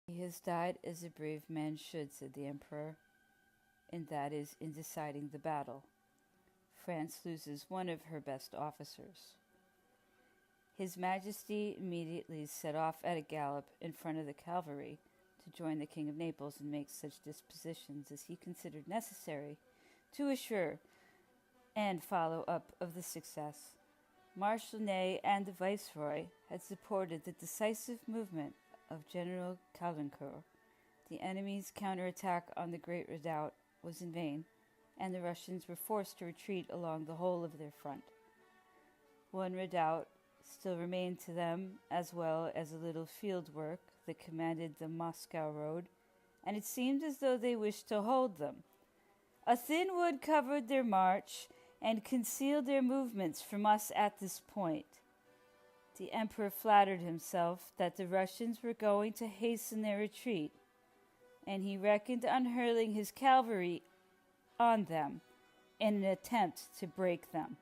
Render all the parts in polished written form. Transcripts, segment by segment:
He has died as a brave man should, said the emperor, and that is in deciding the battle. France loses one of her best officers. His Majesty immediately set off at a gallop in front of the cavalry to join the King of Naples and make such dispositions as he considered necessary to assure and follow up of the success. Marshal Ney and the Viceroy had supported the decisive movement of General Caulaincourt. The enemy's counterattack on the Great Redoubt was in vain, and the Russians were forced to retreat along the whole of their front. One redoubt still remained to them, as well as a little field work that commanded the Moscow road, and it seemed as though they wished to hold them. A thin wood covered their march and concealed their movements from us at this point. The emperor flattered himself that the Russians were going to hasten their retreat, and he reckoned on hurling his cavalry on them in an attempt to break them.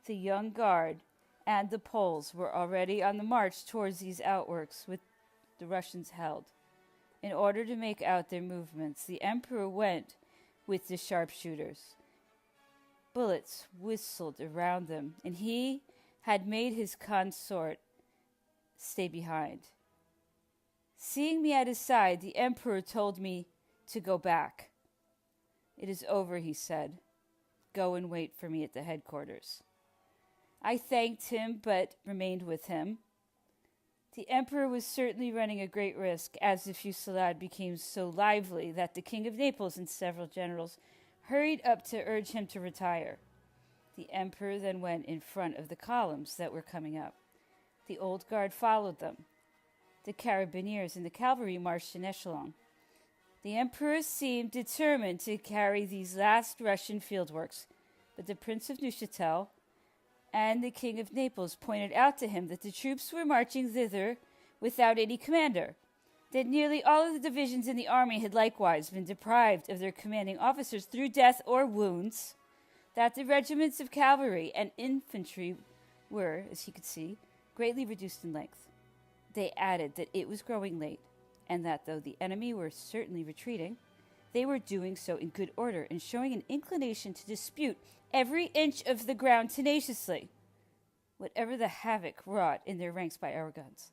The young guard and the Poles were already on the march towards these outworks which the Russians held. In order to make out their movements, the emperor went with the sharpshooters. Bullets whistled around them, and he had made his consort stay behind. Seeing me at his side, the emperor told me to go back. It is over, he said. Go and wait for me at the headquarters. I thanked him, but remained with him. The emperor was certainly running a great risk, as the fusillade became so lively that the King of Naples and several generals hurried up to urge him to retire. The emperor then went in front of the columns that were coming up. The old guard followed them. The carabineers and the cavalry marched in echelon. The emperor seemed determined to carry these last Russian fieldworks, but the Prince of Neuchatel and the King of Naples pointed out to him that the troops were marching thither without any commander, that nearly all of the divisions in the army had likewise been deprived of their commanding officers through death or wounds, that the regiments of cavalry and infantry were, as he could see, greatly reduced in length. They added that it was growing late, and that though the enemy were certainly retreating, they were doing so in good order and showing an inclination to dispute every inch of the ground tenaciously, whatever the havoc wrought in their ranks by our guns.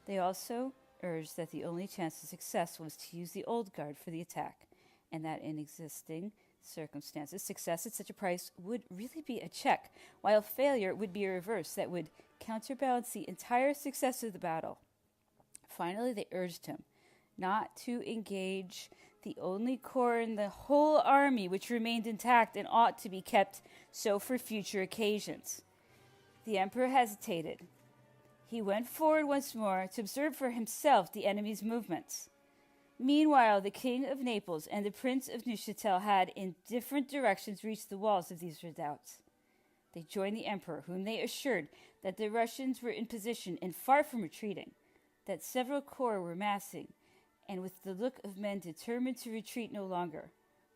They also urged that the only chance of success was to use the old guard for the attack, and that in existing circumstances, success at such a price would really be a check, while failure would be a reverse that would counterbalance the entire success of the battle. Finally, they urged him not to engage the only corps in the whole army which remained intact and ought to be kept so for future occasions. The emperor hesitated. He went forward once more to observe for himself the enemy's movements. Meanwhile, the King of Naples and the Prince of Neuchatel had, in different directions, reached the walls of these redoubts. They joined the emperor, whom they assured that the Russians were in position and far from retreating, that several corps were massing, and with the look of men determined to retreat no longer.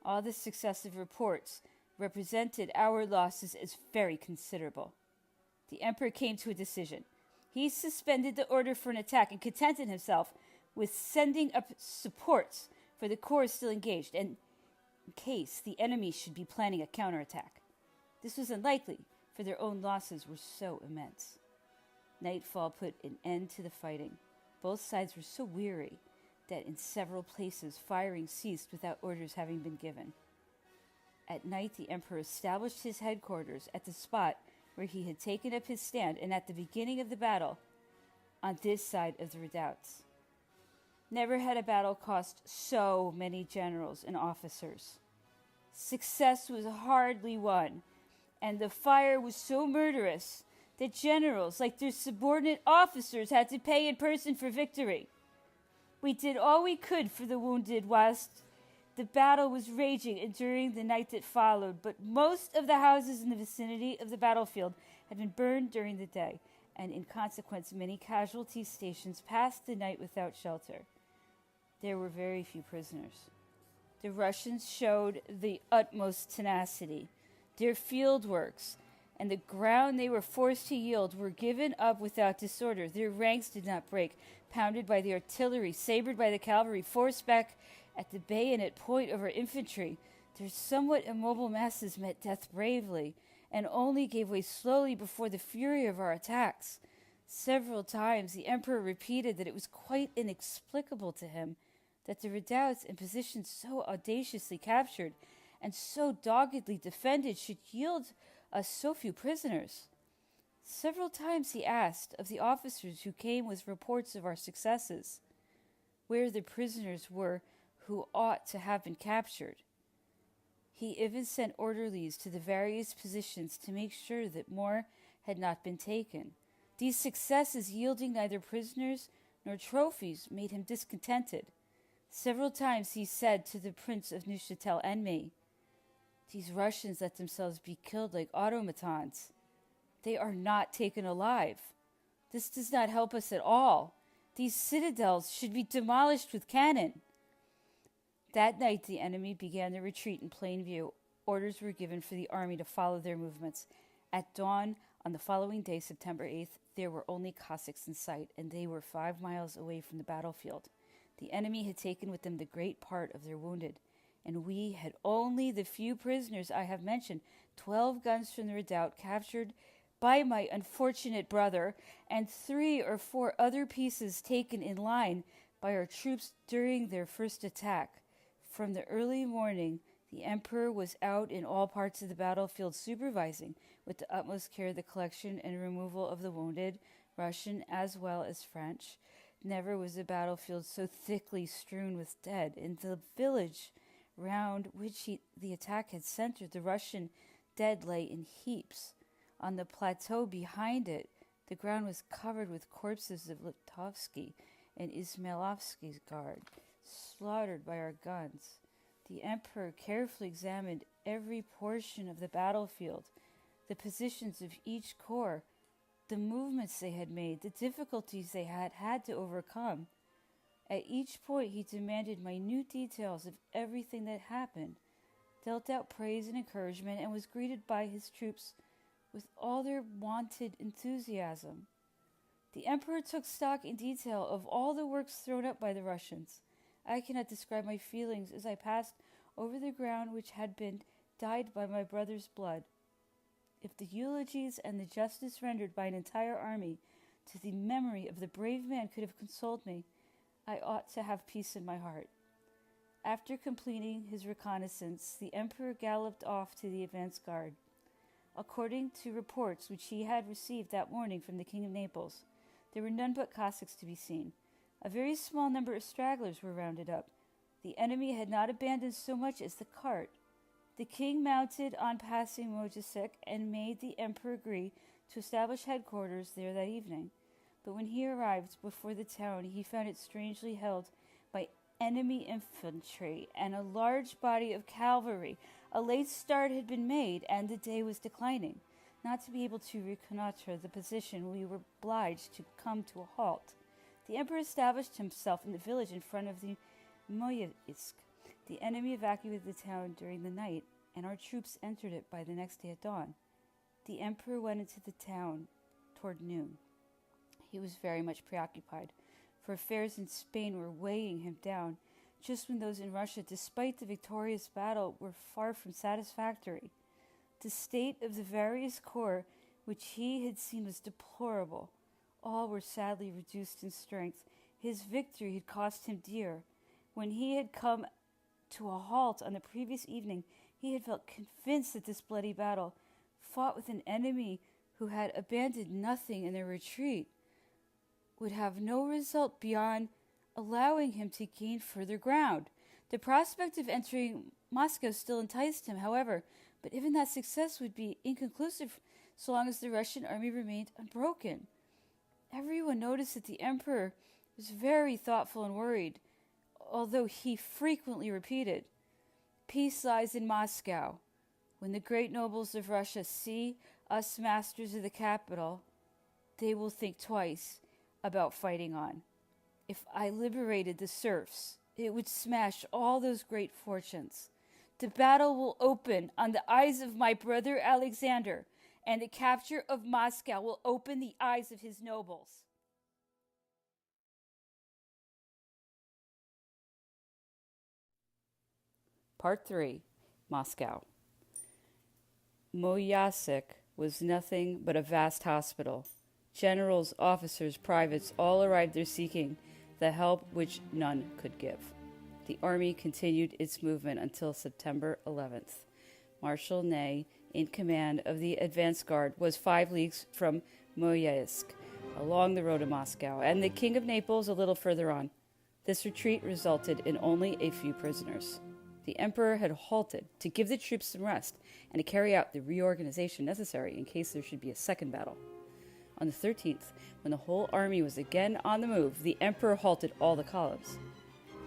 All the successive reports represented our losses as very considerable. The emperor came to a decision. He suspended the order for an attack and contented himself with sending up supports for the corps still engaged, and in case the enemy should be planning a counterattack. This was unlikely, for their own losses were so immense. Nightfall put an end to the fighting. Both sides were so weary that in several places firing ceased without orders having been given. At night the emperor established his headquarters at the spot where he had taken up his stand, and at the beginning of the battle, on this side of the redoubts. Never had a battle cost so many generals and officers. Success was hardly won, and the fire was so murderous that generals, like their subordinate officers, had to pay in person for victory. We did all we could for the wounded whilst the battle was raging and during the night that followed, but most of the houses in the vicinity of the battlefield had been burned during the day, and in consequence many casualty stations passed the night without shelter. There were very few prisoners. The Russians showed the utmost tenacity. Their field works and the ground they were forced to yield were given up without disorder. Their ranks did not break, pounded by the artillery, sabred by the cavalry, forced back at the bayonet point of our infantry. Their somewhat immobile masses met death bravely, and only gave way slowly before the fury of our attacks. Several times the emperor repeated that it was quite inexplicable to him that the redoubts and positions so audaciously captured and so doggedly defended should yield us so few prisoners. Several times he asked of the officers who came with reports of our successes where the prisoners were who ought to have been captured. He even sent orderlies to the various positions to make sure that more had not been taken. These successes, yielding neither prisoners nor trophies, made him discontented. Several times he said to the Prince of Neuchatel and me, "These Russians let themselves be killed like automatons. They are not taken alive. This does not help us at all. These citadels should be demolished with cannon." That night the enemy began their retreat in plain view. Orders were given for the army to follow their movements. At dawn on the following day, September 8th, there were only Cossacks in sight, and they were 5 miles away from the battlefield. The enemy had taken with them the great part of their wounded, and we had only the few prisoners I have mentioned, 12 guns from the redoubt captured by my unfortunate brother, and 3 or 4 other pieces taken in line by our troops during their first attack. From the early morning, the emperor was out in all parts of the battlefield supervising with the utmost care the collection and removal of the wounded, Russian as well as French. Never was a battlefield so thickly strewn with dead. In the village round which the attack had centered, the Russian dead lay in heaps. On the plateau behind it, the ground was covered with corpses of Litovsky and Ismailovsky's guard, slaughtered by our guns. The emperor carefully examined every portion of the battlefield, the positions of each corps, the movements they had made, the difficulties they had had to overcome. At each point he demanded minute details of everything that happened, dealt out praise and encouragement, and was greeted by his troops with all their wonted enthusiasm. The emperor took stock in detail of all the works thrown up by the Russians. I cannot describe my feelings as I passed over the ground which had been dyed by my brother's blood. If the eulogies and the justice rendered by an entire army to the memory of the brave man could have consoled me, I ought to have peace in my heart. After completing his reconnaissance, the emperor galloped off to the advance guard. According to reports which he had received that morning from the King of Naples, there were none but Cossacks to be seen. A very small number of stragglers were rounded up. The enemy had not abandoned so much as the cart. The king mounted on passing Mojasek and made the emperor agree to establish headquarters there that evening. But when he arrived before the town, he found it strangely held by enemy infantry and a large body of cavalry. A late start had been made, and the day was declining. Not to be able to reconnoiter the position, we were obliged to come to a halt. The emperor established himself in the village in front of the Moyaisk. The enemy evacuated the town during the night, and our troops entered it by the next day at dawn. The emperor went into the town toward noon. He was very much preoccupied, for affairs in Spain were weighing him down, just when those in Russia, despite the victorious battle, were far from satisfactory. The state of the various corps which he had seen was deplorable. All were sadly reduced in strength. His victory had cost him dear. When he had come to a halt on the previous evening, he had felt convinced that this bloody battle, fought with an enemy who had abandoned nothing in their retreat, would have no result beyond allowing him to gain further ground. The prospect of entering Moscow still enticed him, however, but even that success would be inconclusive so long as the Russian army remained unbroken. Everyone noticed that the emperor was very thoughtful and worried, although he frequently repeated, "Peace lies in Moscow. When the great nobles of Russia see us masters of the capital, they will think twice about fighting on. If I liberated the serfs, it would smash all those great fortunes. The battle will open on the eyes of my brother Alexander, and the capture of Moscow will open the eyes of his nobles. Part 3. Moscow. Moyasik was nothing but a vast hospital. Generals, officers, privates all arrived there seeking the help which none could give. The army continued its movement until September 11th. Marshal Ney, in command of the advance guard, was 5 leagues from Moyasik, along the road to Moscow, and the King of Naples a little further on. This retreat resulted in only a few prisoners. The emperor had halted to give the troops some rest and to carry out the reorganization necessary in case there should be a second battle. On the 13th, when the whole army was again on the move, the emperor halted all the columns.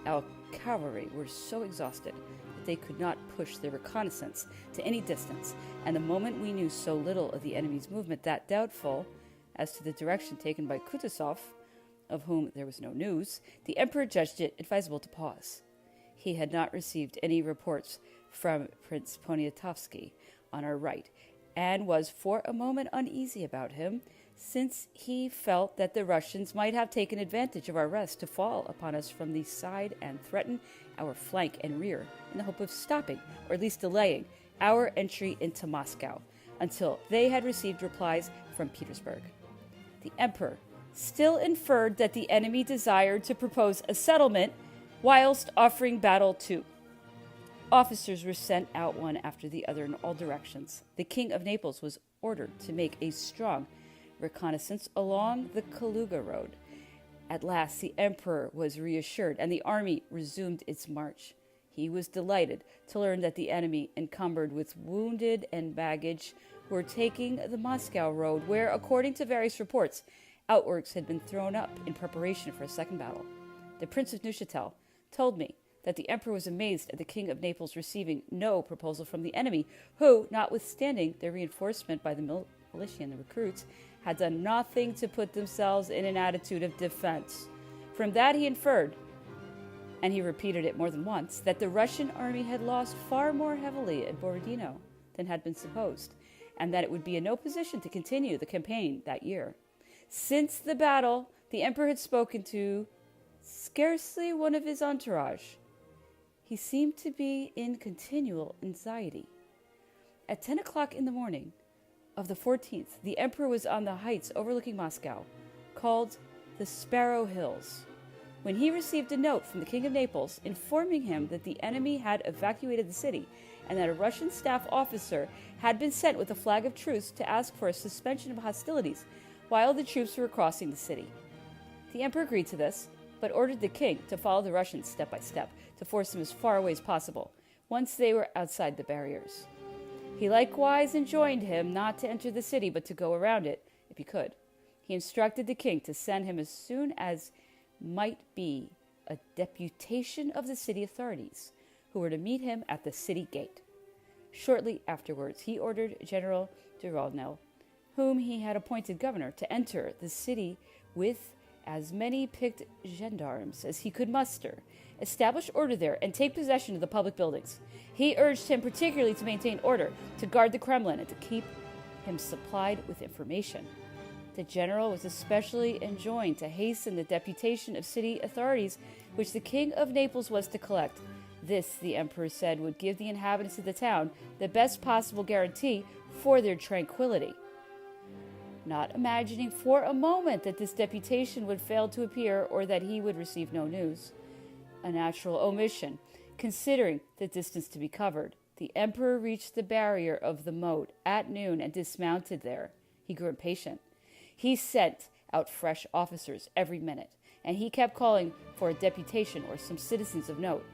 Our cavalry were so exhausted that they could not push their reconnaissance to any distance, and the moment we knew so little of the enemy's movement that, doubtful as to the direction taken by Kutuzov, of whom there was no news, the emperor judged it advisable to pause. He had not received any reports from Prince Poniatowski on our right, and was for a moment uneasy about him, since he felt that the Russians might have taken advantage of our rest to fall upon us from the side and threaten our flank and rear in the hope of stopping, or at least delaying, our entry into Moscow until they had received replies from Petersburg. The emperor still inferred that the enemy desired to propose a settlement whilst offering battle too. Officers were sent out one after the other in all directions. The King of Naples was ordered to make a strong reconnaissance along the Kaluga road. At last the emperor was reassured, and the army resumed its march. He was delighted to learn that the enemy, encumbered with wounded and baggage, were taking the Moscow road, where, according to various reports, outworks had been thrown up in preparation for a second battle. The Prince of Neuchatel told me that the emperor was amazed at the King of Naples receiving no proposal from the enemy, who, notwithstanding their reinforcement by the militia and the recruits, had done nothing to put themselves in an attitude of defense. From that he inferred, and he repeated it more than once, that the Russian army had lost far more heavily at Borodino than had been supposed, and that it would be in no position to continue the campaign that year. Since the battle, the emperor had spoken to scarcely one of his entourage. He seemed to be in continual anxiety. At 10 o'clock in the morning of the 14th, the emperor was on the heights overlooking Moscow, called the Sparrow Hills, when he received a note from the King of Naples informing him that the enemy had evacuated the city and that a Russian staff officer had been sent with a flag of truce to ask for a suspension of hostilities while the troops were crossing the city. The emperor agreed to this, but ordered the king to follow the Russians step by step, to force them as far away as possible, once they were outside the barriers. He likewise enjoined him not to enter the city, but to go around it, if he could. He instructed the king to send him as soon as might be a deputation of the city authorities, who were to meet him at the city gate. Shortly afterwards, he ordered General Durolnel, whom he had appointed governor, to enter the city with as many picked gendarmes as he could muster, establish order there, and take possession of the public buildings. He urged him particularly to maintain order, to guard the Kremlin, and to keep him supplied with information. The general was especially enjoined to hasten the deputation of city authorities which the King of Naples was to collect. This, the emperor said, would give the inhabitants of the town the best possible guarantee for their tranquility. Not imagining for a moment that this deputation would fail to appear or that he would receive no news, a natural omission, considering the distance to be covered, the emperor reached the barrier of the moat at noon and dismounted there. He grew impatient. He sent out fresh officers every minute, and he kept calling for a deputation or some citizens of note.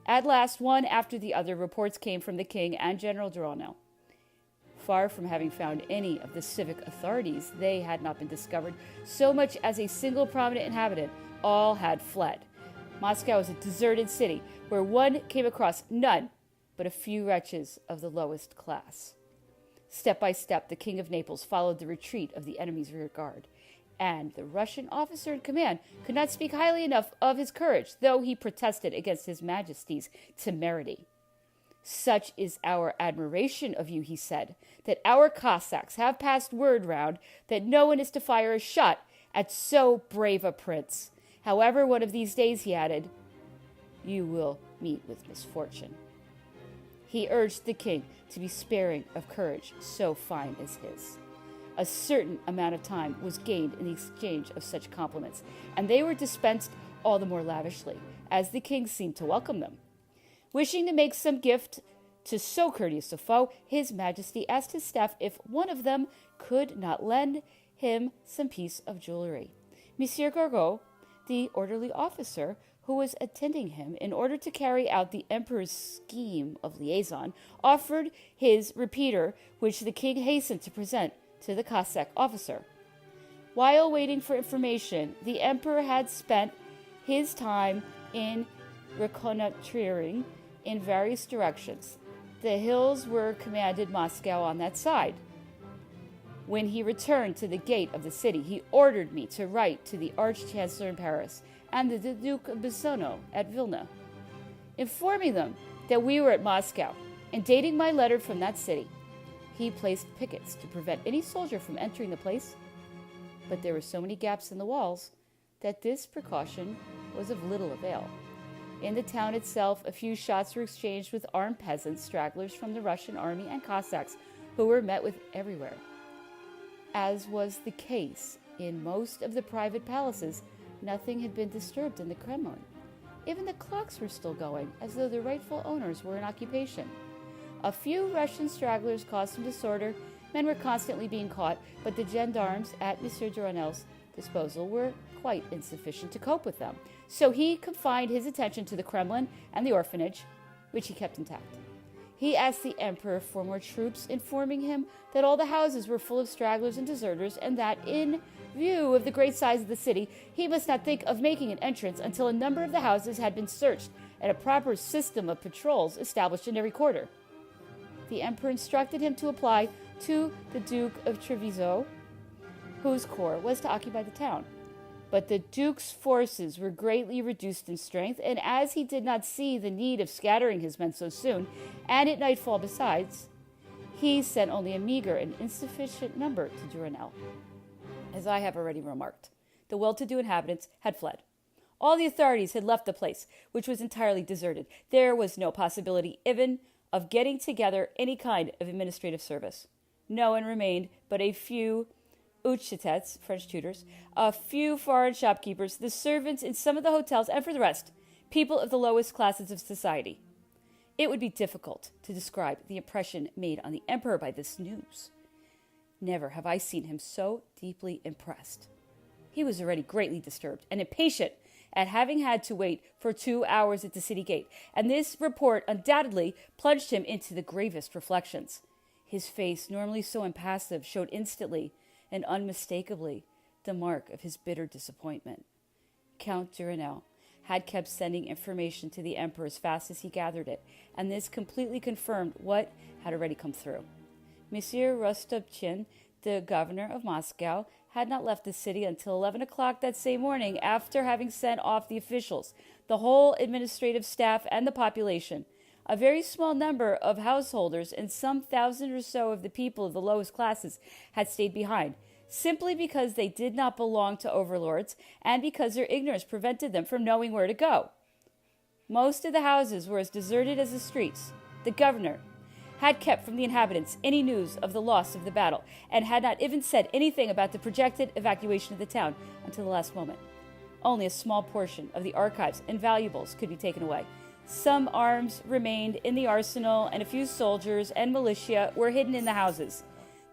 At last, one after the other, reports came from the king and General Durolnel. Far from having found any of the civic authorities, they had not been discovered so much as a single prominent inhabitant. All had fled. Moscow was a deserted city where one came across none but a few wretches of the lowest class. Step by step, the King of Naples followed the retreat of the enemy's rear guard, and the Russian officer in command could not speak highly enough of his courage, though he protested against his Majesty's temerity. Such is our admiration of you, he said, that our Cossacks have passed word round that no one is to fire a shot at so brave a prince. However, one of these days, he added, you will meet with misfortune. He urged the king to be sparing of courage so fine as his. A certain amount of time was gained in the exchange of such compliments, and they were dispensed all the more lavishly, as the king seemed to welcome them. Wishing to make some gift to so courteous a foe, his majesty asked his staff if one of them could not lend him some piece of jewelry. Monsieur Gargot, the orderly officer who was attending him in order to carry out the emperor's scheme of liaison, offered his repeater, which the king hastened to present to the Cossack officer. While waiting for information, the emperor had spent his time in reconnoitering in various directions. The hills were commanded Moscow on that side. When he returned to the gate of the city, he ordered me to write to the Arch-Chancellor in Paris and the Duke of Bissono at Vilna, informing them that we were at Moscow, and dating my letter from that city. He placed pickets to prevent any soldier from entering the place, but there were so many gaps in the walls that this precaution was of little avail. In the town itself, a few shots were exchanged with armed peasants, stragglers from the Russian army, and Cossacks, who were met with everywhere. As was the case in most of the private palaces, nothing had been disturbed in the Kremlin. Even the clocks were still going, as though the rightful owners were in occupation. A few Russian stragglers caused some disorder. Men were constantly being caught, but the gendarmes at Monsieur Duranel's disposal were quite insufficient to cope with them. So he confined his attention to the Kremlin and the orphanage, which he kept intact. He asked the emperor for more troops, informing him that all the houses were full of stragglers and deserters, and that in view of the great size of the city, he must not think of making an entrance until a number of the houses had been searched and a proper system of patrols established in every quarter. The emperor instructed him to apply to the Duke of Treviso, whose corps was to occupy the town. But the duke's forces were greatly reduced in strength, and as he did not see the need of scattering his men so soon, and at nightfall besides, he sent only a meager and insufficient number to Duranel. As I have already remarked, the well-to-do inhabitants had fled. All the authorities had left the place, which was entirely deserted. There was no possibility even of getting together any kind of administrative service. No one remained but a few Uchitets, French tutors, a few foreign shopkeepers, the servants in some of the hotels, and for the rest, people of the lowest classes of society. It would be difficult to describe the impression made on the emperor by this news. Never have I seen him so deeply impressed. He was already greatly disturbed and impatient at having had to wait for 2 hours at the city gate, and this report undoubtedly plunged him into the gravest reflections. His face, normally so impassive, showed instantly and unmistakably the mark of his bitter disappointment. Count Duranel had kept sending information to the emperor as fast as he gathered it, and this completely confirmed what had already come through. Monsieur Rostopchin, the governor of Moscow, had not left the city until 11 o'clock that same morning, after having sent off the officials, the whole administrative staff, and the population. A very small number of householders and some 1,000 or so of the people of the lowest classes had stayed behind, simply because they did not belong to overlords and because their ignorance prevented them from knowing where to go. Most of the houses were as deserted as the streets. The governor had kept from the inhabitants any news of the loss of the battle, and had not even said anything about the projected evacuation of the town until the last moment. Only a small portion of the archives and valuables could be taken away. Some arms remained in the arsenal, and a few soldiers and militia were hidden in the houses.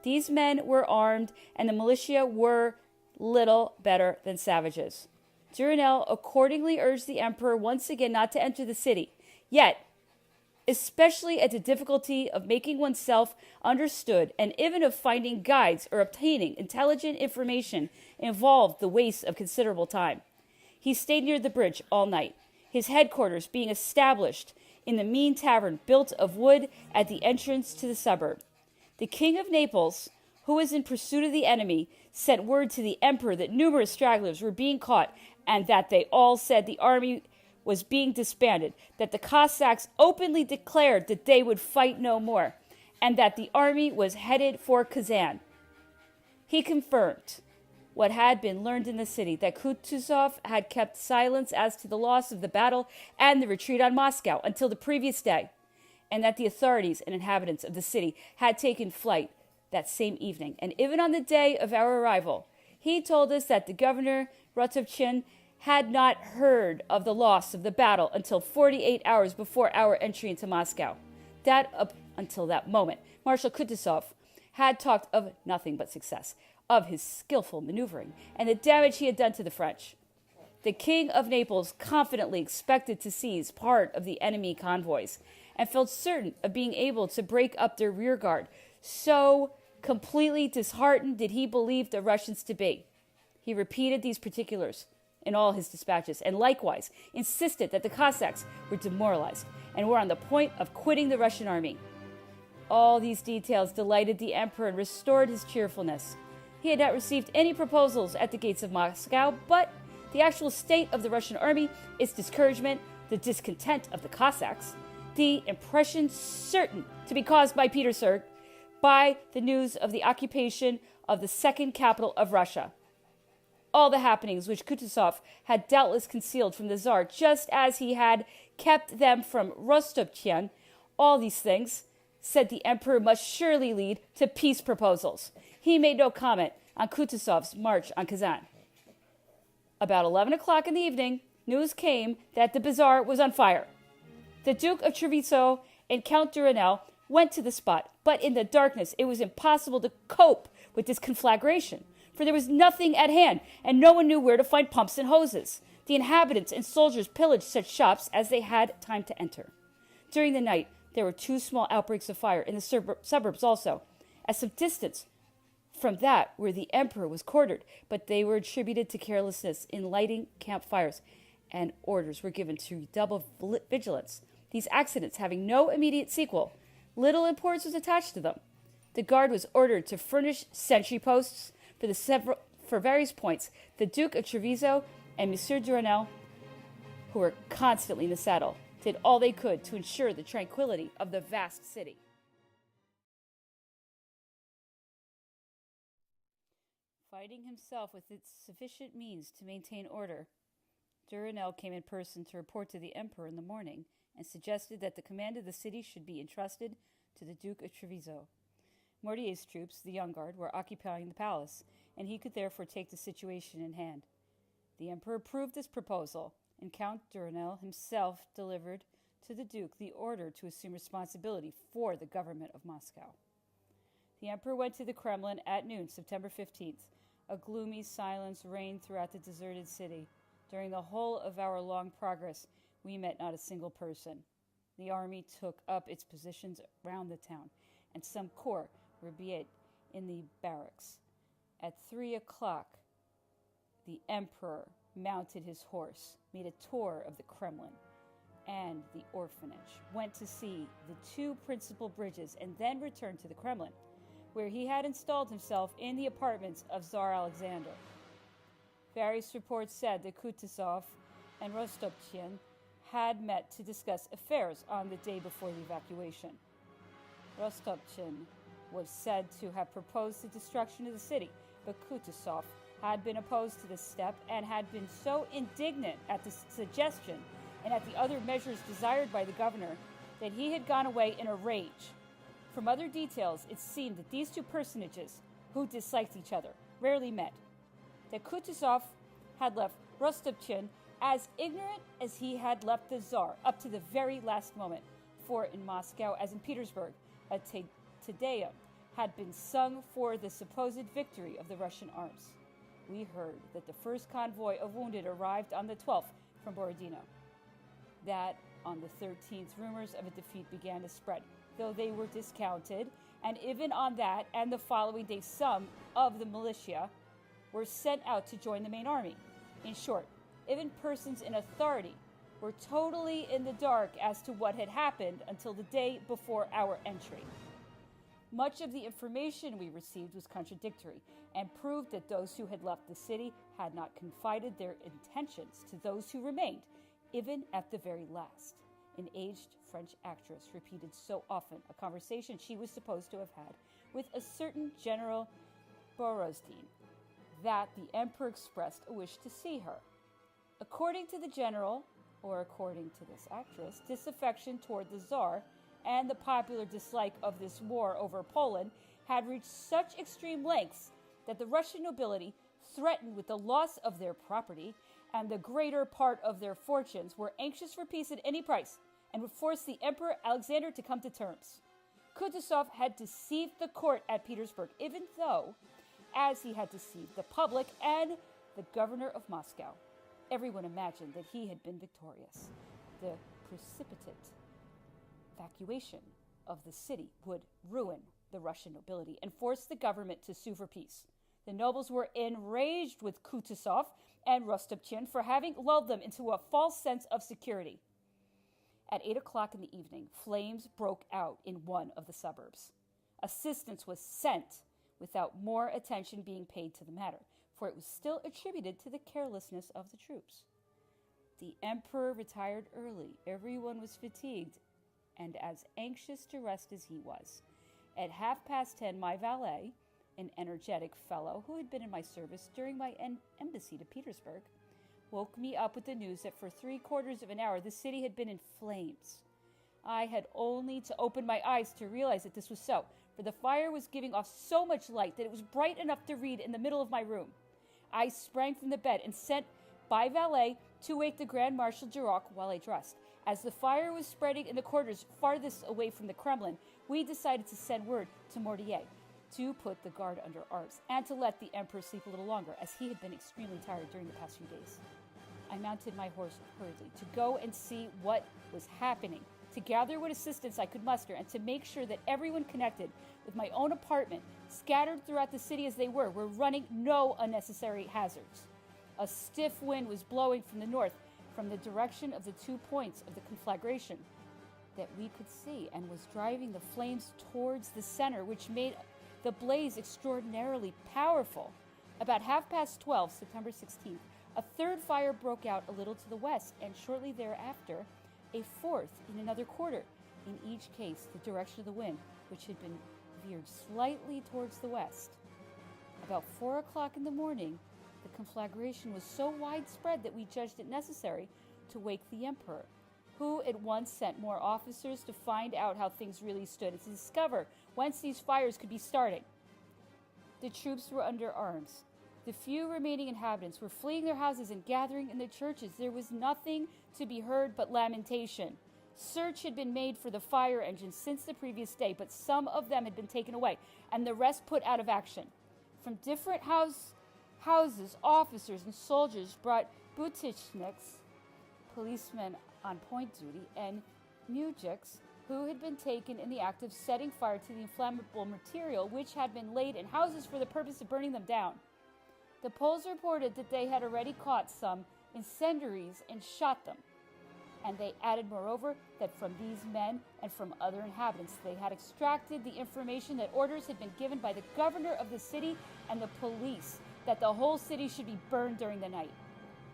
These men were armed, and the militia were little better than savages. Duranel accordingly urged the emperor once again not to enter the city. Yet, especially at the difficulty of making oneself understood, and even of finding guides or obtaining intelligent information, involved the waste of considerable time. He stayed near the bridge all night, his headquarters being established in the mean tavern built of wood at the entrance to the suburb. The king of Naples, who was in pursuit of the enemy, sent word to the emperor that numerous stragglers were being caught, and that they all said the army was being disbanded, that the Cossacks openly declared that they would fight no more, and that the army was headed for Kazan. He confirmed what had been learned in the city, that Kutuzov had kept silence as to the loss of the battle and the retreat on Moscow until the previous day, and that the authorities and inhabitants of the city had taken flight that same evening. And even on the day of our arrival, he told us that the governor, Rostopchin, had not heard of the loss of the battle until 48 hours before our entry into Moscow. That up until that moment, Marshal Kutuzov had talked of nothing but success, of his skillful maneuvering, and the damage he had done to the French. The King of Naples confidently expected to seize part of the enemy convoys, and felt certain of being able to break up their rear guard. So completely disheartened did he believe the Russians to be. He repeated these particulars in all his dispatches, and likewise insisted that the Cossacks were demoralized and were on the point of quitting the Russian army. All these details delighted the emperor and restored his cheerfulness. He had not received any proposals at the gates of Moscow, but the actual state of the Russian army, its discouragement, the discontent of the Cossacks, the impression certain to be caused by Petersburg by the news of the occupation of the second capital of Russia. All the happenings which Kutuzov had doubtless concealed from the Tsar, just as he had kept them from Rostopchin, all these things, said the emperor, must surely lead to peace proposals. He made no comment on Kutuzov's march on Kazan. About 11 o'clock in the evening, news came that the bazaar was on fire. The Duke of Treviso and Count Duranel went to the spot, but in the darkness it was impossible to cope with this conflagration, for there was nothing at hand, and no one knew where to find pumps and hoses. The inhabitants and soldiers pillaged such shops as they had time to enter. During the night, there were 2 small outbreaks of fire in the suburbs also, at some distance from that where the emperor was quartered, but they were attributed to carelessness in lighting campfires, and orders were given to redouble vigilance. These accidents having no immediate sequel, little importance was attached to them. The guard was ordered to furnish sentry posts for various points. The Duke of Treviso and Monsieur Duranel, who were constantly in the saddle, did all they could to ensure the tranquility of the vast city. Finding himself with sufficient means to maintain order, Duranel came in person to report to the emperor in the morning and suggested that the command of the city should be entrusted to the Duke of Treviso. Mortier's troops, the Young Guard, were occupying the palace, and he could therefore take the situation in hand. The emperor approved this proposal, and Count Duranel himself delivered to the Duke the order to assume responsibility for the government of Moscow. The emperor went to the Kremlin at noon, September 15th. A gloomy silence reigned throughout the deserted city. During the whole of our long progress, we met not a single person. The army took up its positions around the town, and some corps were in the barracks. At 3 o'clock, the emperor mounted his horse, made a tour of the Kremlin and the orphanage, went to see the 2 principal bridges, and then returned to the Kremlin, where he had installed himself in the apartments of Tsar Alexander. Various reports said that Kutuzov and Rostopchin had met to discuss affairs on the day before the evacuation. Rostopchin was said to have proposed the destruction of the city, but Kutuzov had been opposed to this step and had been so indignant at the suggestion and at the other measures desired by the governor that he had gone away in a rage. From other details, it seemed that these 2 personages, who disliked each other, rarely met. That Kutuzov had left Rostopchin as ignorant as he had left the Tsar up to the very last moment, for in Moscow, as in Petersburg, a Te Deum had been sung for the supposed victory of the Russian arms. We heard that the first convoy of wounded arrived on the 12th from Borodino. That on the 13th, rumors of a defeat began to spread, though they were discounted, and even on that and the following day, some of the militia were sent out to join the main army. In short, even persons in authority were totally in the dark as to what had happened until the day before our entry. Much of the information we received was contradictory and proved that those who had left the city had not confided their intentions to those who remained, even at the very last. An aged French actress repeated so often a conversation she was supposed to have had with a certain General Borodin that the emperor expressed a wish to see her. According to the general, or according to this actress, disaffection toward the Tsar and the popular dislike of this war over Poland had reached such extreme lengths that the Russian nobility, threatened with the loss of their property and the greater part of their fortunes, were anxious for peace at any price and would force the Emperor Alexander to come to terms. Kutuzov had deceived the court at Petersburg, even though, as he had deceived the public and the governor of Moscow, everyone imagined that he had been victorious. The precipitate evacuation of the city would ruin the Russian nobility and force the government to sue for peace. The nobles were enraged with Kutuzov and Rostopchin for having lulled them into a false sense of security. At 8 o'clock in the evening, flames broke out in one of the suburbs. Assistance was sent without more attention being paid to the matter, for it was still attributed to the carelessness of the troops. The emperor retired early. Everyone was fatigued and as anxious to rest as he was. At 10:30, my valet, an energetic fellow who had been in my service during my embassy to Petersburg, woke me up with the news that for 3/4 of an hour the city had been in flames. I had only to open my eyes to realize that this was so, for the fire was giving off so much light that it was bright enough to read in the middle of my room. I sprang from the bed and sent by valet to wake the Grand Marshal Duroc while I dressed. As the fire was spreading in the quarters farthest away from the Kremlin, we decided to send word to Mortier to put the guard under arms and to let the emperor sleep a little longer, as he had been extremely tired during the past few days. I mounted my horse hurriedly to go and see what was happening, to gather what assistance I could muster, and to make sure that everyone connected with my own apartment, scattered throughout the city as they were running no unnecessary hazards. A stiff wind was blowing from the north, from the direction of the 2 points of the conflagration that we could see, and was driving the flames towards the center, which made the blaze extraordinarily powerful. About 12:30, September 16th, a third fire broke out a little to the west, and shortly thereafter, a fourth in another quarter. In each case, the direction of the wind, which had been veered slightly towards the west. About 4 o'clock in the morning, the conflagration was so widespread that we judged it necessary to wake the emperor, who at once sent more officers to find out how things really stood and to discover whence these fires could be starting. The troops were under arms. The few remaining inhabitants were fleeing their houses and gathering in the churches. There was nothing to be heard but lamentation. Search had been made for the fire engines since the previous day, but some of them had been taken away and the rest put out of action. From different houses, officers and soldiers brought butchniks, policemen on point duty, and mujiks who had been taken in the act of setting fire to the inflammable material which had been laid in houses for the purpose of burning them down. The Poles reported that they had already caught some incendiaries and shot them, and they added, moreover, that from these men and from other inhabitants they had extracted the information that orders had been given by the governor of the city and the police that the whole city should be burned during the night.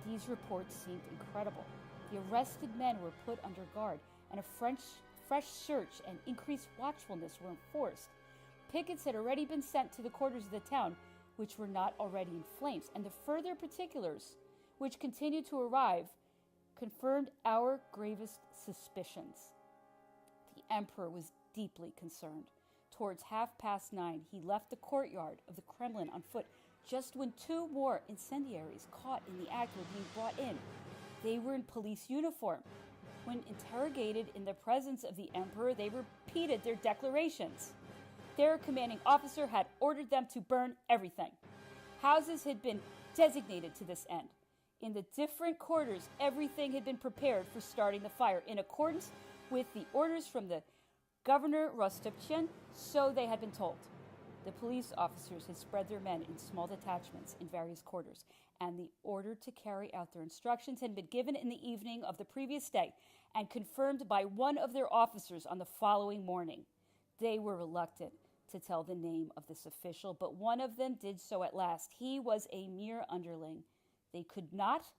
These reports seemed incredible. The arrested men were put under guard, and a fresh search and increased watchfulness were enforced. Pickets had already been sent to the quarters of the town, which were not already in flames, and the further particulars, which continued to arrive, confirmed our gravest suspicions. The emperor was deeply concerned. Towards 9:30, he left the courtyard of the Kremlin on foot, just when 2 more incendiaries caught in the act were being brought in. They were in police uniform. When interrogated in the presence of the emperor, they repeated their declarations. Their commanding officer had ordered them to burn everything. Houses had been designated to this end. In the different quarters, everything had been prepared for starting the fire in accordance with the orders from the Governor Rostopchin, so they had been told. The police officers had spread their men in small detachments in various quarters, and the order to carry out their instructions had been given in the evening of the previous day and confirmed by one of their officers on the following morning. They were reluctant to tell the name of this official, but one of them did so at last. He was a mere underling. They could not,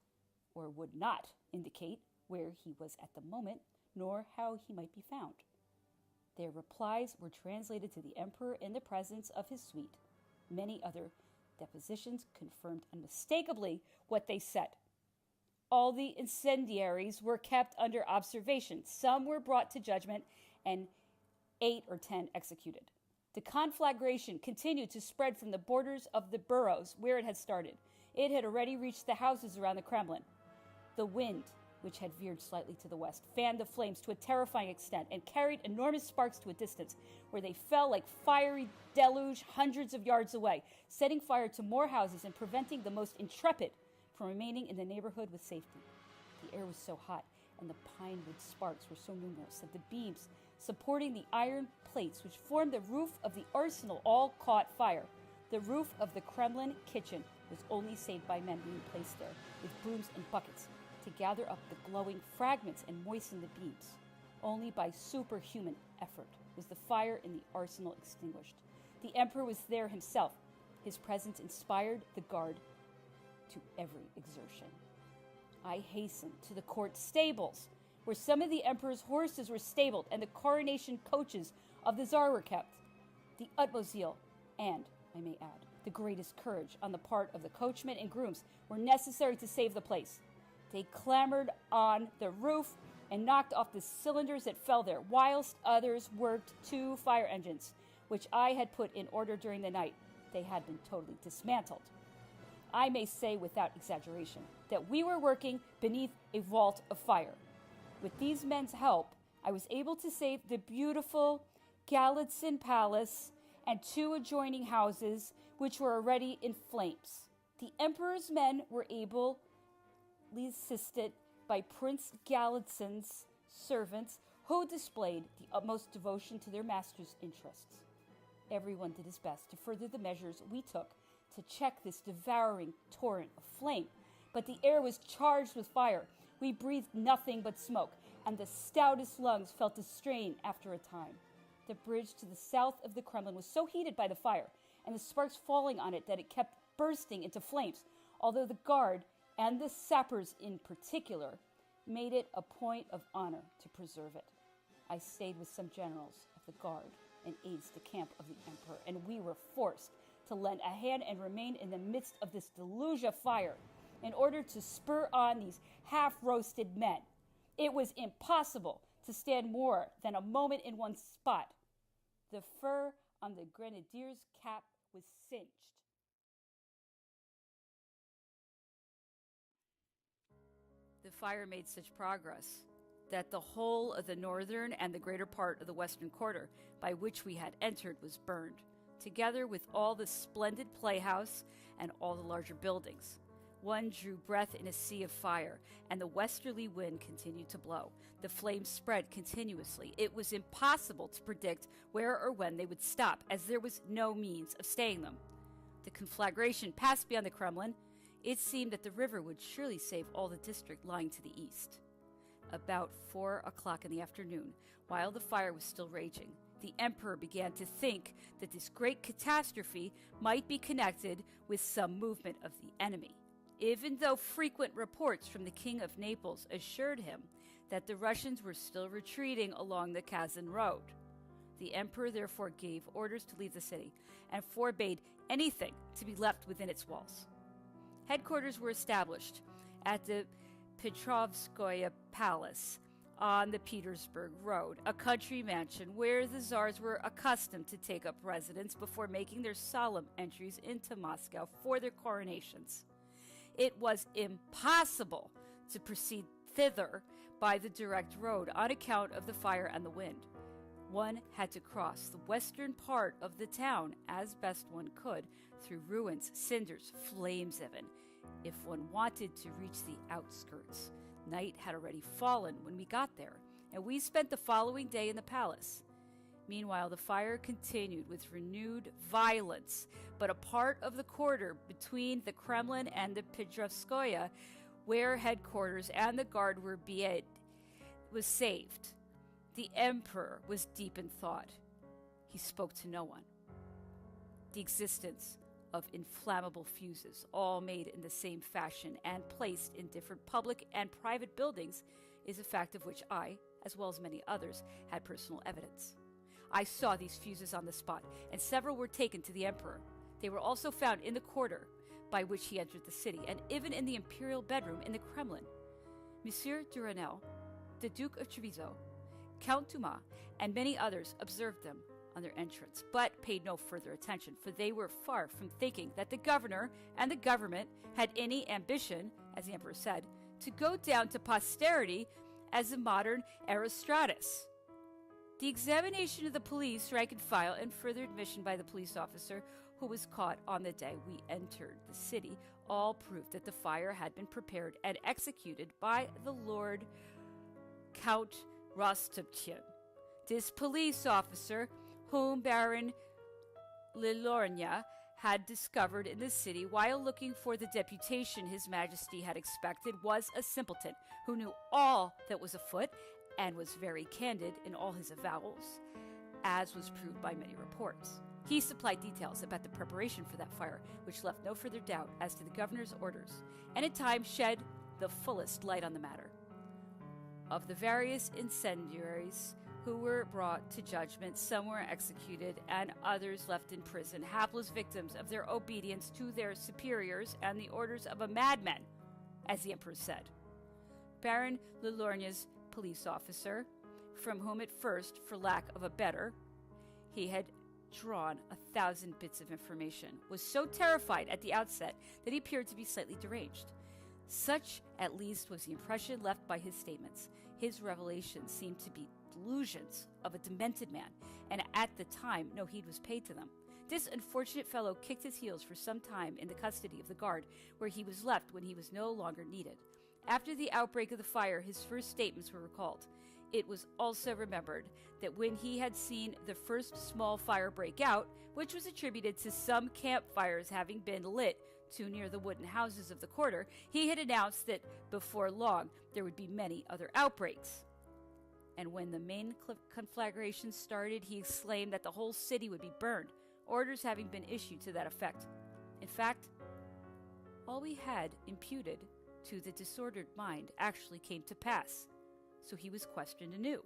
or would not, indicate where he was at the moment, nor how he might be found. Their replies were translated to the emperor in the presence of his suite. Many other depositions confirmed unmistakably what they said. All the incendiaries were kept under observation. Some were brought to judgment and 8 or 10 executed. The conflagration continued to spread from the borders of the boroughs where it had started. It had already reached the houses around the Kremlin. The wind, which had veered slightly to the west, fanned the flames to a terrifying extent and carried enormous sparks to a distance, where they fell like fiery deluge hundreds of yards away, setting fire to more houses and preventing the most intrepid from remaining in the neighborhood with safety. The air was so hot, and the pine wood sparks were so numerous that the beams supporting the iron plates which formed the roof of the arsenal all caught fire. The roof of the Kremlin kitchen was only saved by men being placed there with brooms and buckets to gather up the glowing fragments and moisten the beams. Only by superhuman effort was the fire in the arsenal extinguished. The emperor was there himself. His presence inspired the guard to every exertion. I hastened to the court stables, where some of the emperor's horses were stabled and the coronation coaches of the Tsar were kept. The utmost zeal and, I may add, the greatest courage on the part of the coachmen and grooms were necessary to save the place. They clambered on the roof and knocked off the cylinders that fell there, whilst others worked 2 fire engines, which I had put in order during the night. They had been totally dismantled. I may say without exaggeration that we were working beneath a vault of fire. With these men's help, I was able to save the beautiful Galitzin Palace and 2 adjoining houses, which were already in flames. The emperor's men were ably assisted by Prince Galitzin's servants, who displayed the utmost devotion to their master's interests. Everyone did his best to further the measures we took to check this devouring torrent of flame, but the air was charged with fire. We breathed nothing but smoke, and the stoutest lungs felt the strain after a time. The bridge to the south of the Kremlin was so heated by the fire, and the sparks falling on it, that it kept bursting into flames, although the guard, and the sappers in particular, made it a point of honor to preserve it. I stayed with some generals of the guard and aides de camp of the emperor, and we were forced to lend a hand and remain in the midst of this deluge of fire in order to spur on these half-roasted men. It was impossible to stand more than a moment in one spot. The fur on the grenadier's cap was singed. The fire made such progress that the whole of the northern and the greater part of the western quarter by which we had entered was burned, together with all the splendid playhouse and all the larger buildings. One drew breath in a sea of fire, and the westerly wind continued to blow. The flames spread continuously. It was impossible to predict where or when they would stop, as there was no means of staying them. The conflagration passed beyond the Kremlin. It seemed that the river would surely save all the district lying to the east. About 4 o'clock in the afternoon, while the fire was still raging, the emperor began to think that this great catastrophe might be connected with some movement of the enemy, even though frequent reports from the King of Naples assured him that the Russians were still retreating along the Kazan road. The emperor therefore gave orders to leave the city and forbade anything to be left within its walls. Headquarters were established at the Petrovskoye Palace on the Petersburg Road, a country mansion where the czars were accustomed to take up residence before making their solemn entries into Moscow for their coronations. It was impossible to proceed thither by the direct road on account of the fire and the wind. One had to cross the western part of the town as best one could, through ruins, cinders, flames even, if one wanted to reach the outskirts. Night had already fallen when we got there, and we spent the following day in the palace. Meanwhile, the fire continued with renewed violence, but a part of the quarter between the Kremlin and the Petrovskoye, where headquarters and the guard were was saved. The emperor was deep in thought. He spoke to no one. The existence of inflammable fuses, all made in the same fashion and placed in different public and private buildings, is a fact of which I, as well as many others, had personal evidence. I saw these fuses on the spot, and several were taken to the emperor. They were also found in the corridor by which he entered the city, and even in the imperial bedroom in the Kremlin. Monsieur Duranel, the Duke of Treviso, Count Dumas, and many others observed them on their entrance, but paid no further attention, for they were far from thinking that the governor and the government had any ambition, as the emperor said, to go down to posterity as a modern Erostratus. The examination of the police, rank and file, and further admission by the police officer who was caught on the day we entered the city all proved that the fire had been prepared and executed by the Lord Count Rostopchin. This police officer, whom Baron Lilornia had discovered in the city while looking for the deputation His Majesty had expected, was a simpleton who knew all that was afoot and was very candid in all his avowals, as was proved by many reports. He supplied details about the preparation for that fire, which left no further doubt as to the governor's orders, and in time shed the fullest light on the matter. Of the various incendiaries who were brought to judgment, some were executed and others left in prison, hapless victims of their obedience to their superiors and the orders of a madman, as the emperor said. Baron Lilornia's police officer, from whom at first, for lack of a better, he had drawn 1,000 bits of information, was so terrified at the outset that he appeared to be slightly deranged. Such, at least, was the impression left by his statements. His revelations seemed to be delusions of a demented man, and at the time no heed was paid to them. This unfortunate fellow kicked his heels for some time in the custody of the guard, where he was left when he was no longer needed. After the outbreak of the fire, his first statements were recalled. It was also remembered that when he had seen the first small fire break out, which was attributed to some campfires having been lit too near the wooden houses of the quarter, he had announced that before long there would be many other outbreaks. And when the main conflagration started, he exclaimed that the whole city would be burned, orders having been issued to that effect. In fact, all we had imputed to the disordered mind actually came to pass, so he was questioned anew.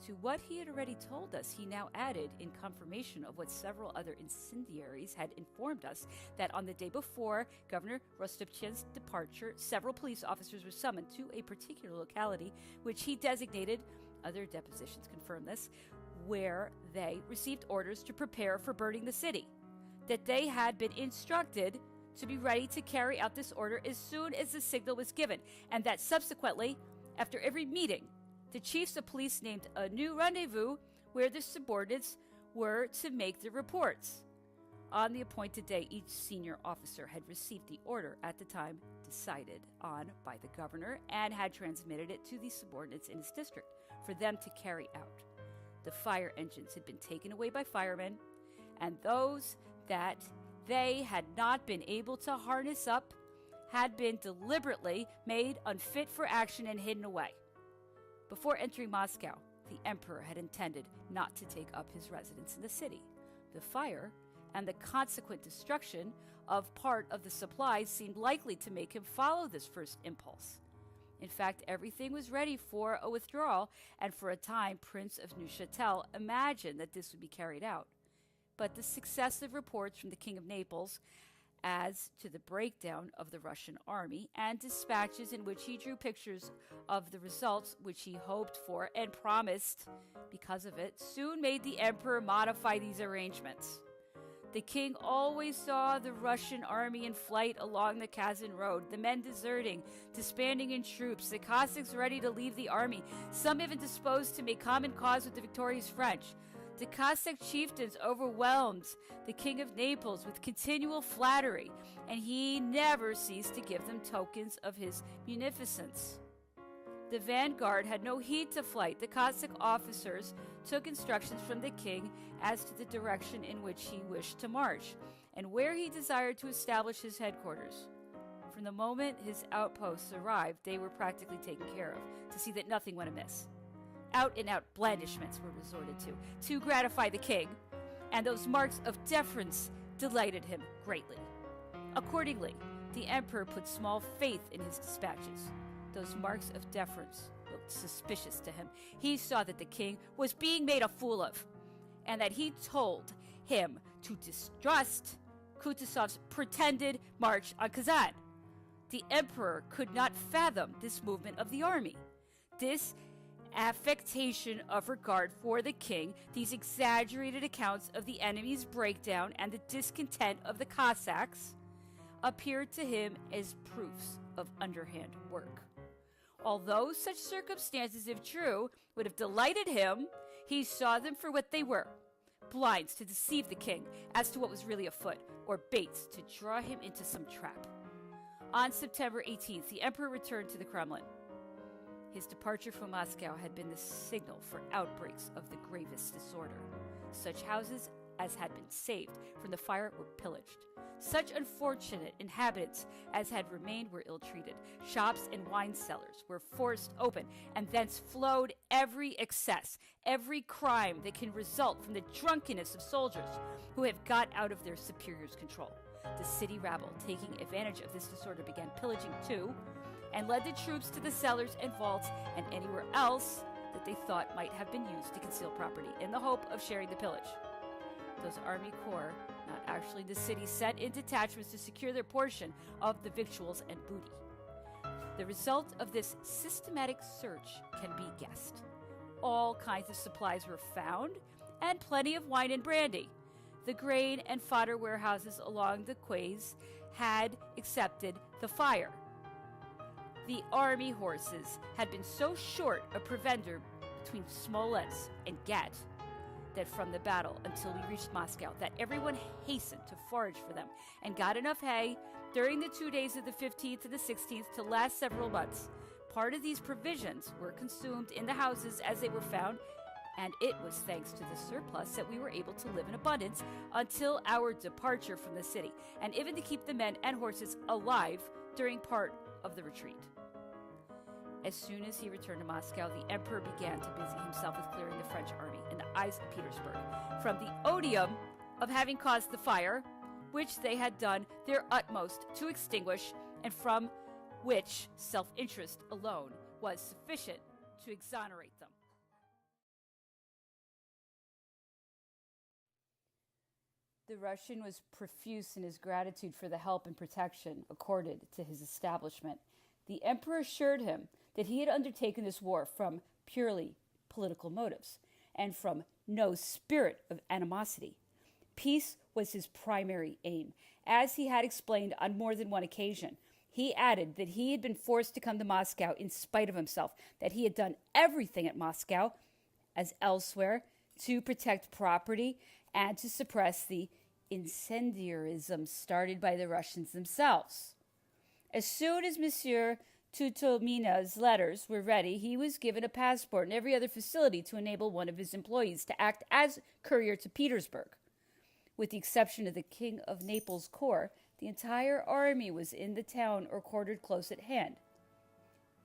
To what he had already told us, he now added, in confirmation of what several other incendiaries had informed us, that on the day before Governor Rostopchin's departure, several police officers were summoned to a particular locality, which he designated, other depositions confirm this, where they received orders to prepare for burning the city, that they had been instructed to be ready to carry out this order as soon as the signal was given, and that subsequently, after every meeting, the chiefs of police named a new rendezvous where the subordinates were to make their reports. On the appointed day, each senior officer had received the order at the time decided on by the governor and had transmitted it to the subordinates in his district for them to carry out. The fire engines had been taken away by firemen, and those that they had not been able to harness up had been deliberately made unfit for action and hidden away. Before entering Moscow, the emperor had intended not to take up his residence in the city. The fire and the consequent destruction of part of the supplies seemed likely to make him follow this first impulse. In fact, everything was ready for a withdrawal, and for a time Prince of Neuchâtel imagined that this would be carried out. But the successive reports from the King of Naples as to the breakdown of the Russian army, and dispatches in which he drew pictures of the results which he hoped for and promised because of it, soon made the emperor modify these arrangements. The king always saw the Russian army in flight along the Kazan road, the men deserting, disbanding in troops, the Cossacks ready to leave the army, some even disposed to make common cause with the victorious French. The Cossack chieftains overwhelmed the King of Naples with continual flattery, and he never ceased to give them tokens of his munificence. The vanguard had no heed to flight. The Cossack officers took instructions from the king as to the direction in which he wished to march, and where he desired to establish his headquarters. From the moment his outposts arrived, they were practically taken care of, to see that nothing went amiss. Out-and-out blandishments were resorted to gratify the king, and those marks of deference delighted him greatly. Accordingly, the emperor put small faith in his dispatches. Those marks of deference looked suspicious to him. He saw that the king was being made a fool of, and that he told him to distrust Kutuzov's pretended march on Kazan. The emperor could not fathom this movement of the army. This affectation of regard for the king, these exaggerated accounts of the enemy's breakdown and the discontent of the Cossacks, appeared to him as proofs of underhand work. Although such circumstances, if true, would have delighted him, he saw them for what they were: blinds to deceive the king as to what was really afoot, or baits to draw him into some trap. On September 18th, the emperor returned to the Kremlin. His departure from Moscow had been the signal for outbreaks of the gravest disorder. Such houses as had been saved from the fire were pillaged. Such unfortunate inhabitants as had remained were ill-treated. Shops and wine cellars were forced open, and thence flowed every excess, every crime that can result from the drunkenness of soldiers who have got out of their superiors' control. The city rabble, taking advantage of this disorder, began pillaging too, and led the troops to the cellars and vaults and anywhere else that they thought might have been used to conceal property, in the hope of sharing the pillage. Those army corps, not actually the city, sent in detachments to secure their portion of the victuals and booty. The result of this systematic search can be guessed. All kinds of supplies were found, and plenty of wine and brandy. The grain and fodder warehouses along the quays had accepted the fire. The army horses had been so short a provender between Smolensk and Gat that from the battle until we reached Moscow, that everyone hastened to forage for them and got enough hay during the 2 days of the 15th and the 16th to last several months. Part of these provisions were consumed in the houses as they were found, and it was thanks to the surplus that we were able to live in abundance until our departure from the city, and even to keep the men and horses alive during part of the retreat. As soon as he returned to Moscow, the emperor began to busy himself with clearing the French army in the eyes of Petersburg from the odium of having caused the fire, which they had done their utmost to extinguish, and from which self-interest alone was sufficient to exonerate them. The Russian was profuse in his gratitude for the help and protection accorded to his establishment. The emperor assured him that he had undertaken this war from purely political motives and from no spirit of animosity. Peace was his primary aim, as he had explained on more than one occasion. He added that he had been forced to come to Moscow in spite of himself, that he had done everything at Moscow, as elsewhere, to protect property and to suppress the incendiarism started by the Russians themselves. As soon as Monsieur Tutomina's letters were ready, he was given a passport and every other facility to enable one of his employees to act as courier to Petersburg. With the exception of the King of Naples' corps, the entire army was in the town or quartered close at hand.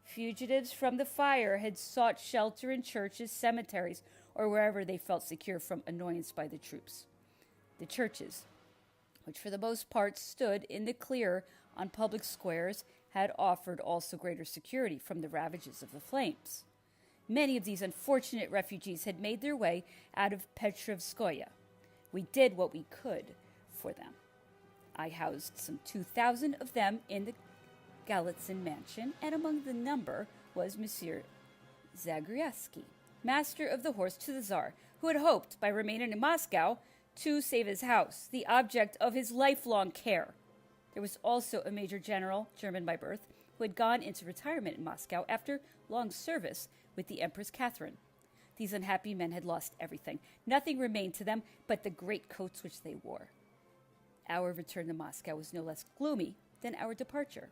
Fugitives from the fire had sought shelter in churches, cemeteries, or wherever they felt secure from annoyance by the troops. The churches, which for the most part stood in the clear on public squares, had offered also greater security from the ravages of the flames. Many of these unfortunate refugees had made their way out of Petrovskoye. We did what we could for them. I housed some 2,000 of them in the Galitzin mansion, and among the number was Monsieur Zagrievsky, master of the horse to the Tsar, who had hoped, by remaining in Moscow, to save his house, the object of his lifelong care. There was also a major general, German by birth, who had gone into retirement in Moscow after long service with the Empress Catherine. These unhappy men had lost everything. Nothing remained to them but the great coats which they wore. Our return to Moscow was no less gloomy than our departure.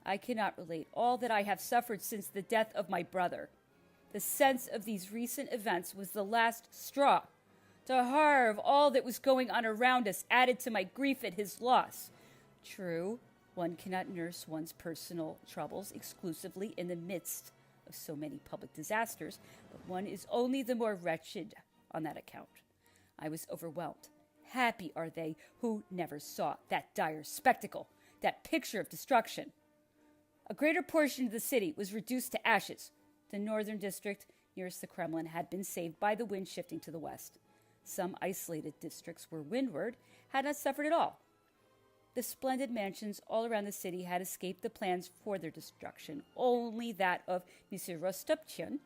I cannot relate all that I have suffered since the death of my brother. The sense of these recent events was the last straw. The horror of all that was going on around us added to my grief at his loss. True, one cannot nurse one's personal troubles exclusively in the midst of so many public disasters, but one is only the more wretched on that account. I was overwhelmed. Happy are they who never saw that dire spectacle, that picture of destruction. A greater portion of the city was reduced to ashes. The northern district nearest the Kremlin had been saved by the wind shifting to the west. Some isolated districts where windward had not suffered at all. The splendid mansions all around the city had escaped the plans for their destruction. Only that of M. Rostopchin,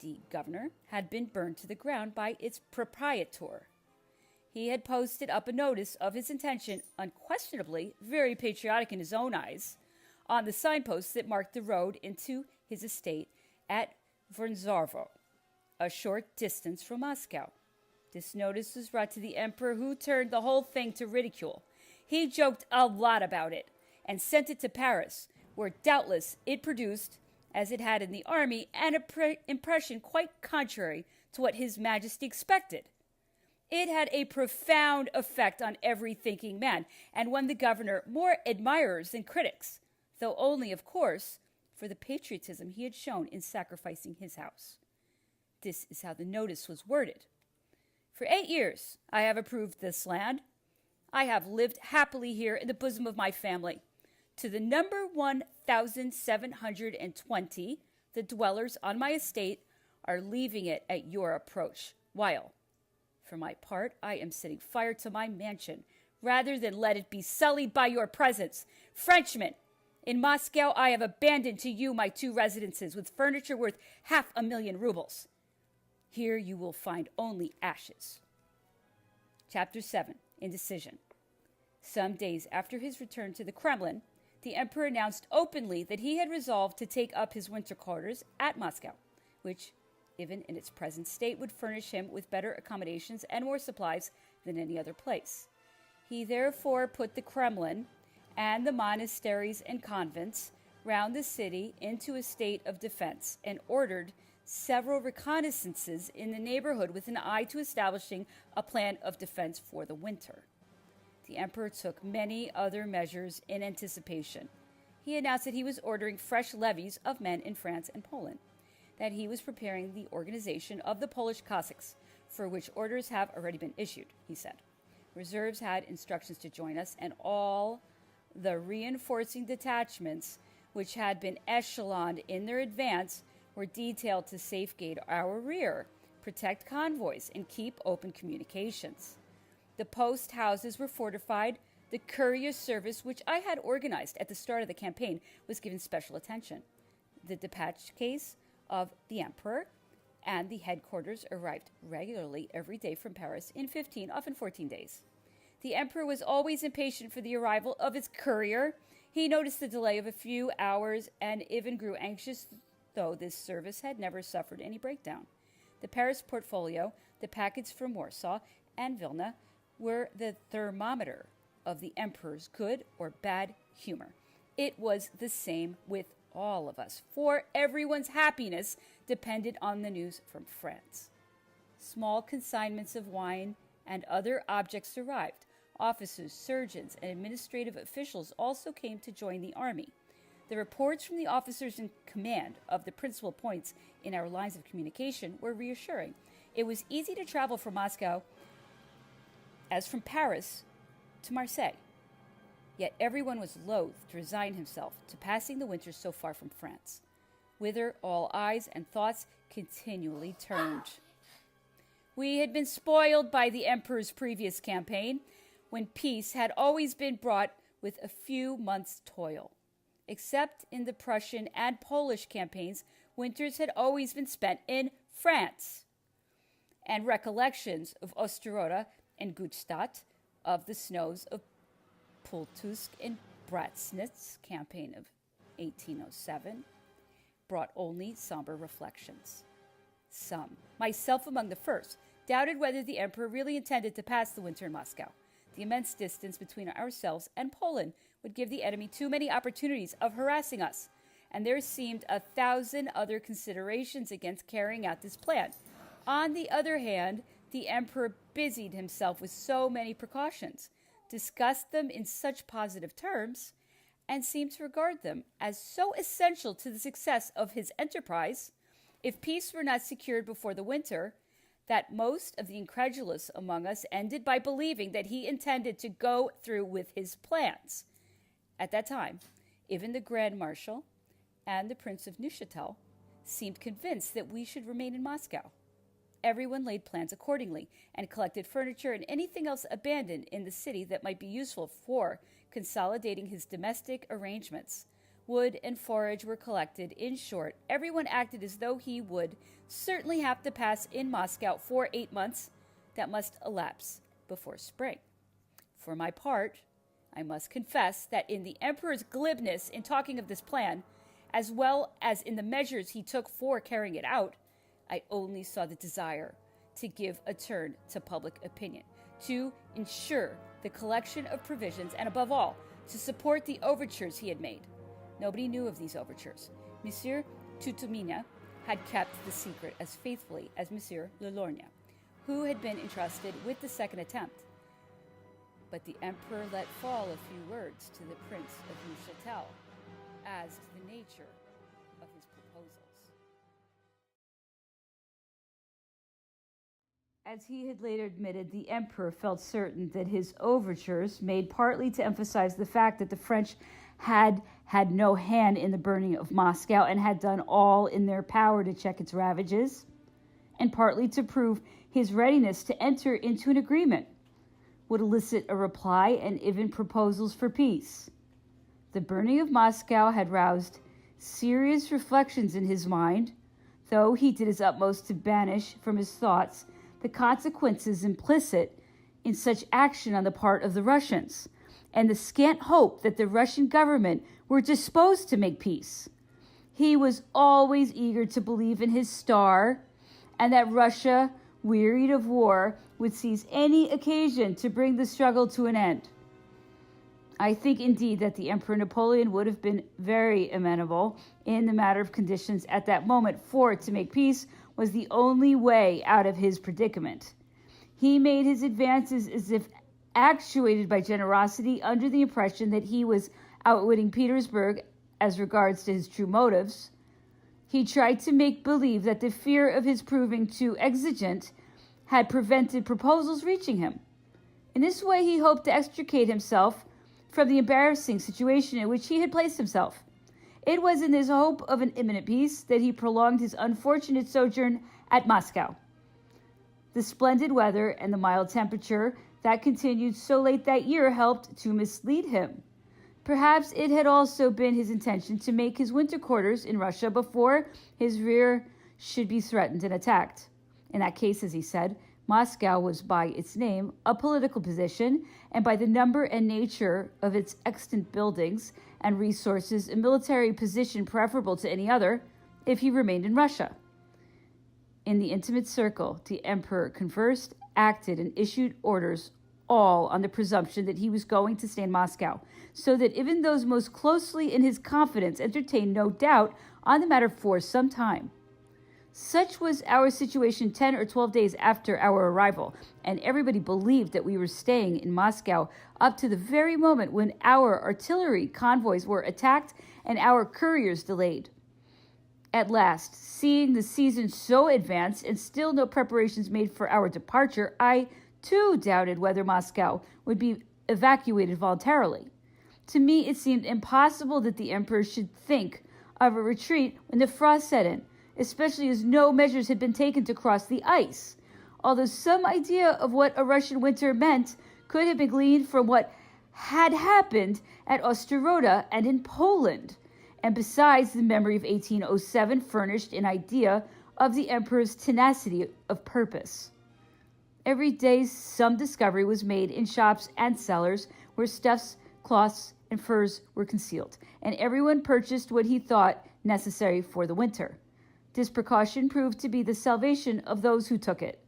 the governor, had been burned to the ground by its proprietor. He had posted up a notice of his intention, unquestionably very patriotic in his own eyes, on the signposts that marked the road into his estate at Voronezhovo, a short distance from Moscow. This notice was brought to the emperor, who turned the whole thing to ridicule. He joked a lot about it and sent it to Paris, where doubtless it produced, as it had in the army, an impression quite contrary to what His Majesty expected. It had a profound effect on every thinking man, and won the governor more admirers than critics, though only, of course, for the patriotism he had shown in sacrificing his house. This is how the notice was worded. For 8 years I have approved this land. I have lived happily here in the bosom of my family. To the number 1,720, the dwellers on my estate are leaving it at your approach, while, for my part, I am setting fire to my mansion, rather than let it be sullied by your presence. Frenchmen, in Moscow I have abandoned to you my 2 residences, with furniture worth 500,000 rubles. Here you will find only ashes. Chapter 7. Indecision. Some days after his return to the Kremlin, the emperor announced openly that he had resolved to take up his winter quarters at Moscow, which, even in its present state, would furnish him with better accommodations and more supplies than any other place. He therefore put the Kremlin and the monasteries and convents round the city into a state of defense, and ordered several reconnaissances in the neighborhood with an eye to establishing a plan of defense for the winter. The emperor took many other measures in anticipation. He announced that he was ordering fresh levies of men in France and Poland, that he was preparing the organization of the Polish Cossacks, for which orders have already been issued, he said. Reserves had instructions to join us, and all the reinforcing detachments which had been echeloned in their advance were detailed to safeguard our rear, protect convoys, and keep open communications. The post houses were fortified. The courier service, which I had organized at the start of the campaign, was given special attention. The dispatch case of the emperor and the headquarters arrived regularly every day from Paris in 15, often 14 days. The emperor was always impatient for the arrival of his courier. He noticed the delay of a few hours and even grew anxious, though this service had never suffered any breakdown. The Paris portfolio, the packets from Warsaw and Vilna, were the thermometer of the emperor's good or bad humor. It was the same with all of us, for everyone's happiness depended on the news from France. Small consignments of wine and other objects arrived. Officers, surgeons, and administrative officials also came to join the army. The reports from the officers in command of the principal points in our lines of communication were reassuring. It was easy to travel from Moscow as from Paris to Marseille. Yet everyone was loath to resign himself to passing the winter so far from France, whither all eyes and thoughts continually turned. We had been spoiled by the emperor's previous campaign, when peace had always been brought with a few months' toil. Except in the Prussian and Polish campaigns, winters had always been spent in France. And recollections of Osterode and Gutstadt, of the snows of Pultusk and Bratsnitz campaign of 1807, brought only somber reflections. Some, myself among the first, doubted whether the emperor really intended to pass the winter in Moscow. The immense distance between ourselves and Poland would give the enemy too many opportunities of harassing us, and there seemed 1,000 other considerations against carrying out this plan. On the other hand, the emperor busied himself with so many precautions, discussed them in such positive terms, and seemed to regard them as so essential to the success of his enterprise, if peace were not secured before the winter, that most of the incredulous among us ended by believing that he intended to go through with his plans. At that time, even the Grand Marshal and the Prince of Neuchatel seemed convinced that we should remain in Moscow. Everyone laid plans accordingly and collected furniture and anything else abandoned in the city that might be useful for consolidating his domestic arrangements. Wood and forage were collected. In short, everyone acted as though he would certainly have to pass in Moscow for 8 months that must elapse before spring. For my part, I must confess that in the emperor's glibness in talking of this plan, as well as in the measures he took for carrying it out, I only saw the desire to give a turn to public opinion, to ensure the collection of provisions, and above all, to support the overtures he had made. Nobody knew of these overtures. Monsieur Tutumina had kept the secret as faithfully as Monsieur Lelorgna, who had been entrusted with the second attempt. But the emperor let fall a few words to the Prince of Neuchâtel as to the nature of his proposals. As he had later admitted, the emperor felt certain that his overtures, made partly to emphasize the fact that the French had had no hand in the burning of Moscow and had done all in their power to check its ravages, and partly to prove his readiness to enter into an agreement, would elicit a reply and even proposals for peace. The burning of Moscow had roused serious reflections in his mind, though he did his utmost to banish from his thoughts the consequences implicit in such action on the part of the Russians, and the scant hope that the Russian government were disposed to make peace. He was always eager to believe in his star, and that Russia, wearied of war, would seize any occasion to bring the struggle to an end. I think indeed that the Emperor Napoleon would have been very amenable in the matter of conditions at that moment, for to make peace was the only way out of his predicament. He made his advances as if actuated by generosity, under the impression that he was outwitting Petersburg as regards to his true motives. He tried to make believe that the fear of his proving too exigent had prevented proposals reaching him. In this way he hoped to extricate himself from the embarrassing situation in which he had placed himself. It was in this hope of an imminent peace that he prolonged his unfortunate sojourn at Moscow. The splendid weather and the mild temperature that continued so late that year helped to mislead him. Perhaps it had also been his intention to make his winter quarters in Russia before his rear should be threatened and attacked. In that case, as he said, Moscow was by its name a political position, and by the number and nature of its extant buildings and resources, a military position preferable to any other if he remained in Russia. In the intimate circle, the emperor conversed, acted, and issued orders, all on the presumption that he was going to stay in Moscow, so that even those most closely in his confidence entertained no doubt on the matter for some time. Such was our situation 10 or 12 days after our arrival, and everybody believed that we were staying in Moscow up to the very moment when our artillery convoys were attacked and our couriers delayed. At last, seeing the season so advanced and still no preparations made for our departure, I too doubted whether Moscow would be evacuated voluntarily. To me it seemed impossible that the emperor should think of a retreat when the frost set in, especially as no measures had been taken to cross the ice, although some idea of what a Russian winter meant could have been gleaned from what had happened at Osterode and in Poland, and besides, the memory of 1807 furnished an idea of the emperor's tenacity of purpose. Every day some discovery was made in shops and cellars where stuffs, cloths, and furs were concealed, and everyone purchased what he thought necessary for the winter. This precaution proved to be the salvation of those who took it.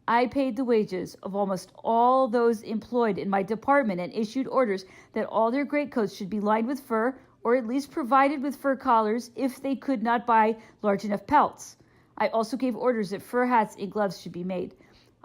I paid the wages of almost all those employed in my department and issued orders that all their greatcoats should be lined with fur, or at least provided with fur collars if they could not buy large enough pelts. I also gave orders that fur hats and gloves should be made.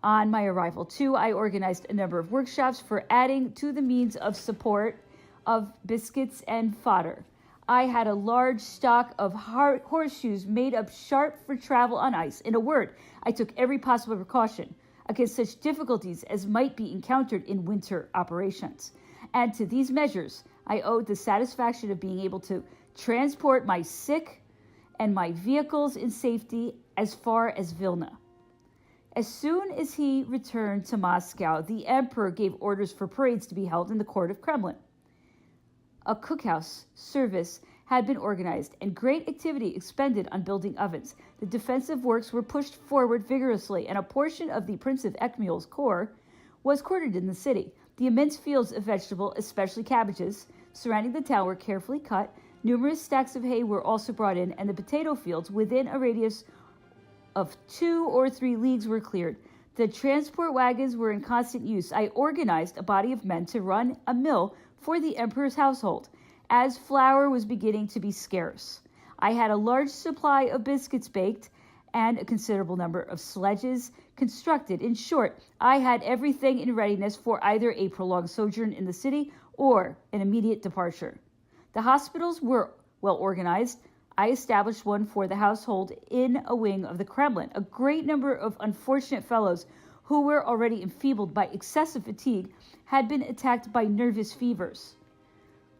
On my arrival, too, I organized a number of workshops for adding to the means of support of biscuits and fodder. I had a large stock of horseshoes made up sharp for travel on ice. In a word, I took every possible precaution against such difficulties as might be encountered in winter operations. And to these measures, I owed the satisfaction of being able to transport my sick and my vehicles in safety as far as Vilna. As soon as he returned to Moscow, the emperor gave orders for parades to be held in the court of Kremlin. A cookhouse service had been organized and great activity expended on building ovens. The defensive works were pushed forward vigorously, and a portion of the Prince of Ekmul's corps was quartered in the city. The immense fields of vegetable, especially cabbages, surrounding the town were carefully cut. Numerous stacks of hay were also brought in, and the potato fields within a radius of 2 or 3 leagues were cleared. The transport wagons were in constant use. I organized a body of men to run a mill for the emperor's household, as flour was beginning to be scarce. I had a large supply of biscuits baked and a considerable number of sledges constructed. In short, I had everything in readiness for either a prolonged sojourn in the city or an immediate departure. The hospitals were well organized. I established one for the household in a wing of the Kremlin. A great number of unfortunate fellows who were already enfeebled by excessive fatigue had been attacked by nervous fevers.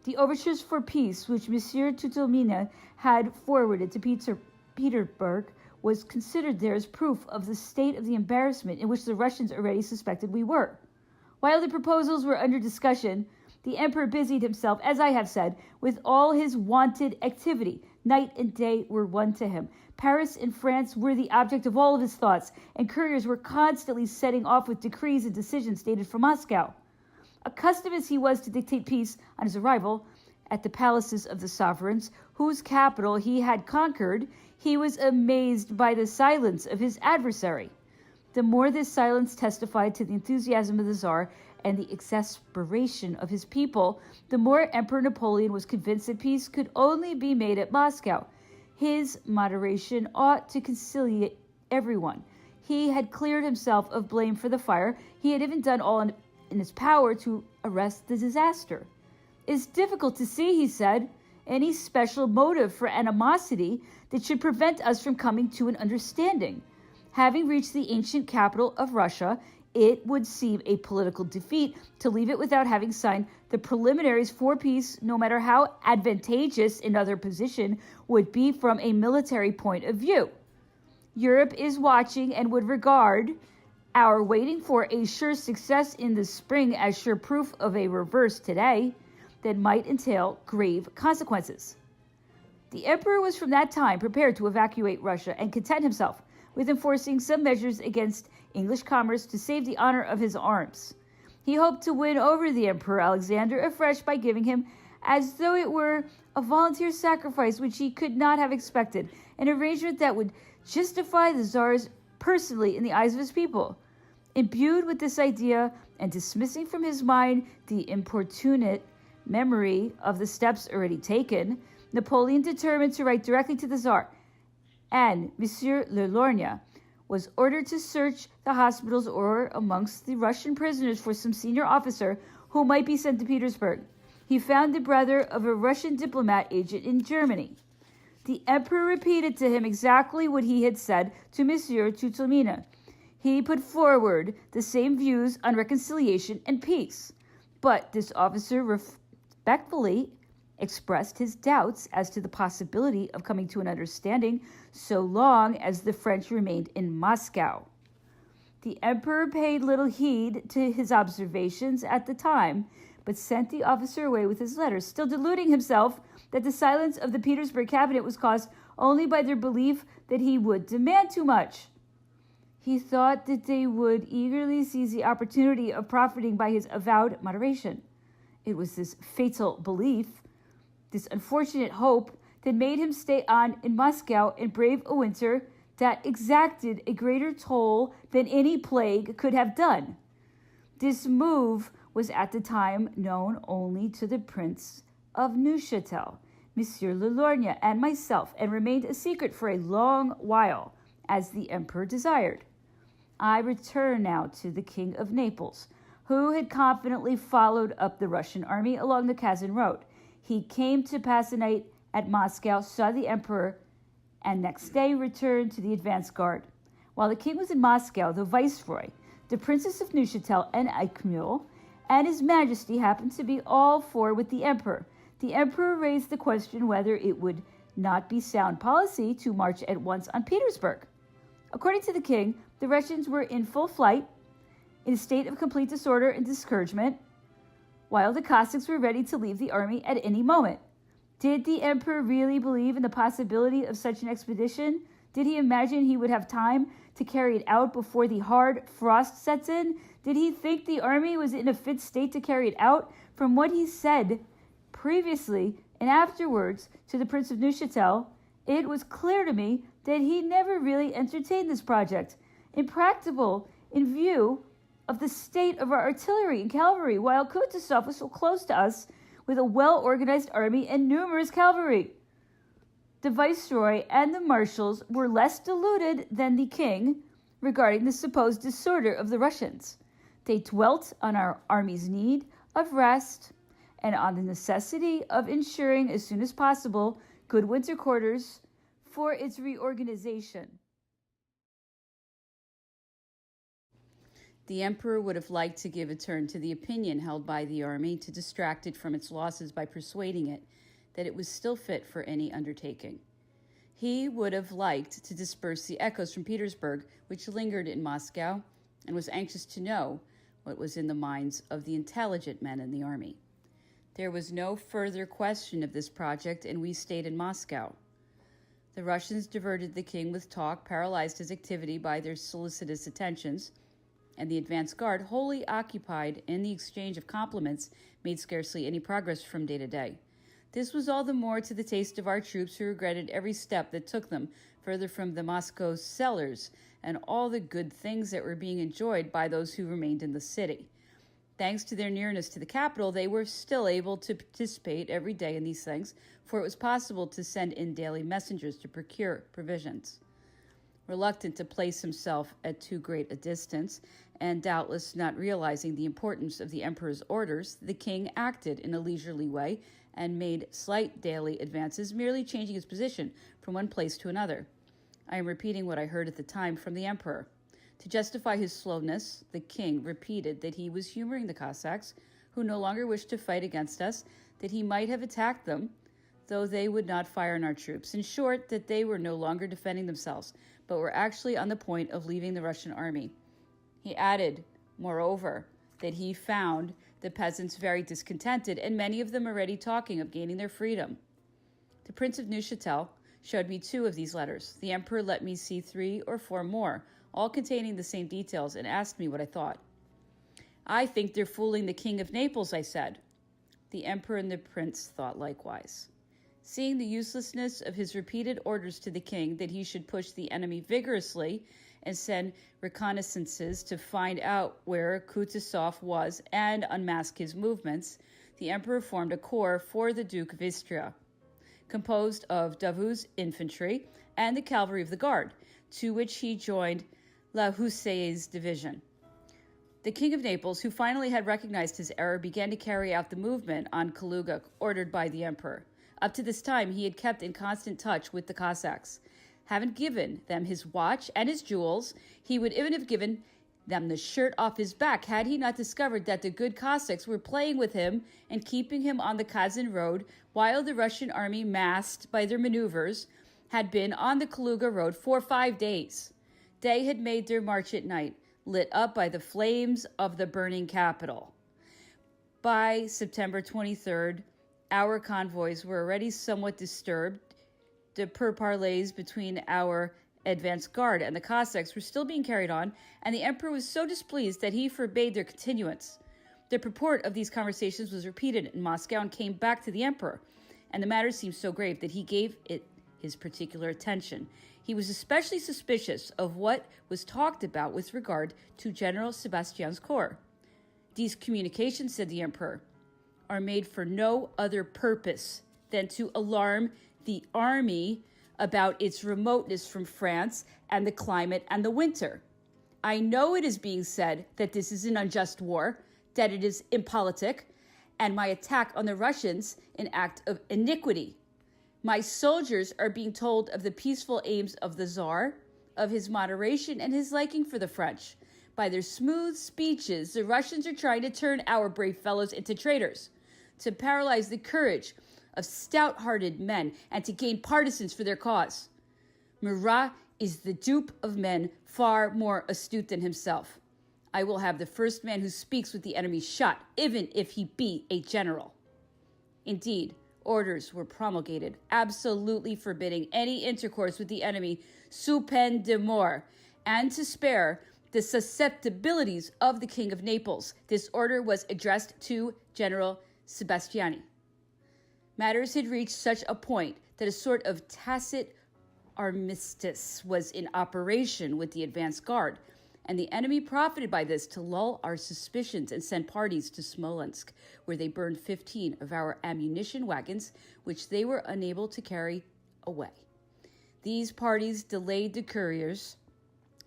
The overtures for peace, which Monsieur Tutelmine had forwarded to Petersburg, was considered there as proof of the state of the embarrassment in which the Russians already suspected we were. While the proposals were under discussion, the emperor busied himself, as I have said, with all his wonted activity. Night and day were one to him. Paris and France were the object of all of his thoughts, and couriers were constantly setting off with decrees and decisions dated from Moscow. Accustomed as he was to dictate peace on his arrival at the palaces of the sovereigns, whose capital he had conquered, he was amazed by the silence of his adversary. The more this silence testified to the enthusiasm of the Tsar and the exasperation of his people, the more Emperor Napoleon was convinced that peace could only be made at Moscow. His moderation ought to conciliate everyone. He had cleared himself of blame for the fire. He had even done all in his power to arrest the disaster. It is difficult to see, he said, any special motive for animosity that should prevent us from coming to an understanding. Having reached the ancient capital of Russia, it would seem a political defeat to leave it without having signed the preliminaries for peace, no matter how advantageous another position would be from a military point of view. Europe is watching and would regard our waiting for a sure success in the spring as sure proof of a reverse today that might entail grave consequences. The emperor was from that time prepared to evacuate Russia and content himself with enforcing some measures against English commerce to save the honor of his arms. He hoped to win over the Emperor Alexander afresh by giving him, as though it were a volunteer sacrifice which he could not have expected, an arrangement that would justify the Tsars personally in the eyes of his people. Imbued with this idea and dismissing from his mind the importunate memory of the steps already taken, Napoleon determined to write directly to the Tsar, and Monsieur Le Lorgne was ordered to search the hospitals or amongst the Russian prisoners for some senior officer who might be sent to Petersburg. He found the brother of a Russian diplomat agent in Germany. The emperor repeated to him exactly what he had said to Monsieur Tutelmine. He put forward the same views on reconciliation and peace, but this officer respectfully expressed his doubts as to the possibility of coming to an understanding so long as the French remained in Moscow. The emperor paid little heed to his observations at the time, but sent the officer away with his letter, still deluding himself that the silence of the Petersburg cabinet was caused only by their belief that he would demand too much. He thought that they would eagerly seize the opportunity of profiting by his avowed moderation. It was this fatal belief, this unfortunate hope, that made him stay on in Moscow and brave a winter that exacted a greater toll than any plague could have done. This move was at the time known only to the Prince of Neuchâtel, Monsieur Le Lorgne, and myself, and remained a secret for a long while, as the emperor desired. I return now to the King of Naples, who had confidently followed up the Russian army along the Kazan road. He came to pass a night at Moscow, saw the emperor, and next day returned to the advance guard. While the king was in Moscow, the viceroy, the Princess of Neuchâtel and Ekmul, and his majesty happened to be all four with the emperor. The emperor raised the question whether it would not be sound policy to march at once on Petersburg. According to the king, the Russians were in full flight, in a state of complete disorder and discouragement, while the Cossacks were ready to leave the army at any moment. Did the emperor really believe in the possibility of such an expedition? Did he imagine he would have time to carry it out before the hard frost sets in? Did he think the army was in a fit state to carry it out? From what he said previously and afterwards to the Prince of Neuchâtel, it was clear to me that he never really entertained this project. Impracticable in view of the state of our artillery and cavalry, while Kutuzov was so close to us with a well-organized army and numerous cavalry. The viceroy and the marshals were less deluded than the king regarding the supposed disorder of the Russians. They dwelt on our army's need of rest and on the necessity of ensuring as soon as possible good winter quarters for its reorganization. The emperor would have liked to give a turn to the opinion held by the army to distract it from its losses by persuading it that it was still fit for any undertaking. He would have liked to disperse the echoes from Petersburg, which lingered in Moscow, and was anxious to know what was in the minds of the intelligent men in the army. There was no further question of this project, and we stayed in Moscow. The Russians diverted the king with talk, paralyzed his activity by their solicitous attentions, and the advance guard, wholly occupied in the exchange of compliments, made scarcely any progress from day to day. This was all the more to the taste of our troops, who regretted every step that took them further from the Moscow cellars and all the good things that were being enjoyed by those who remained in the city. Thanks to their nearness to the capital, they were still able to participate every day in these things, for it was possible to send in daily messengers to procure provisions. Reluctant to place himself at too great a distance, and doubtless not realizing the importance of the emperor's orders, the king acted in a leisurely way and made slight daily advances, merely changing his position from one place to another. I am repeating what I heard at the time from the emperor. To justify his slowness, the king repeated that he was humoring the Cossacks, who no longer wished to fight against us, that he might have attacked them, though they would not fire on our troops. In short, that they were no longer defending themselves, but were actually on the point of leaving the Russian army. He added, moreover, that he found the peasants very discontented, and many of them already talking of gaining their freedom. The Prince of Neuchâtel showed me 2 of these letters. The emperor let me see 3 or 4 more, all containing the same details, and asked me what I thought. I think they're fooling the King of Naples, I said. The emperor and the prince thought likewise. Seeing the uselessness of his repeated orders to the king that he should push the enemy vigorously and send reconnaissances to find out where Kutuzov was and unmask his movements, the emperor formed a corps for the Duke of Istria, composed of Davout's infantry and the cavalry of the guard, to which he joined La Houssaye's division. The King of Naples, who finally had recognized his error, began to carry out the movement on Kaluga ordered by the emperor. Up to this time, he had kept in constant touch with the Cossacks. Having given them his watch and his jewels, he would even have given them the shirt off his back had he not discovered that the good Cossacks were playing with him and keeping him on the Kazan road, while the Russian army, masked by their maneuvers, had been on the Kaluga road for 5 days. They had made their march at night, lit up by the flames of the burning capital. By September 23rd, our convoys were already somewhat disturbed. The pourparlers between our advance guard and the Cossacks were still being carried on, and the emperor was so displeased that he forbade their continuance. The purport of these conversations was repeated in Moscow and came back to the emperor, and the matter seemed so grave that he gave it his particular attention. He was especially suspicious of what was talked about with regard to General Sebastian's corps. These communications, said the emperor, are made for no other purpose than to alarm the army about its remoteness from France and the climate and the winter. I know it is being said that this is an unjust war, that it is impolitic, and my attack on the Russians an act of iniquity. My soldiers are being told of the peaceful aims of the Tsar, of his moderation and his liking for the French. By their smooth speeches, the Russians are trying to turn our brave fellows into traitors, to paralyze the courage of stout-hearted men and to gain partisans for their cause. Murat is the dupe of men far more astute than himself. I will have the first man who speaks with the enemy shot, even if he be a general." Indeed, orders were promulgated absolutely forbidding any intercourse with the enemy sous peine de mort, and to spare the susceptibilities of the King of Naples. This order was addressed to General Sebastiani. Matters had reached such a point that a sort of tacit armistice was in operation with the advance guard, and the enemy profited by this to lull our suspicions and send parties to Smolensk, where they burned 15 of our ammunition wagons, which they were unable to carry away. These parties delayed the couriers,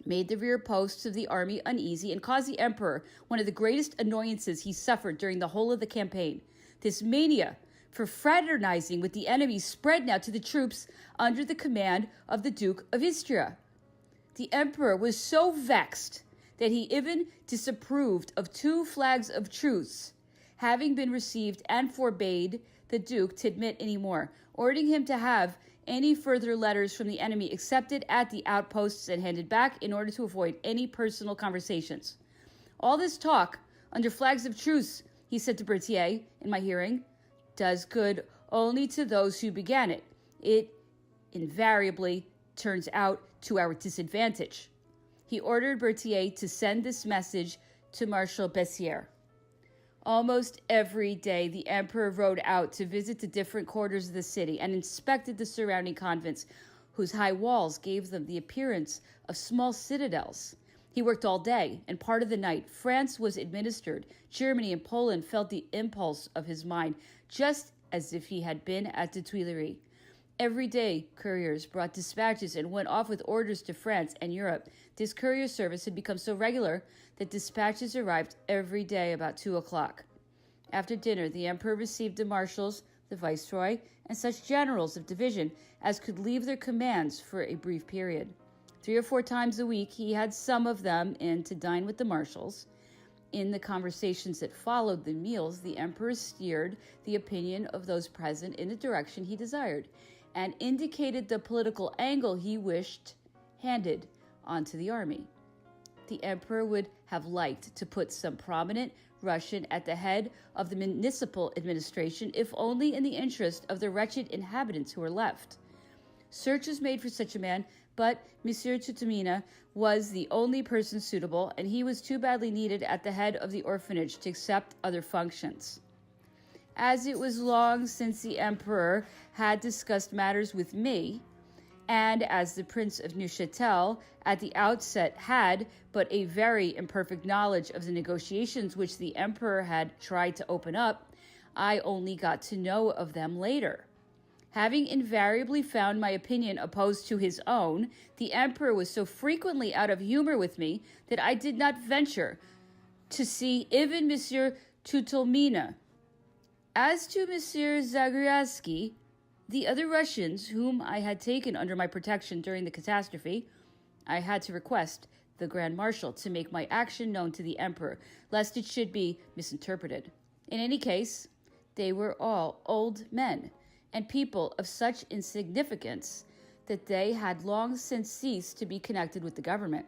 made the rear posts of the army uneasy, and caused the emperor one of the greatest annoyances he suffered during the whole of the campaign. This mania for fraternizing with the enemy spread now to the troops under the command of the Duke of Istria. The emperor was so vexed that he even disapproved of 2 flags of truce having been received and forbade the Duke to admit any more, ordering him to have any further letters from the enemy accepted at the outposts and handed back in order to avoid any personal conversations. "All this talk under flags of truce," he said to Berthier in my hearing, "does good only to those who began it. It invariably turns out to our disadvantage." He ordered Berthier to send this message to Marshal Bessières. Almost every day, the emperor rode out to visit the different quarters of the city and inspected the surrounding convents, whose high walls gave them the appearance of small citadels. He worked all day and part of the night. France was administered. Germany and Poland felt the impulse of his mind, just as if he had been at the Tuileries. Every day, couriers brought dispatches and went off with orders to France and Europe. This courier service had become so regular that dispatches arrived every day about 2 o'clock. After dinner, the emperor received the marshals, the viceroy, and such generals of division as could leave their commands for a brief period. 3 or 4 times a week, he had some of them in to dine with the marshals. In the conversations that followed the meals, the emperor steered the opinion of those present in the direction he desired, and indicated the political angle he wished handed onto the army. The emperor would have liked to put some prominent Russian at the head of the municipal administration, if only in the interest of the wretched inhabitants who were left. Search was made for such a man, but Monsieur Tutomina was the only person suitable, and he was too badly needed at the head of the orphanage to accept other functions. As it was long since the emperor had discussed matters with me, and as the Prince of Neuchâtel at the outset had but a very imperfect knowledge of the negotiations which the emperor had tried to open up, I only got to know of them later. Having invariably found my opinion opposed to his own, the emperor was so frequently out of humor with me that I did not venture to see even Monsieur Tutomina. As to Monsieur Zagorski, the other Russians whom I had taken under my protection during the catastrophe, I had to request the Grand Marshal to make my action known to the Emperor, lest it should be misinterpreted. In any case, they were all old men, and people of such insignificance that they had long since ceased to be connected with the government.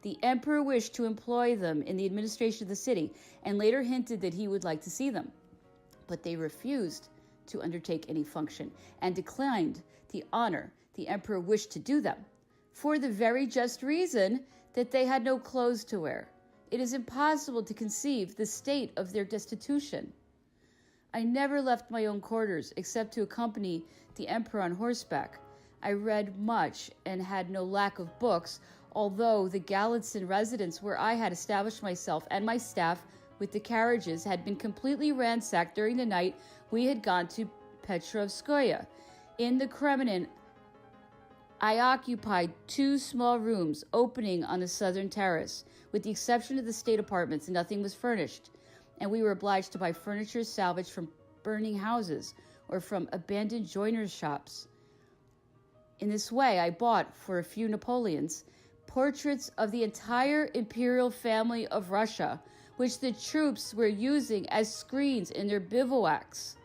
The Emperor wished to employ them in the administration of the city, and later hinted that he would like to see them. But they refused to undertake any function and declined the honor the emperor wished to do them, for the very just reason that they had no clothes to wear. It is impossible to conceive the state of their destitution. I never left my own quarters except to accompany the emperor on horseback. I read much and had no lack of books, although the Galitzin residence where I had established myself and my staff with the carriages had been completely ransacked during the night we had gone to Petrovskoye. In the Kremlin, I occupied 2 small rooms opening on the southern terrace. With the exception of the state apartments, nothing was furnished, and we were obliged to buy furniture salvaged from burning houses or from abandoned joiners' shops. In this way, I bought, for a few Napoleons, portraits of the entire imperial family of Russia, which the troops were using as screens in their bivouacs.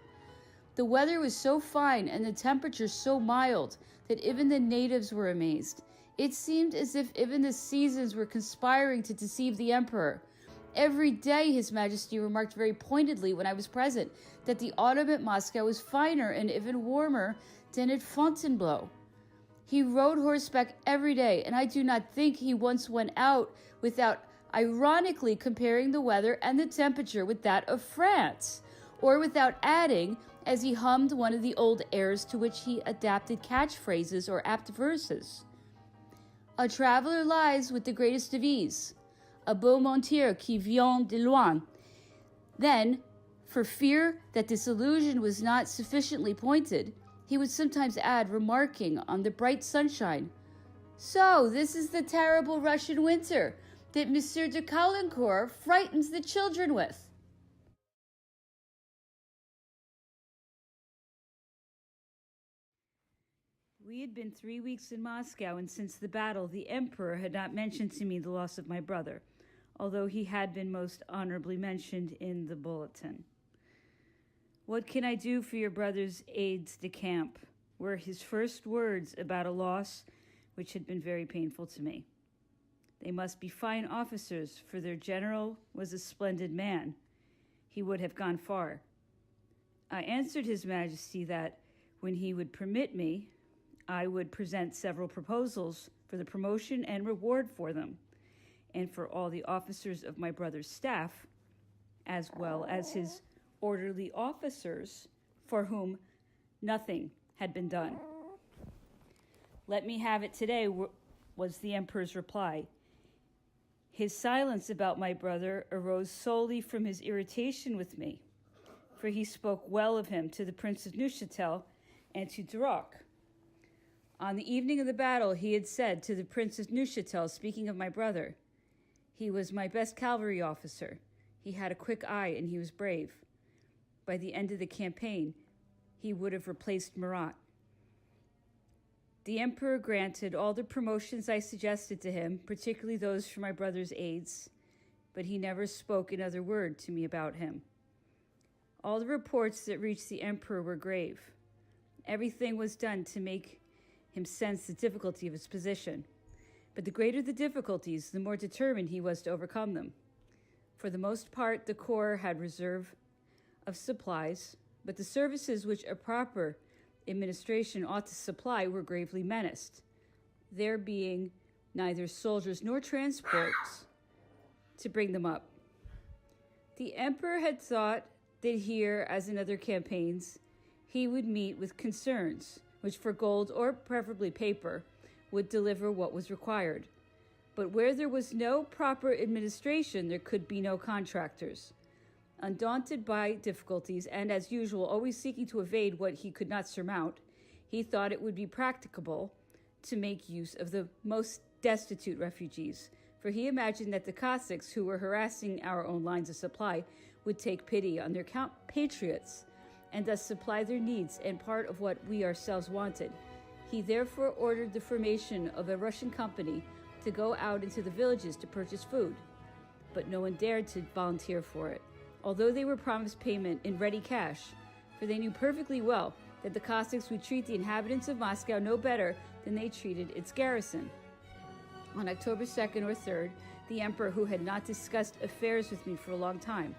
The weather was so fine and the temperature so mild that even the natives were amazed. It seemed as if even the seasons were conspiring to deceive the emperor. Every day His Majesty remarked very pointedly when I was present that the autumn at Moscow was finer and even warmer than at Fontainebleau. He rode horseback every day, and I do not think he once went out without ironically comparing the weather and the temperature with that of France, or without adding, as he hummed one of the old airs to which he adapted catchphrases or apt verses, "A traveler lies with the greatest of ease, a beau menteur qui vient de loin." Then, for fear that this allusion was not sufficiently pointed, he would sometimes add, remarking on the bright sunshine, "So, this is the terrible Russian winter that Monsieur de Caulaincourt frightens the children with." We had been 3 weeks in Moscow, and since the battle, the emperor had not mentioned to me the loss of my brother, although he had been most honorably mentioned in the bulletin. "What can I do for your brother's aides de camp?" were his first words about a loss which had been very painful to me. "They must be fine officers, for their general was a splendid man. He would have gone far." I answered His Majesty that, when he would permit me, I would present several proposals for the promotion and reward for them, and for all the officers of my brother's staff, as well as his orderly officers, for whom nothing had been done. "Let me have it today," was the emperor's reply. His silence about my brother arose solely from his irritation with me, for he spoke well of him to the Prince of Neuchâtel and to Duroc. On the evening of the battle, he had said to the Prince of Neuchâtel, speaking of my brother, "He was my best cavalry officer. He had a quick eye and he was brave. By the end of the campaign, he would have replaced Murat." The emperor granted all the promotions I suggested to him, particularly those for my brother's aides, but he never spoke another word to me about him. All the reports that reached the emperor were grave. Everything was done to make him sense the difficulty of his position. But the greater the difficulties, the more determined he was to overcome them. For the most part, the corps had reserve of supplies, but the services which a proper administration ought to supply were gravely menaced, there being neither soldiers nor transports to bring them up. The emperor had thought that here, as in other campaigns, he would meet with concerns which for gold, or preferably paper, would deliver what was required. But where there was no proper administration, there could be no contractors. Undaunted by difficulties, and as usual, always seeking to evade what he could not surmount, he thought it would be practicable to make use of the most destitute refugees, for he imagined that the Cossacks, who were harassing our own lines of supply, would take pity on their compatriots, and thus supply their needs and part of what we ourselves wanted. He therefore ordered the formation of a Russian company to go out into the villages to purchase food, but no one dared to volunteer for it, although they were promised payment in ready cash, for they knew perfectly well that the Cossacks would treat the inhabitants of Moscow no better than they treated its garrison. On October 2nd or 3rd, the emperor, who had not discussed affairs with me for a long time,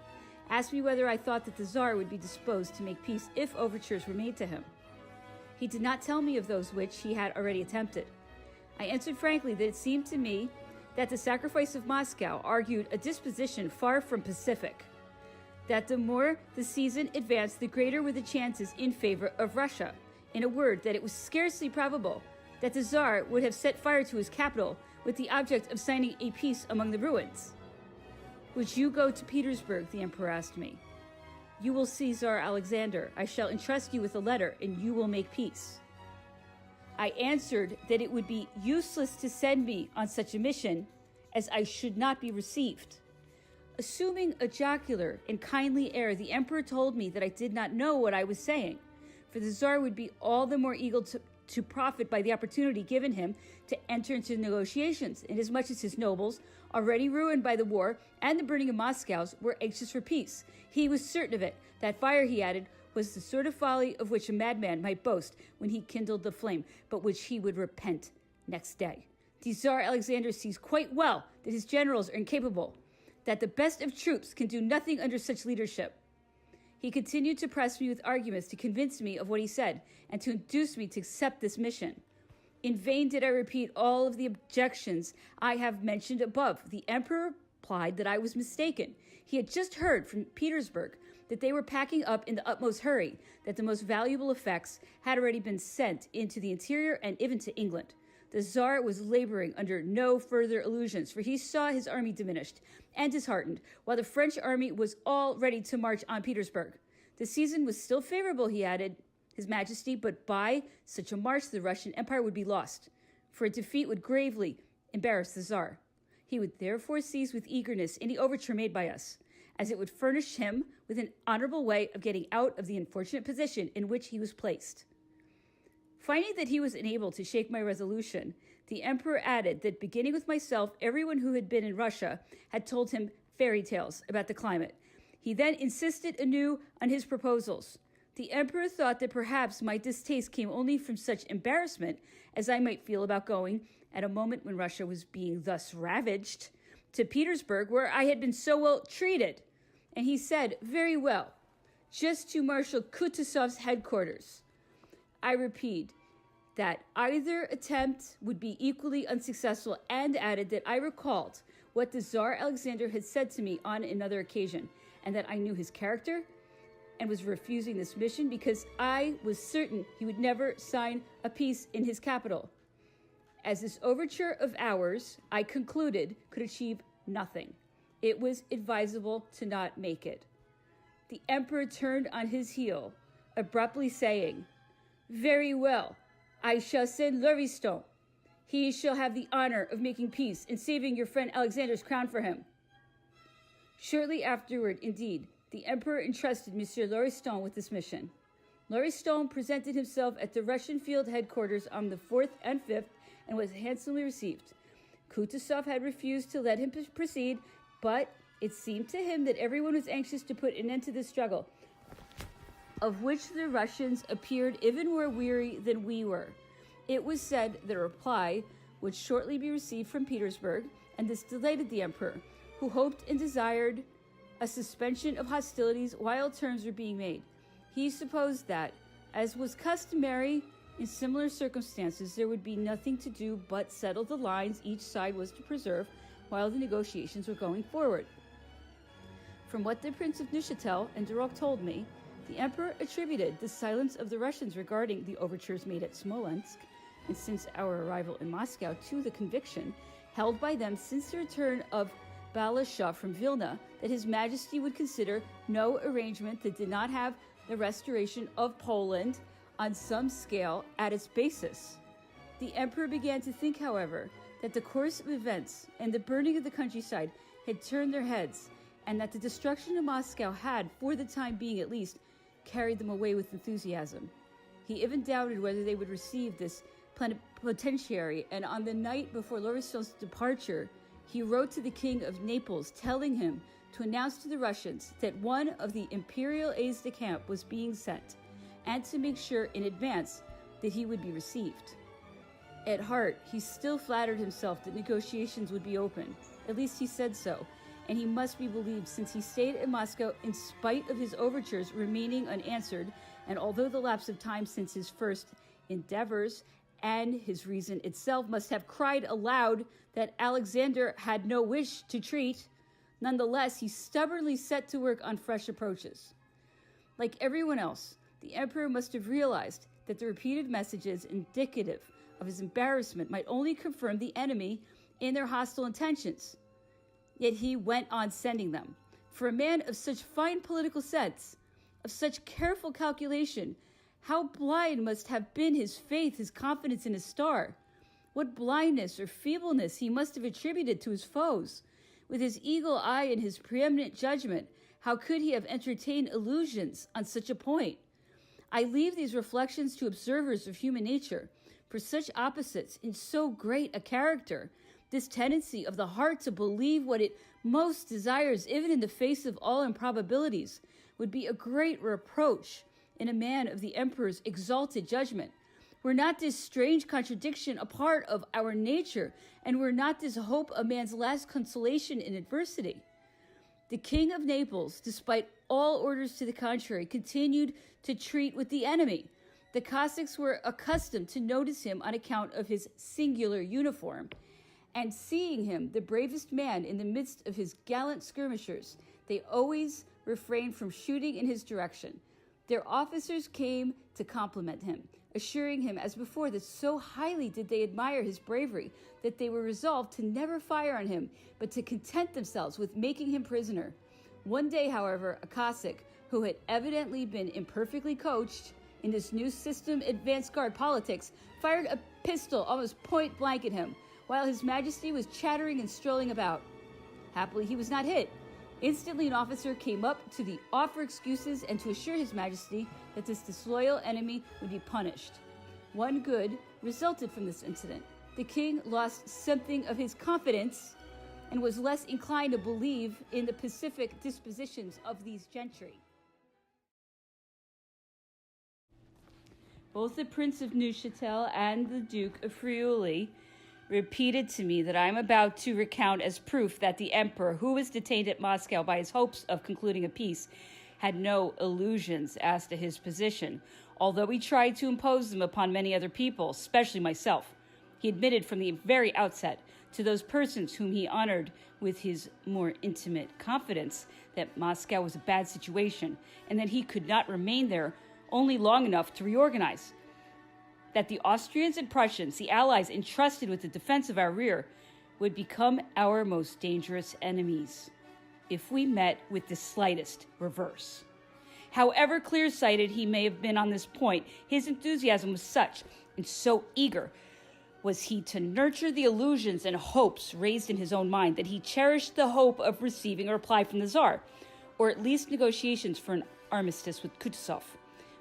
asked me whether I thought that the Tsar would be disposed to make peace if overtures were made to him. He did not tell me of those which he had already attempted. I answered frankly that it seemed to me that the sacrifice of Moscow argued a disposition far from pacific, that the more the season advanced, the greater were the chances in favor of Russia. In a word, that it was scarcely probable that the Tsar would have set fire to his capital with the object of signing a peace among the ruins. "Would you go to Petersburg?" the emperor asked me. "You will see Tsar Alexander. I shall entrust you with a letter, and you will make peace." I answered that it would be useless to send me on such a mission, as I should not be received. Assuming a jocular and kindly air, the emperor told me that I did not know what I was saying, for the Tsar would be all the more eager to profit by the opportunity given him to enter into negotiations, inasmuch as his nobles, already ruined by the war and the burning of Moscow, were anxious for peace. He was certain of it. That fire, he added, was the sort of folly of which a madman might boast when he kindled the flame, but which he would repent next day. The Tsar Alexander sees quite well that his generals are incapable, that the best of troops can do nothing under such leadership. He continued to press me with arguments to convince me of what he said and to induce me to accept this mission. In vain did I repeat all of the objections I have mentioned above. The emperor replied that I was mistaken. He had just heard from Petersburg that they were packing up in the utmost hurry, that the most valuable effects had already been sent into the interior and even to England. The Tsar was laboring under no further illusions, for he saw his army diminished and disheartened, while the French army was all ready to march on Petersburg. The season was still favorable, he added, His Majesty, but by such a march the Russian Empire would be lost, for a defeat would gravely embarrass the Tsar. He would therefore seize with eagerness any overture made by us, as it would furnish him with an honorable way of getting out of the unfortunate position in which he was placed. Finding that he was unable to shake my resolution, the emperor added that beginning with myself, everyone who had been in Russia had told him fairy tales about the climate. He then insisted anew on his proposals. The emperor thought that perhaps my distaste came only from such embarrassment as I might feel about going, at a moment when Russia was being thus ravaged, to Petersburg, where I had been so well treated. And he said, very well, just to Marshal Kutuzov's headquarters. I repeat that either attempt would be equally unsuccessful, and added that I recalled what the Tsar Alexander had said to me on another occasion, and that I knew his character and was refusing this mission because I was certain he would never sign a peace in his capital. As this overture of ours, I concluded, could achieve nothing. It was advisable to not make it. The emperor turned on his heel, abruptly saying, very well, I shall send Lauriston. He shall have the honor of making peace and saving your friend Alexander's crown for him. Shortly afterward, indeed, the emperor entrusted Monsieur Lauriston with this mission. Lauriston presented himself at the Russian field headquarters on the 4th and 5th and was handsomely received. Kutuzov had refused to let him proceed, but it seemed to him that everyone was anxious to put an end to this struggle, of which the Russians appeared even more weary than we were. It was said that a reply would shortly be received from Petersburg, and this delighted the emperor, who hoped and desired a suspension of hostilities while terms were being made. He supposed that, as was customary in similar circumstances, there would be nothing to do but settle the lines each side was to preserve while the negotiations were going forward. From what the Prince of Neuchâtel and Duroc told me, the emperor attributed the silence of the Russians regarding the overtures made at Smolensk, and since our arrival in Moscow, to the conviction held by them since the return of Balashov from Vilna, that His Majesty would consider no arrangement that did not have the restoration of Poland on some scale at its basis. The emperor began to think, however, that the course of events and the burning of the countryside had turned their heads, and that the destruction of Moscow had, for the time being at least, carried them away with enthusiasm. He even doubted whether they would receive this plenipotentiary, and on the night before Lauriston's departure, he wrote to the King of Naples, telling him to announce to the Russians that one of the imperial aides-de-camp was being sent, and to make sure in advance that he would be received. At heart, he still flattered himself that negotiations would be open. At least he said so, and he must be believed, since he stayed in Moscow in spite of his overtures remaining unanswered, and although the lapse of time since his first endeavors and his reason itself must have cried aloud that Alexander had no wish to treat, nonetheless he stubbornly set to work on fresh approaches. Like everyone else, the emperor must have realized that the repeated messages indicative of his embarrassment might only confirm the enemy in their hostile intentions. Yet he went on sending them. For a man of such fine political sense, of such careful calculation, how blind must have been his faith, his confidence in his star. What blindness or feebleness he must have attributed to his foes. With his eagle eye and his preeminent judgment, how could he have entertained illusions on such a point? I leave these reflections to observers of human nature, for such opposites in so great a character, this tendency of the heart to believe what it most desires, even in the face of all improbabilities, would be a great reproach in a man of the emperor's exalted judgment? Were not this strange contradiction a part of our nature, and were not this hope a man's last consolation in adversity? The king of Naples, despite all orders to the contrary, continued to treat with the enemy. The Cossacks were accustomed to notice him on account of his singular uniform, and seeing him, the bravest man in the midst of his gallant skirmishers, they always refrained from shooting in his direction. Their officers came to compliment him, assuring him as before that so highly did they admire his bravery that they were resolved to never fire on him, but to content themselves with making him prisoner. One day, however, a Cossack, who had evidently been imperfectly coached in this new system advanced guard politics, fired a pistol almost point blank at him, while His Majesty was chattering and strolling about. Happily, he was not hit. Instantly, an officer came up to offer excuses and to assure His Majesty that this disloyal enemy would be punished. One good resulted from this incident. The king lost something of his confidence and was less inclined to believe in the pacific dispositions of these gentry. Both the Prince of Neuchâtel and the Duke of Friuli repeated to me that I am about to recount as proof that the emperor, who was detained at Moscow by his hopes of concluding a peace, had no illusions as to his position, although he tried to impose them upon many other people, especially myself. He admitted from the very outset to those persons whom he honored with his more intimate confidence that Moscow was a bad situation and that he could not remain there only long enough to reorganize. That the Austrians and Prussians, the allies entrusted with the defense of our rear, would become our most dangerous enemies if we met with the slightest reverse. However clear-sighted he may have been on this point, his enthusiasm was such, and so eager was he to nurture the illusions and hopes raised in his own mind, that he cherished the hope of receiving a reply from the Tsar, or at least negotiations for an armistice with Kutuzov,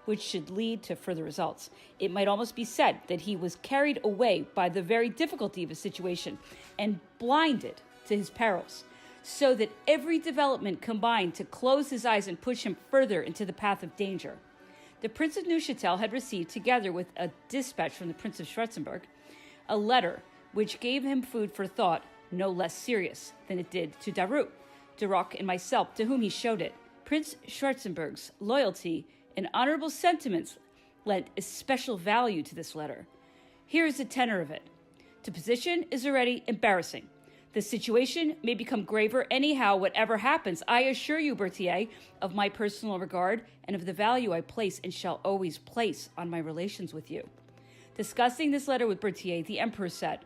which should lead to further results. It might almost be said that he was carried away by the very difficulty of his situation and blinded to his perils, so that every development combined to close his eyes and push him further into the path of danger. The Prince of Neuchâtel had received, together with a dispatch from the Prince of Schwarzenberg, a letter which gave him food for thought no less serious than it did to Duroc, and myself, to whom he showed it. Prince Schwarzenberg's loyalty and honorable sentiments lent especial value to this letter. Here is the tenor of it. The position is already embarrassing. The situation may become graver anyhow, whatever happens. I assure you, Berthier, of my personal regard and of the value I place and shall always place on my relations with you. Discussing this letter with Berthier, the emperor said,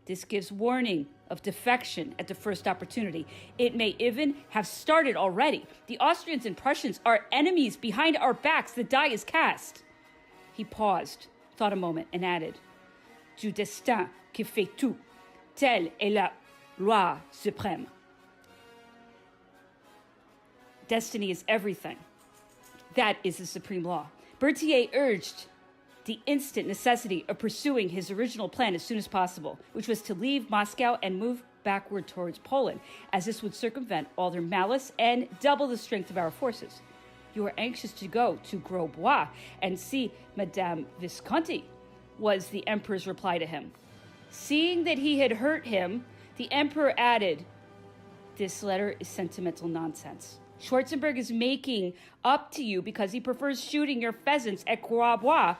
"This gives warning of defection at the first opportunity. It may even have started already. The Austrians and Prussians are enemies behind our backs. The die is cast." He paused, thought a moment, and added, "Du destin qui fait tout, telle est la loi suprême." Destiny is everything. That is the supreme law. Berthier urged the instant necessity of pursuing his original plan as soon as possible, which was to leave Moscow and move backward towards Poland, as this would circumvent all their malice and double the strength of our forces. "You are anxious to go to Grosbois and see Madame Visconti," was the emperor's reply to him. Seeing that he had hurt him, the emperor added, "This letter is sentimental nonsense. Schwarzenberg is making up to you because he prefers shooting your pheasants at Grosbois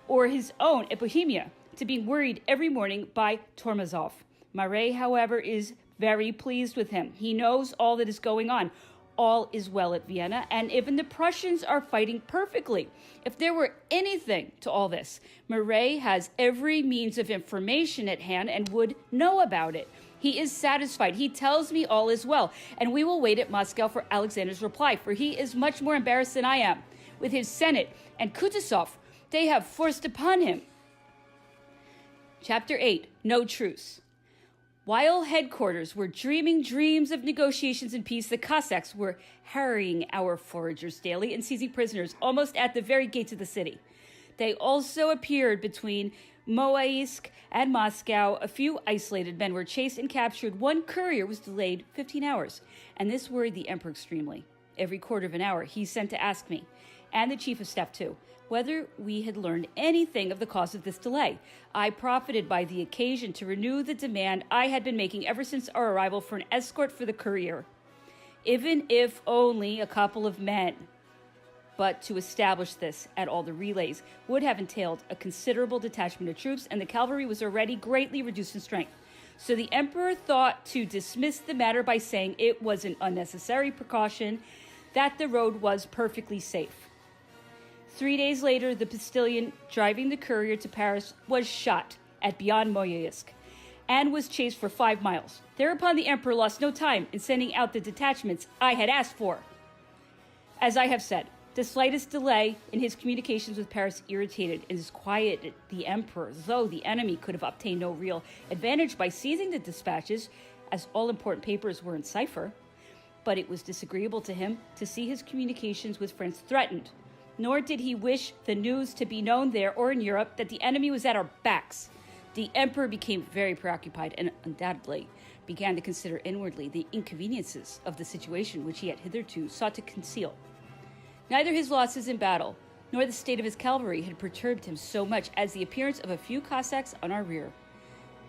or his own at Bohemia to being worried every morning by Tormazov. Marais, however, is very pleased with him. He knows all that is going on. All is well at Vienna, and even the Prussians are fighting perfectly. If there were anything to all this, Marais has every means of information at hand and would know about it. He is satisfied. He tells me all is well, and we will wait at Moscow for Alexander's reply, for he is much more embarrassed than I am. With his Senate and Kutuzov, they have forced upon him." Chapter 8, No Truce. While headquarters were dreaming dreams of negotiations and peace, the Cossacks were harrying our foragers daily and seizing prisoners almost at the very gates of the city. They also appeared between Moaisk and Moscow. A few isolated men were chased and captured. One courier was delayed 15 hours, and this worried the emperor extremely. Every quarter of an hour, he sent to ask me, and the chief of staff too, whether we had learned anything of the cause of this delay. I profited by the occasion to renew the demand I had been making ever since our arrival for an escort for the courier, even if only a couple of men. But to establish this at all the relays would have entailed a considerable detachment of troops, and the cavalry was already greatly reduced in strength. So the emperor thought to dismiss the matter by saying it was an unnecessary precaution, that the road was perfectly safe. 3 days later, the postilion driving the courier to Paris was shot at Beyond-Moyesk and was chased for 5 miles. Thereupon the emperor lost no time in sending out the detachments I had asked for. As I have said, the slightest delay in his communications with Paris irritated and disquieted the emperor, though the enemy could have obtained no real advantage by seizing the dispatches, as all important papers were in cipher. But it was disagreeable to him to see his communications with France threatened, nor did he wish the news to be known there or in Europe that the enemy was at our backs. The emperor became very preoccupied and undoubtedly began to consider inwardly the inconveniences of the situation which he had hitherto sought to conceal. Neither his losses in battle nor the state of his cavalry had perturbed him so much as the appearance of a few Cossacks on our rear.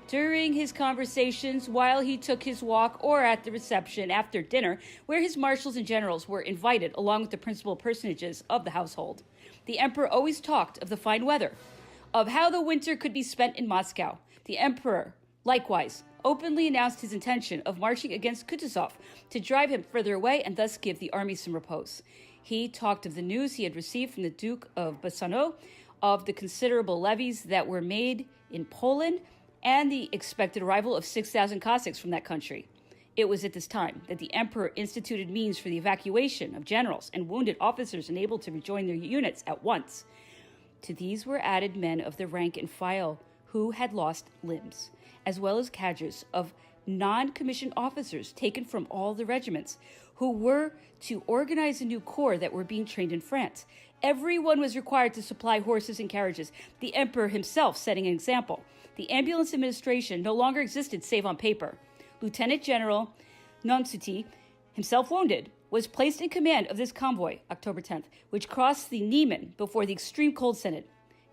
During his conversations, while he took his walk, or at the reception after dinner, where his marshals and generals were invited along with the principal personages of the household, the emperor always talked of the fine weather, of how the winter could be spent in Moscow. The emperor, likewise, openly announced his intention of marching against Kutuzov to drive him further away and thus give the army some repose. He talked of the news he had received from the Duke of Bassano, of the considerable levies that were made in Poland, and the expected arrival of 6,000 Cossacks from that country. It was at this time that the emperor instituted means for the evacuation of generals and wounded officers unable to rejoin their units at once. To these were added men of the rank and file who had lost limbs, as well as cadres of non-commissioned officers taken from all the regiments, who were to organize a new corps that were being trained in France. Everyone was required to supply horses and carriages, the emperor himself setting an example. The ambulance administration no longer existed save on paper. Lieutenant General Nonsuti, himself wounded, was placed in command of this convoy, October 10th, which crossed the Niemen before the extreme cold set in,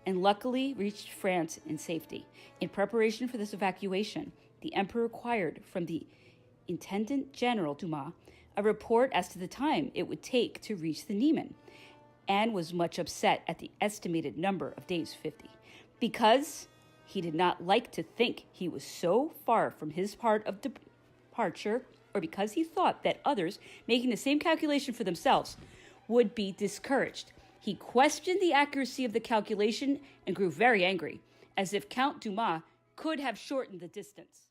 and luckily reached France in safety. In preparation for this evacuation, the emperor required from the Intendant General Dumas a report as to the time it would take to reach the Niemen, and was much upset at the estimated number of days, 50, because he did not like to think he was so far from his part of departure, or because he thought that others, making the same calculation for themselves, would be discouraged. He questioned the accuracy of the calculation and grew very angry, as if Count Dumas could have shortened the distance.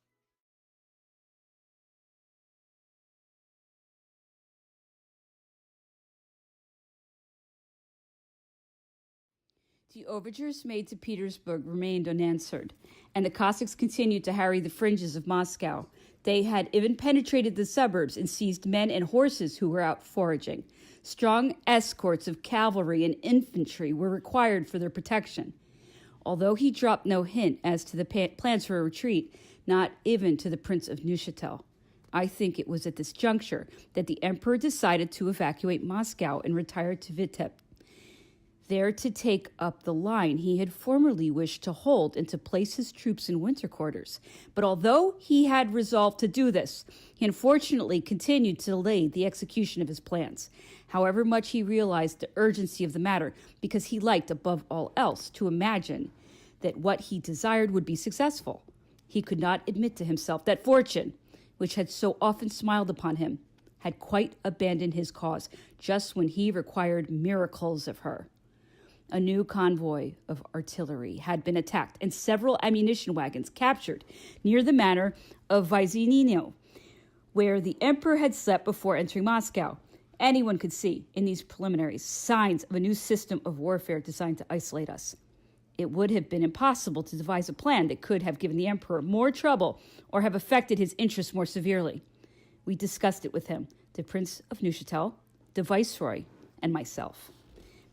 The overtures made to Petersburg remained unanswered, and the Cossacks continued to harry the fringes of Moscow. They had even penetrated the suburbs and seized men and horses who were out foraging. Strong escorts of cavalry and infantry were required for their protection. Although he dropped no hint as to the plans for a retreat, not even to the Prince of Neuchatel. I think it was at this juncture that the emperor decided to evacuate Moscow and retire to Vitebsk, there to take up the line he had formerly wished to hold and to place his troops in winter quarters. But although he had resolved to do this, he unfortunately continued to delay the execution of his plans. However much he realized the urgency of the matter, because he liked above all else to imagine that what he desired would be successful, he could not admit to himself that fortune, which had so often smiled upon him, had quite abandoned his cause just when he required miracles of her. A new convoy of artillery had been attacked and several ammunition wagons captured near the manor of Vyazhinino, where the emperor had slept before entering Moscow. Anyone could see in these preliminaries signs of a new system of warfare designed to isolate us. It would have been impossible to devise a plan that could have given the emperor more trouble or have affected his interests more severely. We discussed it with him, the Prince of Neuchatel, the Viceroy, and myself.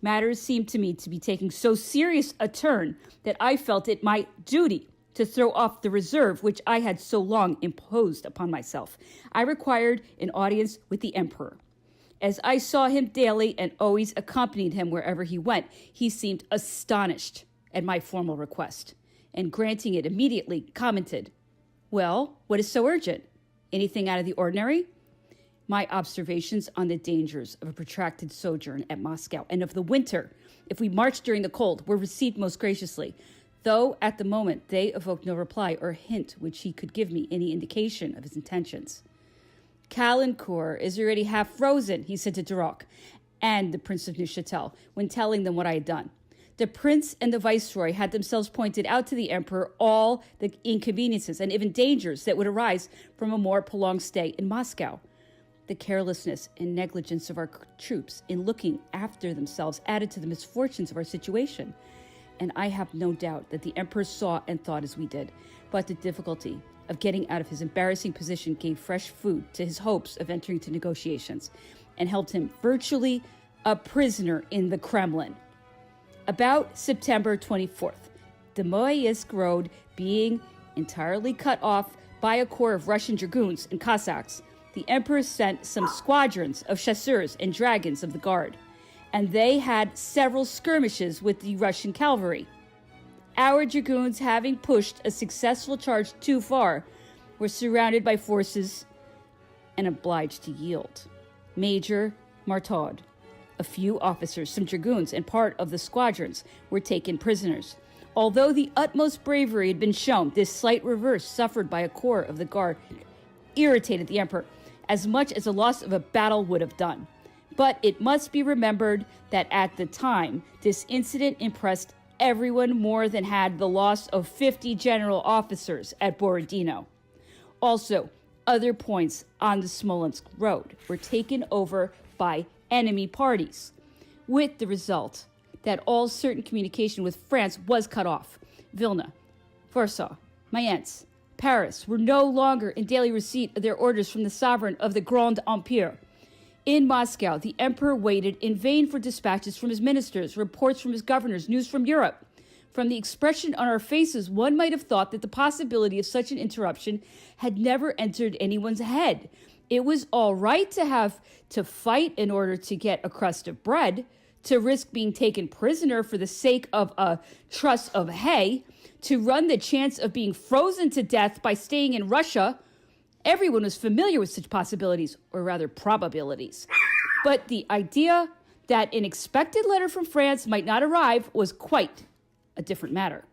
Matters seemed to me to be taking so serious a turn that I felt it my duty to throw off the reserve which I had so long imposed upon myself. I required an audience with the emperor, As I saw him daily and always accompanied him wherever he went, he seemed astonished at my formal request, and granting it immediately, commented, "Well, what is so urgent? Anything out of the ordinary?" My observations on the dangers of a protracted sojourn at Moscow and of the winter, if we marched during the cold, were received most graciously, though at the moment they evoked no reply or hint which he could give me any indication of his intentions. "Caulaincourt is already half frozen," he said to Duroc and the Prince of Neuchâtel when telling them what I had done. The prince and the viceroy had themselves pointed out to the emperor all the inconveniences and even dangers that would arise from a more prolonged stay in Moscow. The carelessness and negligence of our troops in looking after themselves added to the misfortunes of our situation, and I have no doubt that the emperor saw and thought as we did, but the difficulty of getting out of his embarrassing position gave fresh food to his hopes of entering into negotiations and held him virtually a prisoner in the Kremlin. About September 24th, the Moeyisk road being entirely cut off by a corps of Russian dragoons and Cossacks, the emperor sent some squadrons of chasseurs and dragons of the guard, and they had several skirmishes with the Russian cavalry. Our dragoons, having pushed a successful charge too far, were surrounded by forces and obliged to yield. Major Martaud, a few officers, some dragoons, and part of the squadrons were taken prisoners. Although the utmost bravery had been shown, this slight reverse suffered by a corps of the guard irritated the emperor as much as the loss of a battle would have done. But it must be remembered that at the time, this incident impressed everyone more than had the loss of 50 general officers at Borodino. Also, other points on the Smolensk road were taken over by enemy parties, with the result that all certain communication with France was cut off. Vilna, Warsaw, Mayence, Paris were no longer in daily receipt of their orders from the sovereign of the Grand Empire. In Moscow, the emperor waited in vain for dispatches from his ministers, reports from his governors, news from Europe. From the expression on our faces, one might have thought that the possibility of such an interruption had never entered anyone's head. It was all right to have to fight in order to get a crust of bread, to risk being taken prisoner for the sake of a truss of hay, to run the chance of being frozen to death by staying in Russia. Everyone was familiar with such possibilities, or rather probabilities. But the idea that an expected letter from France might not arrive was quite a different matter.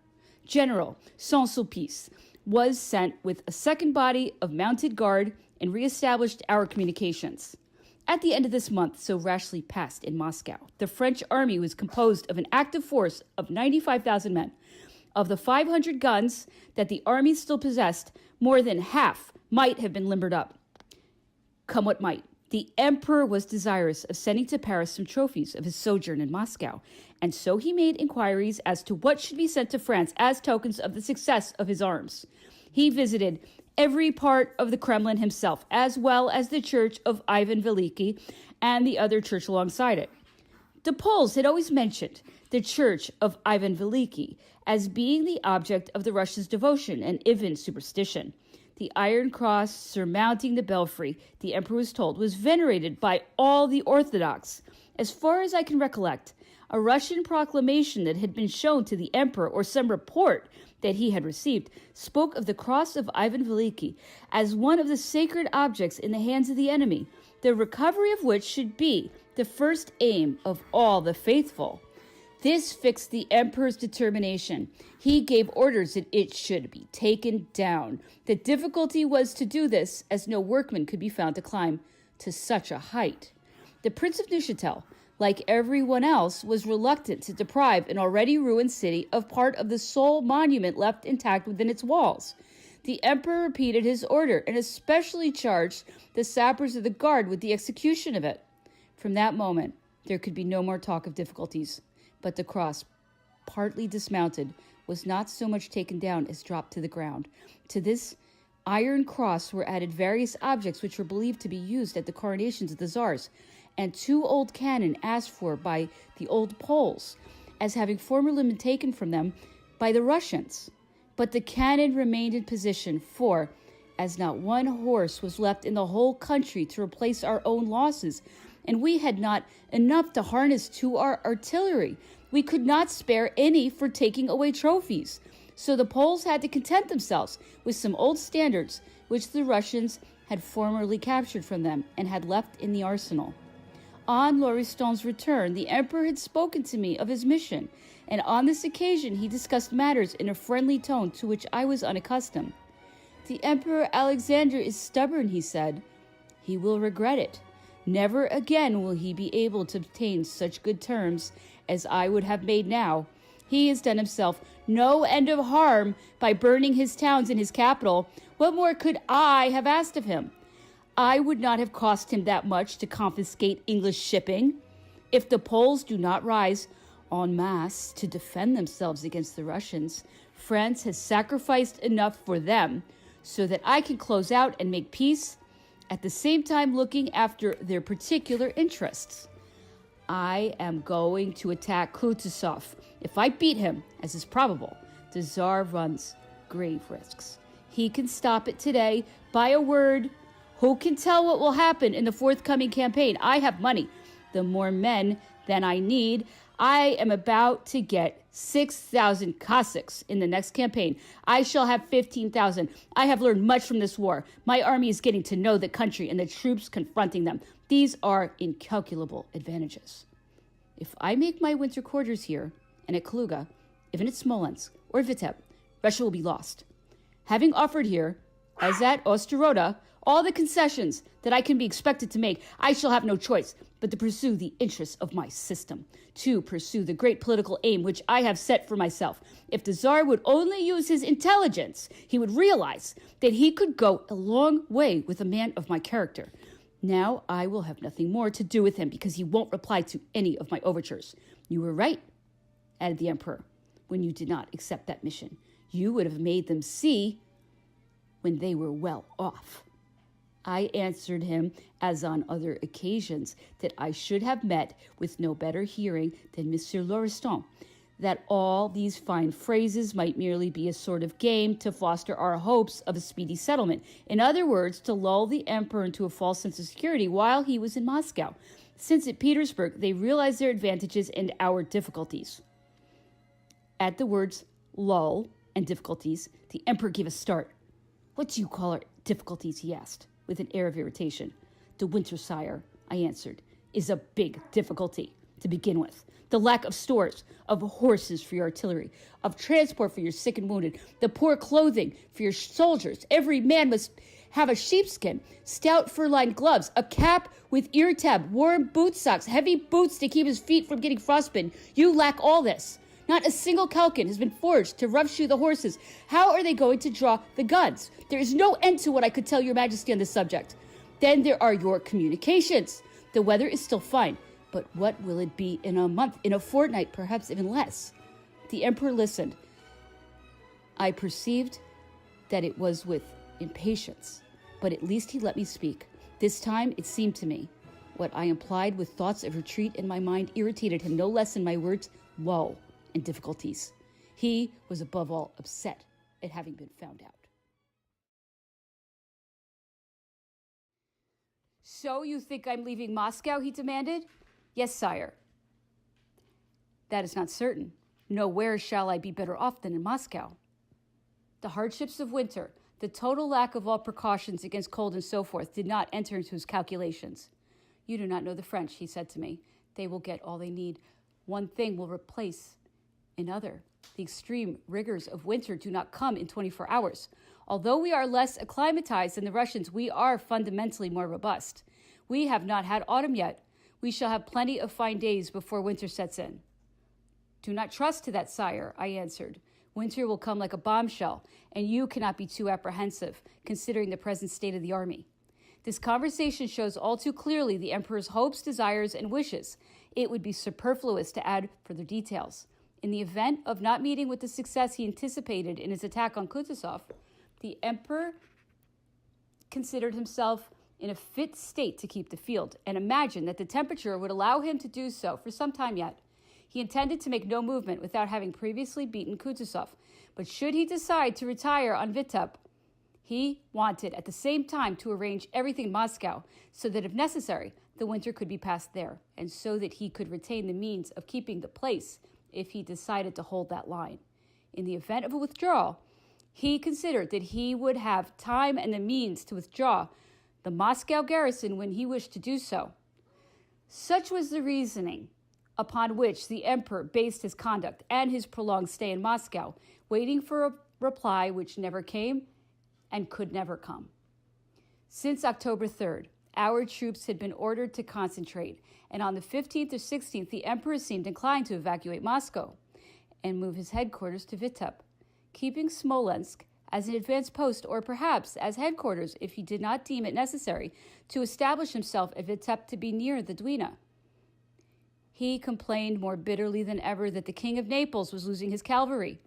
General Saint-Sulpice was sent with a second body of mounted guard and reestablished our communications. At the end of this month, so rashly passed in Moscow, the French army was composed of an active force of 95,000 men. Of the 500 guns that the army still possessed, more than half might have been limbered up. Come what might, the emperor was desirous of sending to Paris some trophies of his sojourn in Moscow, and so he made inquiries as to what should be sent to France as tokens of the success of his arms. He visited every part of the Kremlin himself, as well as the church of Ivan Veliki and the other church alongside it. The Poles had always mentioned the church of Ivan Veliki as being the object of the Russians' devotion and even superstition. The iron cross surmounting the belfry, the emperor was told, was venerated by all the Orthodox. As far as I can recollect, a Russian proclamation that had been shown to the emperor, or some report that he had received, spoke of the cross of Ivan Veliki as one of the sacred objects in the hands of the enemy, the recovery of which should be the first aim of all the faithful. This fixed the emperor's determination. He gave orders that it should be taken down. The difficulty was to do this, as no workman could be found to climb to such a height. The Prince of Neuchâtel, like everyone else, was reluctant to deprive an already ruined city of part of the sole monument left intact within its walls. The emperor repeated his order and especially charged the sappers of the guard with the execution of it. From that moment, there could be no more talk of difficulties, but the cross, partly dismounted, was not so much taken down as dropped to the ground. To this iron cross were added various objects which were believed to be used at the coronations of the czars, and 2 old cannon asked for by the old Poles, as having formerly been taken from them by the Russians. But the cannon remained in position, for, as not one horse was left in the whole country to replace our own losses, and we had not enough to harness to our artillery. We could not spare any for taking away trophies. So the Poles had to content themselves with some old standards, which the Russians had formerly captured from them and had left in the arsenal. On Lauriston's return, the Emperor had spoken to me of his mission, and on this occasion he discussed matters in a friendly tone to which I was unaccustomed. The Emperor Alexander is stubborn, he said. He will regret it. Never again will he be able to obtain such good terms as I would have made now. He has done himself no end of harm by burning his towns and his capital. What more could I have asked of him? I would not have cost him that much to confiscate English shipping. If the Poles do not rise en masse to defend themselves against the Russians, France has sacrificed enough for them so that I can close out and make peace, at the same time looking after their particular interests. I am going to attack Kutuzov. If I beat him, as is probable, the Tsar runs grave risks. He can stop it today by a word. Who can tell what will happen in the forthcoming campaign? I have money, the more men than I need. I am about to get 6,000 Cossacks in the next campaign. I shall have 15,000. I have learned much from this war. My army is getting to know the country and the troops confronting them. These are incalculable advantages. If I make my winter quarters here and at Kaluga, even at Smolensk or Vitebsk, Russia will be lost. Having offered here, as at Osterode, all the concessions that I can be expected to make, I shall have no choice but to pursue the interests of my system, to pursue the great political aim which I have set for myself. If the Tsar would only use his intelligence, he would realize that he could go a long way with a man of my character. Now I will have nothing more to do with him because he won't reply to any of my overtures. You were right, added the Emperor, when you did not accept that mission. You would have made them see when they were well off. I answered him, as on other occasions, that I should have met with no better hearing than Monsieur Lauriston, that all these fine phrases might merely be a sort of game to foster our hopes of a speedy settlement. In other words, to lull the Emperor into a false sense of security while he was in Moscow, since at Petersburg they realized their advantages and our difficulties. At the words lull and difficulties, the Emperor gave a start. What do you call our difficulties, he asked, with an air of irritation. The winter, sire, I answered, is a big difficulty to begin with. The lack of stores, of horses for your artillery, of transport for your sick and wounded, the poor clothing for your soldiers. Every man must have a sheepskin, stout fur-lined gloves, a cap with ear tab, warm boot socks, heavy boots to keep his feet from getting frostbitten. You lack all this. Not a single calkin has been forged to rough-shoe the horses. How are they going to draw the guns? There is no end to what I could tell your majesty on this subject. Then there are your communications. The weather is still fine, but what will it be in a month, in a fortnight, perhaps even less? The Emperor listened. I perceived that it was with impatience, but at least he let me speak. This time, it seemed to me, what I implied with thoughts of retreat in my mind irritated him no less than my words, woe and difficulties. He was above all upset at having been found out. So you think I'm leaving Moscow, he demanded. Yes, sire. That is not certain. Nowhere shall I be better off than in Moscow. The hardships of winter, the total lack of all precautions against cold and so forth, did not enter into his calculations. You do not know the French, he said to me. They will get all they need. One thing will replace another. The extreme rigors of winter do not come in 24 hours. Although we are less acclimatized than the Russians, we are fundamentally more robust. We have not had autumn yet. We shall have plenty of fine days before winter sets in. Do not trust to that, sire, I answered. Winter will come like a bombshell, and you cannot be too apprehensive, considering the present state of the army. This conversation shows all too clearly the Emperor's hopes, desires, and wishes. It would be superfluous to add further details. In the event of not meeting with the success he anticipated in his attack on Kutuzov, the Emperor considered himself in a fit state to keep the field and imagined that the temperature would allow him to do so for some time yet. He intended to make no movement without having previously beaten Kutuzov, but should he decide to retire on Vitebsk, He wanted, at the same time, to arrange everything in Moscow so that, if necessary, the winter could be passed there, and so that he could retain the means of keeping the place if he decided to hold that line. In the event of a withdrawal, he considered that he would have time and the means to withdraw the Moscow garrison when he wished to do so. Such was the reasoning upon which the emperor based his conduct and his prolonged stay in Moscow, waiting for a reply which never came and could never come. Since October 3rd, our troops had been ordered to concentrate, and on the 15th or 16th, the emperor seemed inclined to evacuate Moscow and move his headquarters to Vitebsk, keeping Smolensk as an advanced post, or perhaps as headquarters if he did not deem it necessary to establish himself at Vitebsk to be near the Dwina. He complained more bitterly than ever that the King of Naples was losing his cavalry.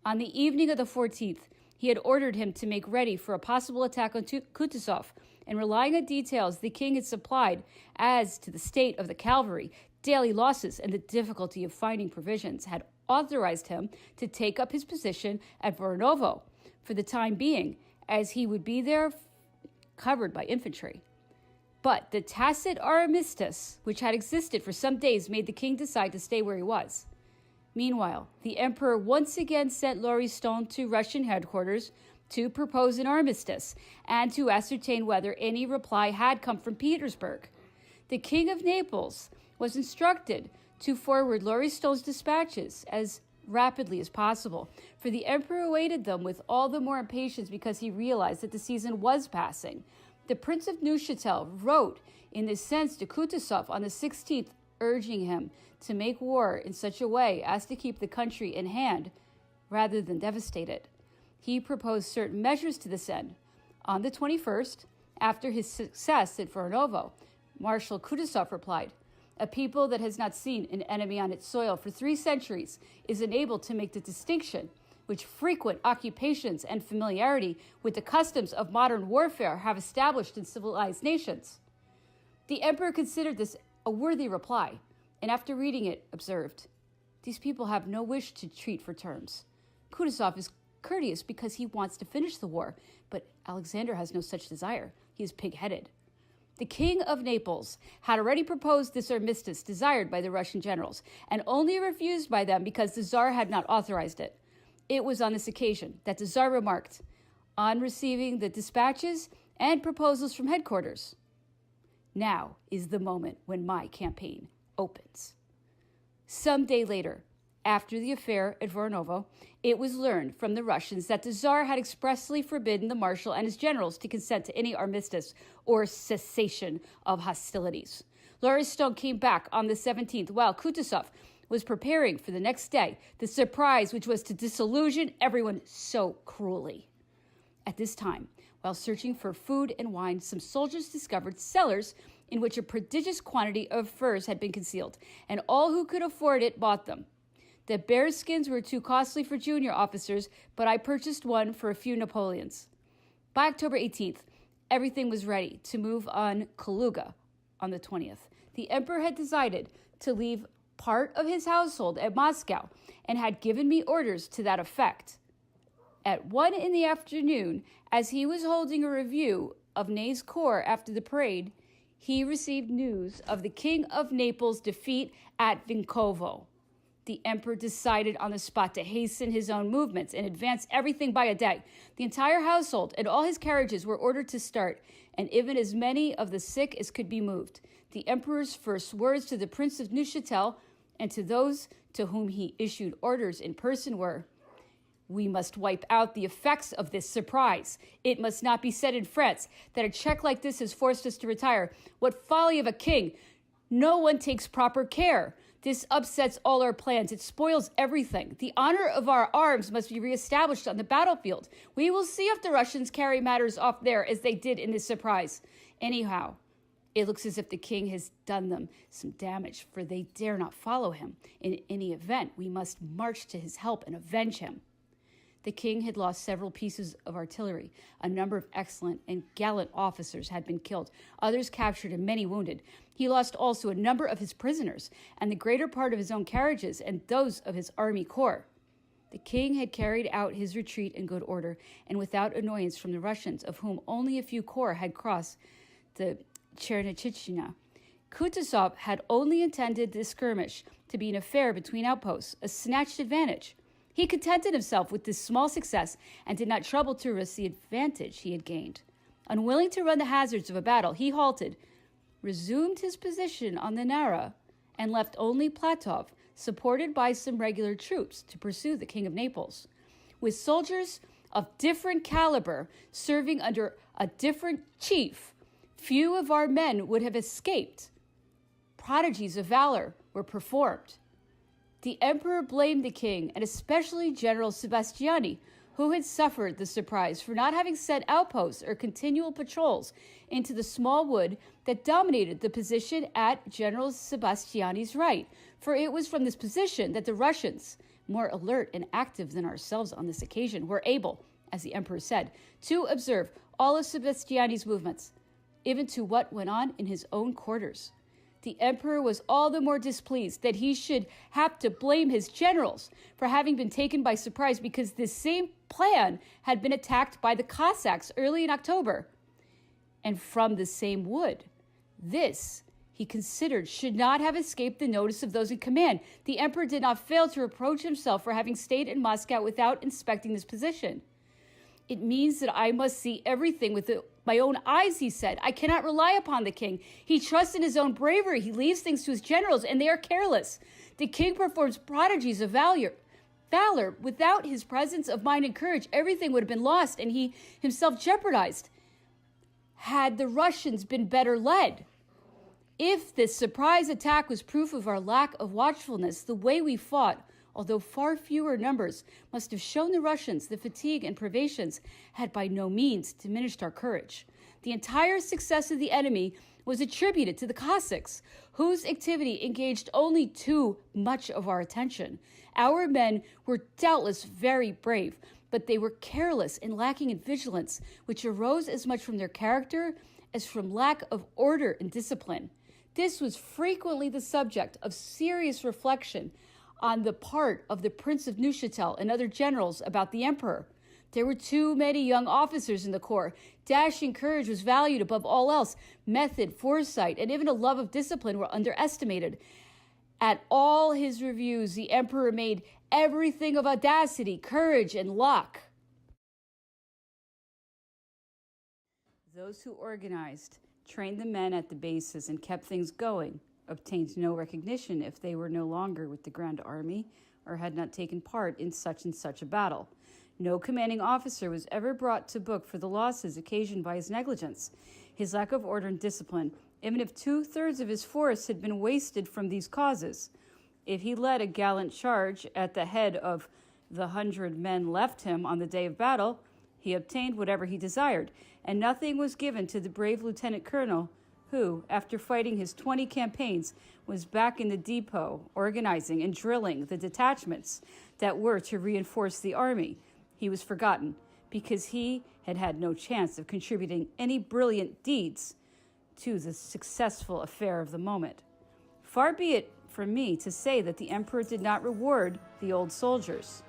On the evening of the 14th, he had ordered him to make ready for a possible attack on Kutuzov, and relying on details the king had supplied as to the state of the cavalry, daily losses, and the difficulty of finding provisions, had authorized him to take up his position at Voronovo for the time being, as he would be there covered by infantry. But the tacit armistice, which had existed for some days, made the king decide to stay where he was. Meanwhile, the emperor once again sent Lauriston to Russian headquarters to propose an armistice and to ascertain whether any reply had come from Petersburg. The King of Naples was instructed to forward Lauriston's dispatches as rapidly as possible, for the emperor awaited them with all the more impatience because he realized that the season was passing. The Prince of Neuchatel wrote in this sense to Kutuzov on the 16th, urging him to make war in such a way as to keep the country in hand rather than devastate it. He proposed certain measures to this end. On the 21st, after his success at Voronovo, Marshal Kutuzov replied, "A people that has not seen an enemy on its soil for 3 centuries is enabled to make the distinction which frequent occupations and familiarity with the customs of modern warfare have established in civilized nations." The emperor considered this a worthy reply, and after reading it, observed, "These people have no wish to treat for terms. Kutuzov is courteous because he wants to finish the war, but Alexander has no such desire. He is pig-headed." The King of Naples had already proposed this armistice desired by the Russian generals, and only refused by them because the Tsar had not authorized it. It was on this occasion that the Tsar remarked, on receiving the dispatches and proposals from headquarters, "Now is the moment when my campaign opens." Some day later, after the affair at Voronovo, it was learned from the Russians that the Tsar had expressly forbidden the marshal and his generals to consent to any armistice or cessation of hostilities. Lauriston came back on the 17th, while Kutuzov was preparing for the next day the surprise which was to disillusion everyone so cruelly. At this time, while searching for food and wine, some soldiers discovered cellars in which a prodigious quantity of furs had been concealed, and all who could afford it bought them. The bear skins were too costly for junior officers, but I purchased one for a few Napoleons. By October 18th, everything was ready to move on Kaluga on the 20th. The emperor had decided to leave part of his household at Moscow and had given me orders to that effect. At 1 in the afternoon, as he was holding a review of Ney's corps after the parade, he received news of the King of Naples' defeat at Vinkovo. The emperor decided on the spot to hasten his own movements and advance everything by a day. The entire household and all his carriages were ordered to start, and even as many of the sick as could be moved. The emperor's first words to the Prince of Neuchatel and to those to whom he issued orders in person were, "We must wipe out the effects of this surprise. It must not be said in France that a check like this has forced us to retire. What folly of a king! No one takes proper care. This upsets all our plans. It spoils everything. The honor of our arms must be reestablished on the battlefield. We will see if the Russians carry matters off there as they did in this surprise. Anyhow, it looks as if the king has done them some damage, for they dare not follow him. In any event, we must march to his help and avenge him." The king had lost several pieces of artillery. A number of excellent and gallant officers had been killed, others captured and many wounded. He lost also a number of his prisoners and the greater part of his own carriages and those of his army corps. The king had carried out his retreat in good order and without annoyance from the Russians, of whom only a few corps had crossed the Chernichichina. Kutuzov had only intended this skirmish to be an affair between outposts, a snatched advantage. He contented himself with this small success and did not trouble to risk the advantage he had gained. Unwilling to run the hazards of a battle, he halted, resumed his position on the Nara, and left only Platov, supported by some regular troops, to pursue the King of Naples. With soldiers of different caliber serving under a different chief, few of our men would have escaped. Prodigies of valor were performed. The emperor blamed the king, and especially General Sebastiani, who had suffered the surprise, for not having sent outposts or continual patrols into the small wood that dominated the position at General Sebastiani's right, for it was from this position that the Russians, more alert and active than ourselves on this occasion, were able, as the emperor said, to observe all of Sebastiani's movements, even to what went on in his own quarters. The emperor was all the more displeased that he should have to blame his generals for having been taken by surprise, because this same plan had been attacked by the Cossacks early in October, and from the same wood. This, he considered, should not have escaped the notice of those in command. The emperor did not fail to reproach himself for having stayed in Moscow without inspecting this position. It means that I must see everything with my own eyes, he said. I cannot rely upon the king. He trusts in his own bravery. He leaves things to his generals, and they are careless. The king performs prodigies of valor. Without his presence of mind and courage, everything would have been lost, and he himself jeopardized. Had the Russians been better led? If this surprise attack was proof of our lack of watchfulness, the way we fought, although far fewer numbers, must have shown the Russians the fatigue and privations had by no means diminished our courage. The entire success of the enemy was attributed to the Cossacks, whose activity engaged only too much of our attention. Our men were doubtless very brave, but they were careless and lacking in vigilance, which arose as much from their character as from lack of order and discipline. This was frequently the subject of serious reflection on the part of the Prince of Neuchatel and other generals about the emperor. There were too many young officers in the corps. Dashing courage was valued above all else. Method, foresight, and even a love of discipline were underestimated. At all his reviews, the emperor made everything of audacity, courage, and luck. Those who organized, trained the men at the bases, and kept things going obtained no recognition if they were no longer with the Grand Army or had not taken part in such and such a battle. No commanding officer was ever brought to book for the losses occasioned by his negligence, his lack of order and discipline, even if 2/3 of his force had been wasted from these causes. If he led a gallant charge at the head of the 100 men left him on the day of battle, he obtained whatever he desired, and nothing was given to the brave lieutenant colonel who, after fighting his 20 campaigns, was back in the depot, organizing and drilling the detachments that were to reinforce the army. He was forgotten because he had had no chance of contributing any brilliant deeds to the successful affair of the moment. Far be it from me to say that the emperor did not reward the old soldiers.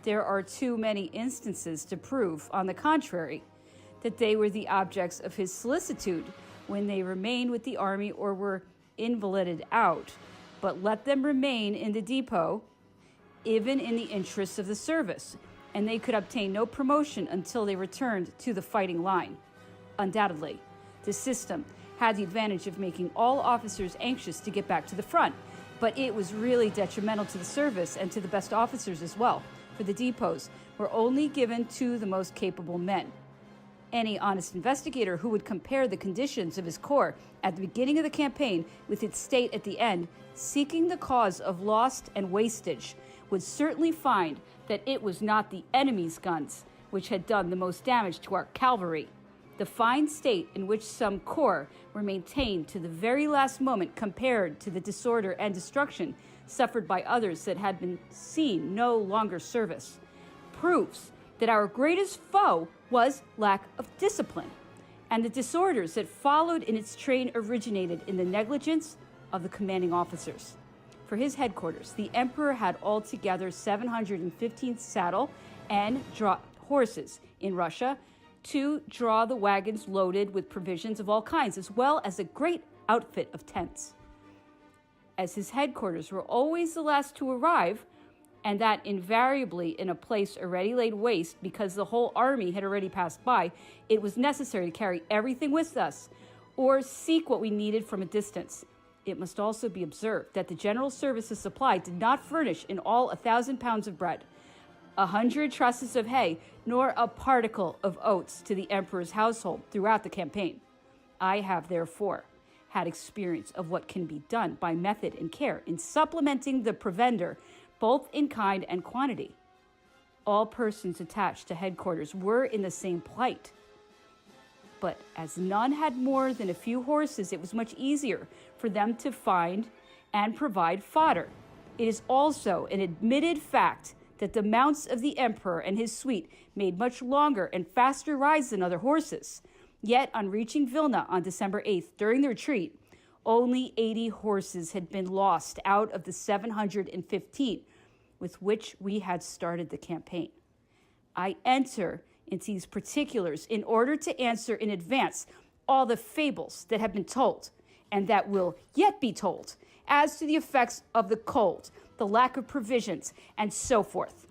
There are too many instances to prove, on the contrary, that they were the objects of his solicitude when they remained with the army or were invalided out, but let them remain in the depot, even in the interests of the service, and they could obtain no promotion until they returned to the fighting line. Undoubtedly, this system had the advantage of making all officers anxious to get back to the front, but it was really detrimental to the service and to the best officers as well, for the depots were only given to the most capable men. Any honest investigator who would compare the conditions of his corps at the beginning of the campaign with its state at the end, seeking the cause of loss and wastage, would certainly find that it was not the enemy's guns which had done the most damage to our cavalry. The fine state in which some corps were maintained to the very last moment compared to the disorder and destruction suffered by others that had been seen no longer service, proves that our greatest foe was lack of discipline, and the disorders that followed in its train originated in the negligence of the commanding officers. For his headquarters, the emperor had altogether 715 saddle and horses in Russia to draw the wagons loaded with provisions of all kinds, as well as a great outfit of tents. As his headquarters were always the last to arrive, and that invariably in a place already laid waste because the whole army had already passed by, it was necessary to carry everything with us or seek what we needed from a distance. It must also be observed that the general services supply did not furnish in all 1,000 pounds of bread, 100 trusses of hay, nor a particle of oats to the emperor's household throughout the campaign. I have, therefore, had experience of what can be done by method and care in supplementing the provender, both in kind and quantity. All persons attached to headquarters were in the same plight. But as none had more than a few horses, it was much easier for them to find and provide fodder. It is also an admitted fact that the mounts of the emperor and his suite made much longer and faster rides than other horses. Yet, on reaching Vilna on December 8th, during the retreat, only 80 horses had been lost out of the 715 with which we had started the campaign. I enter into these particulars in order to answer in advance all the fables that have been told and that will yet be told as to the effects of the cold, the lack of provisions, and so forth.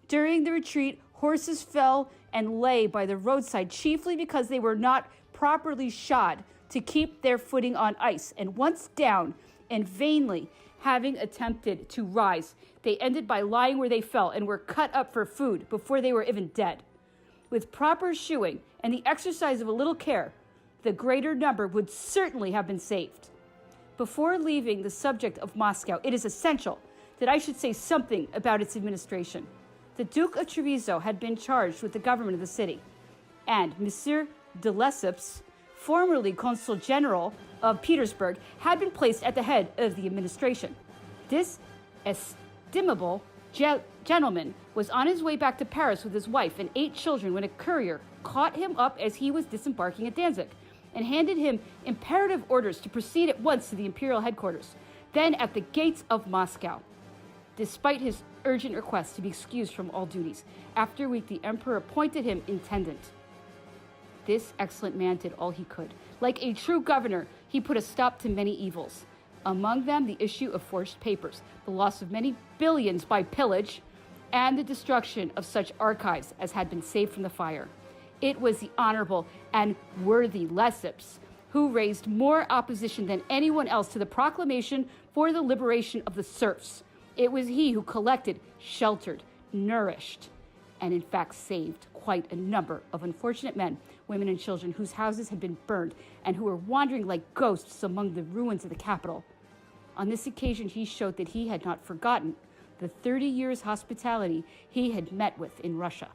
During the retreat, horses fell and lay by the roadside chiefly because they were not properly shod to keep their footing on ice, and once down and vainly having attempted to rise, they ended by lying where they fell and were cut up for food before they were even dead. With proper shoeing and the exercise of a little care, the greater number would certainly have been saved. Before leaving the subject of Moscow, it is essential that I should say something about its administration. The Duke of Treviso had been charged with the government of the city, and Monsieur de Lesseps, formerly Consul General of Petersburg, had been placed at the head of the administration. This estimable gentleman was on his way back to Paris with his wife and 8 children when a courier caught him up as he was disembarking at Danzig and handed him imperative orders to proceed at once to the imperial headquarters, then at the gates of Moscow. Despite his urgent request to be excused from all duties, after a week the emperor appointed him intendant. This excellent man did all he could. Like a true governor, he put a stop to many evils, among them the issue of forged papers, the loss of many billions by pillage, and the destruction of such archives as had been saved from the fire. It was the honorable and worthy Lesseps who raised more opposition than anyone else to the proclamation for the liberation of the serfs. It was he who collected, sheltered, nourished, and in fact saved quite a number of unfortunate men, women, and children whose houses had been burned and who were wandering like ghosts among the ruins of the capital. On this occasion, he showed that he had not forgotten the 30 years' hospitality he had met with in Russia.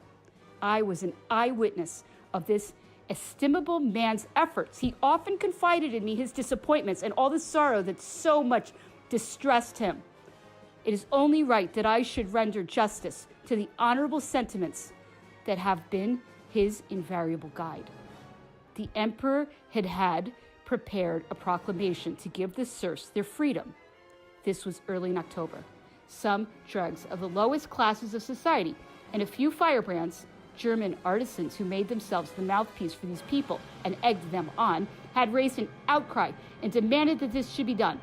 I was an eyewitness of this estimable man's efforts. He often confided in me his disappointments and all the sorrow that so much distressed him. It is only right that I should render justice to the honorable sentiments that have been his invariable guide. The emperor had prepared a proclamation to give the serfs their freedom. This was early in October. Some dregs of the lowest classes of society and a few firebrands, German artisans who made themselves the mouthpiece for these people and egged them on, had raised an outcry and demanded that this should be done.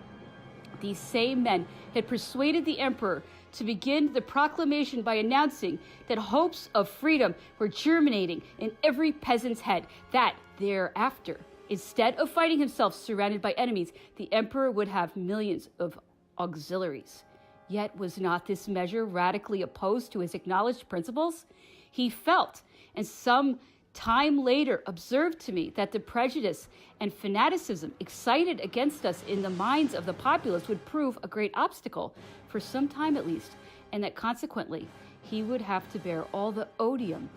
These same men had persuaded the emperor to begin the proclamation by announcing that hopes of freedom were germinating in every peasant's head, that thereafter, instead of finding himself surrounded by enemies, the emperor would have millions of auxiliaries. Yet was not this measure radically opposed to his acknowledged principles? He felt, and some time later observed to me, that the prejudice and fanaticism excited against us in the minds of the populace would prove a great obstacle, for some time at least, and that consequently he would have to bear all the odium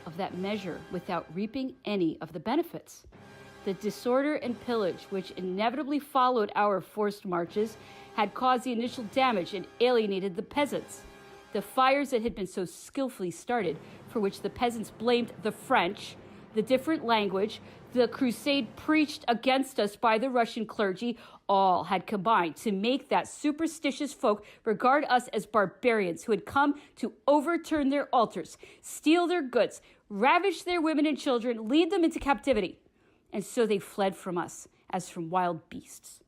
of that measure without reaping any of the benefits. The disorder and pillage which inevitably followed our forced marches had caused the initial damage and alienated the peasants. The fires that had been so skillfully started, for which the peasants blamed the French, the different language, the crusade preached against us by the Russian clergy, all had combined to make that superstitious folk regard us as barbarians who had come to overturn their altars, steal their goods, ravage their women and children, lead them into captivity. And so they fled from us as from wild beasts.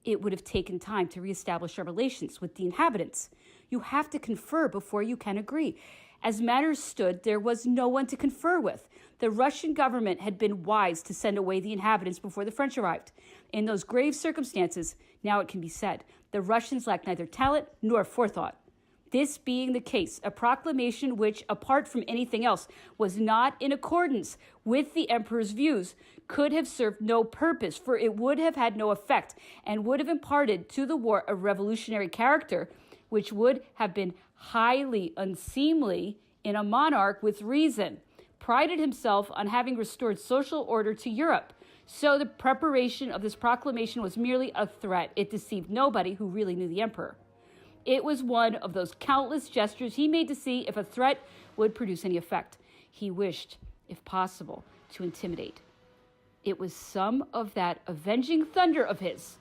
It would have taken time to reestablish our relations with the inhabitants. You have to confer before you can agree. As matters stood, there was no one to confer with. The Russian government had been wise to send away the inhabitants before the French arrived. In those grave circumstances, now it can be said, the Russians lacked neither talent nor forethought. This being the case, a proclamation which, apart from anything else, was not in accordance with the emperor's views, could have served no purpose, for it would have had no effect and would have imparted to the war a revolutionary character, which would have been highly unseemly in a monarch with reason, prided himself on having restored social order to Europe. So the preparation of this proclamation was merely a threat. It deceived nobody who really knew the emperor. It was one of those countless gestures he made to see if a threat would produce any effect. He wished, if possible, to intimidate. It was some of that avenging thunder of his,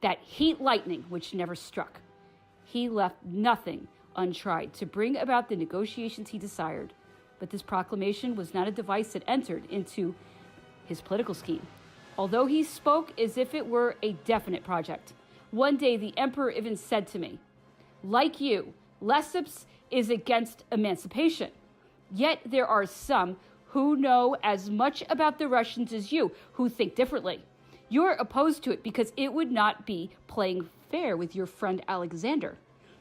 that heat lightning which never struck. He left nothing untried to bring about the negotiations he desired. But this proclamation was not a device that entered into his political scheme, although he spoke as if it were a definite project. One day the emperor even said to me, "Like you, Lesseps is against emancipation. Yet there are some who know as much about the Russians as you, who think differently. You're opposed to it because it would not be playing fair with your friend Alexander.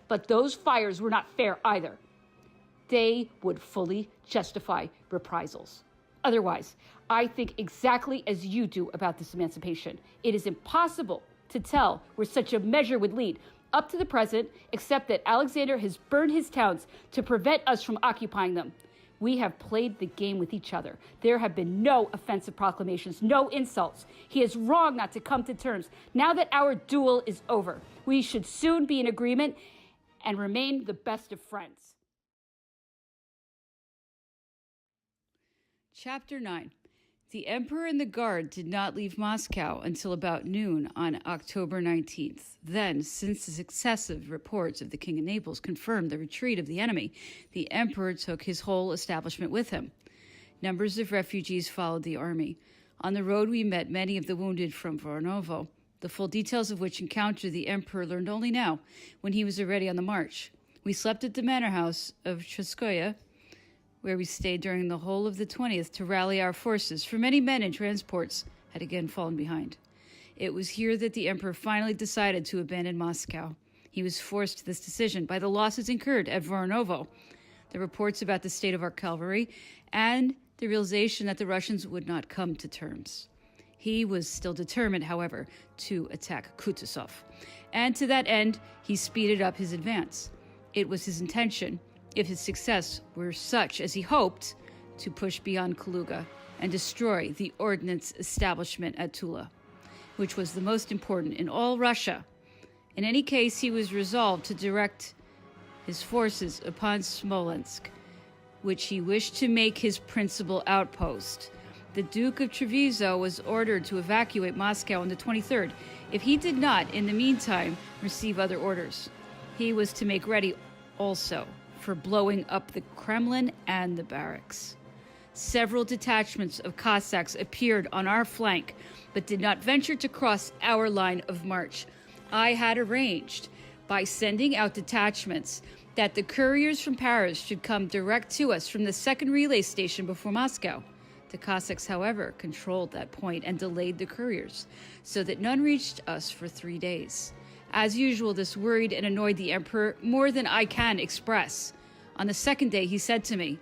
But those fires were not fair either. They would fully justify reprisals. Otherwise, I think exactly as you do about this emancipation. It is impossible to tell where such a measure would lead up to the present, except that Alexander has burned his towns to prevent us from occupying them. We have played the game with each other. There have been no offensive proclamations, no insults. He is wrong not to come to terms. Now that our duel is over, we should soon be in agreement and remain the best of friends." Chapter 9. The Emperor and the Guard did not leave Moscow until about noon on October 19th. Then, since the successive reports of the King of Naples confirmed the retreat of the enemy, the Emperor took his whole establishment with him. Numbers of refugees followed the army. On the road we met many of the wounded from Varnovo, the full details of which encounter the Emperor learned only now, when he was already on the march. We slept at the manor house of Treskoye, where we stayed during the whole of the 20th to rally our forces, for many men in transports had again fallen behind. It was here that the Emperor finally decided to abandon Moscow. He was forced to this decision by the losses incurred at Varnovo, the reports about the state of our cavalry, and the realization that the Russians would not come to terms. He was still determined, however, to attack Kutuzov, and to that end, he speeded up his advance. It was his intention, if his success were such as he hoped, to push beyond Kaluga and destroy the ordnance establishment at Tula, which was the most important in all Russia. In any case, he was resolved to direct his forces upon Smolensk, which he wished to make his principal outpost. The Duke of Treviso was ordered to evacuate Moscow on the 23rd, if he did not, in the meantime, receive other orders. He was to make ready also for blowing up the Kremlin and the barracks. Several detachments of Cossacks appeared on our flank, but did not venture to cross our line of march. I had arranged, by sending out detachments, that the couriers from Paris should come direct to us from the second relay station before Moscow. The Cossacks, however, controlled that point and delayed the couriers, so that none reached us for 3 days. As usual, this worried and annoyed the Emperor more than I can express. On the second day, he said to me,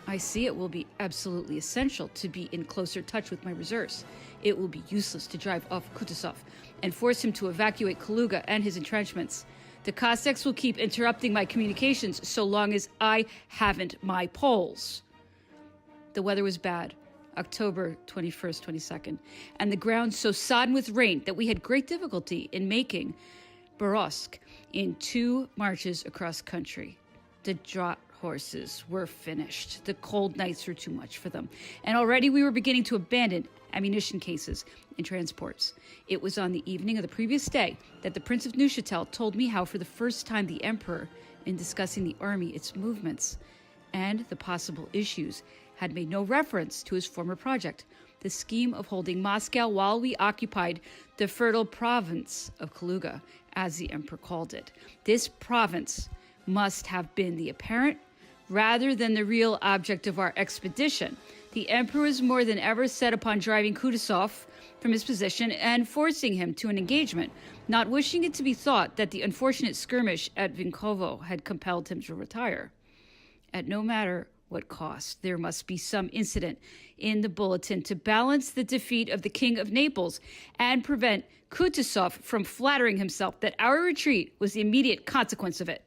"I see it will be absolutely essential to be in closer touch with my reserves. It will be useless to drive off Kutuzov and force him to evacuate Kaluga and his entrenchments. The Cossacks will keep interrupting my communications so long as I haven't my poles." The weather was bad, October 21st, 22nd, and the ground so sodden with rain that we had great difficulty in making Borovsk in 2 marches across country. The draught horses were finished. The cold nights were too much for them, and already we were beginning to abandon ammunition cases in transports. It was on the evening of the previous day that the Prince of Neuchatel told me how, for the first time, the Emperor, in discussing the army, its movements, and the possible issues, had made no reference to his former project, the scheme of holding Moscow while we occupied the fertile province of Kaluga, as the Emperor called it. This province must have been the apparent rather than the real object of our expedition. The Emperor was more than ever set upon driving Kutuzov from his position and forcing him to an engagement, not wishing it to be thought that the unfortunate skirmish at Vinkovo had compelled him to retire. At no matter what cost, there must be some incident in the bulletin to balance the defeat of the King of Naples and prevent Kutuzov from flattering himself that our retreat was the immediate consequence of it.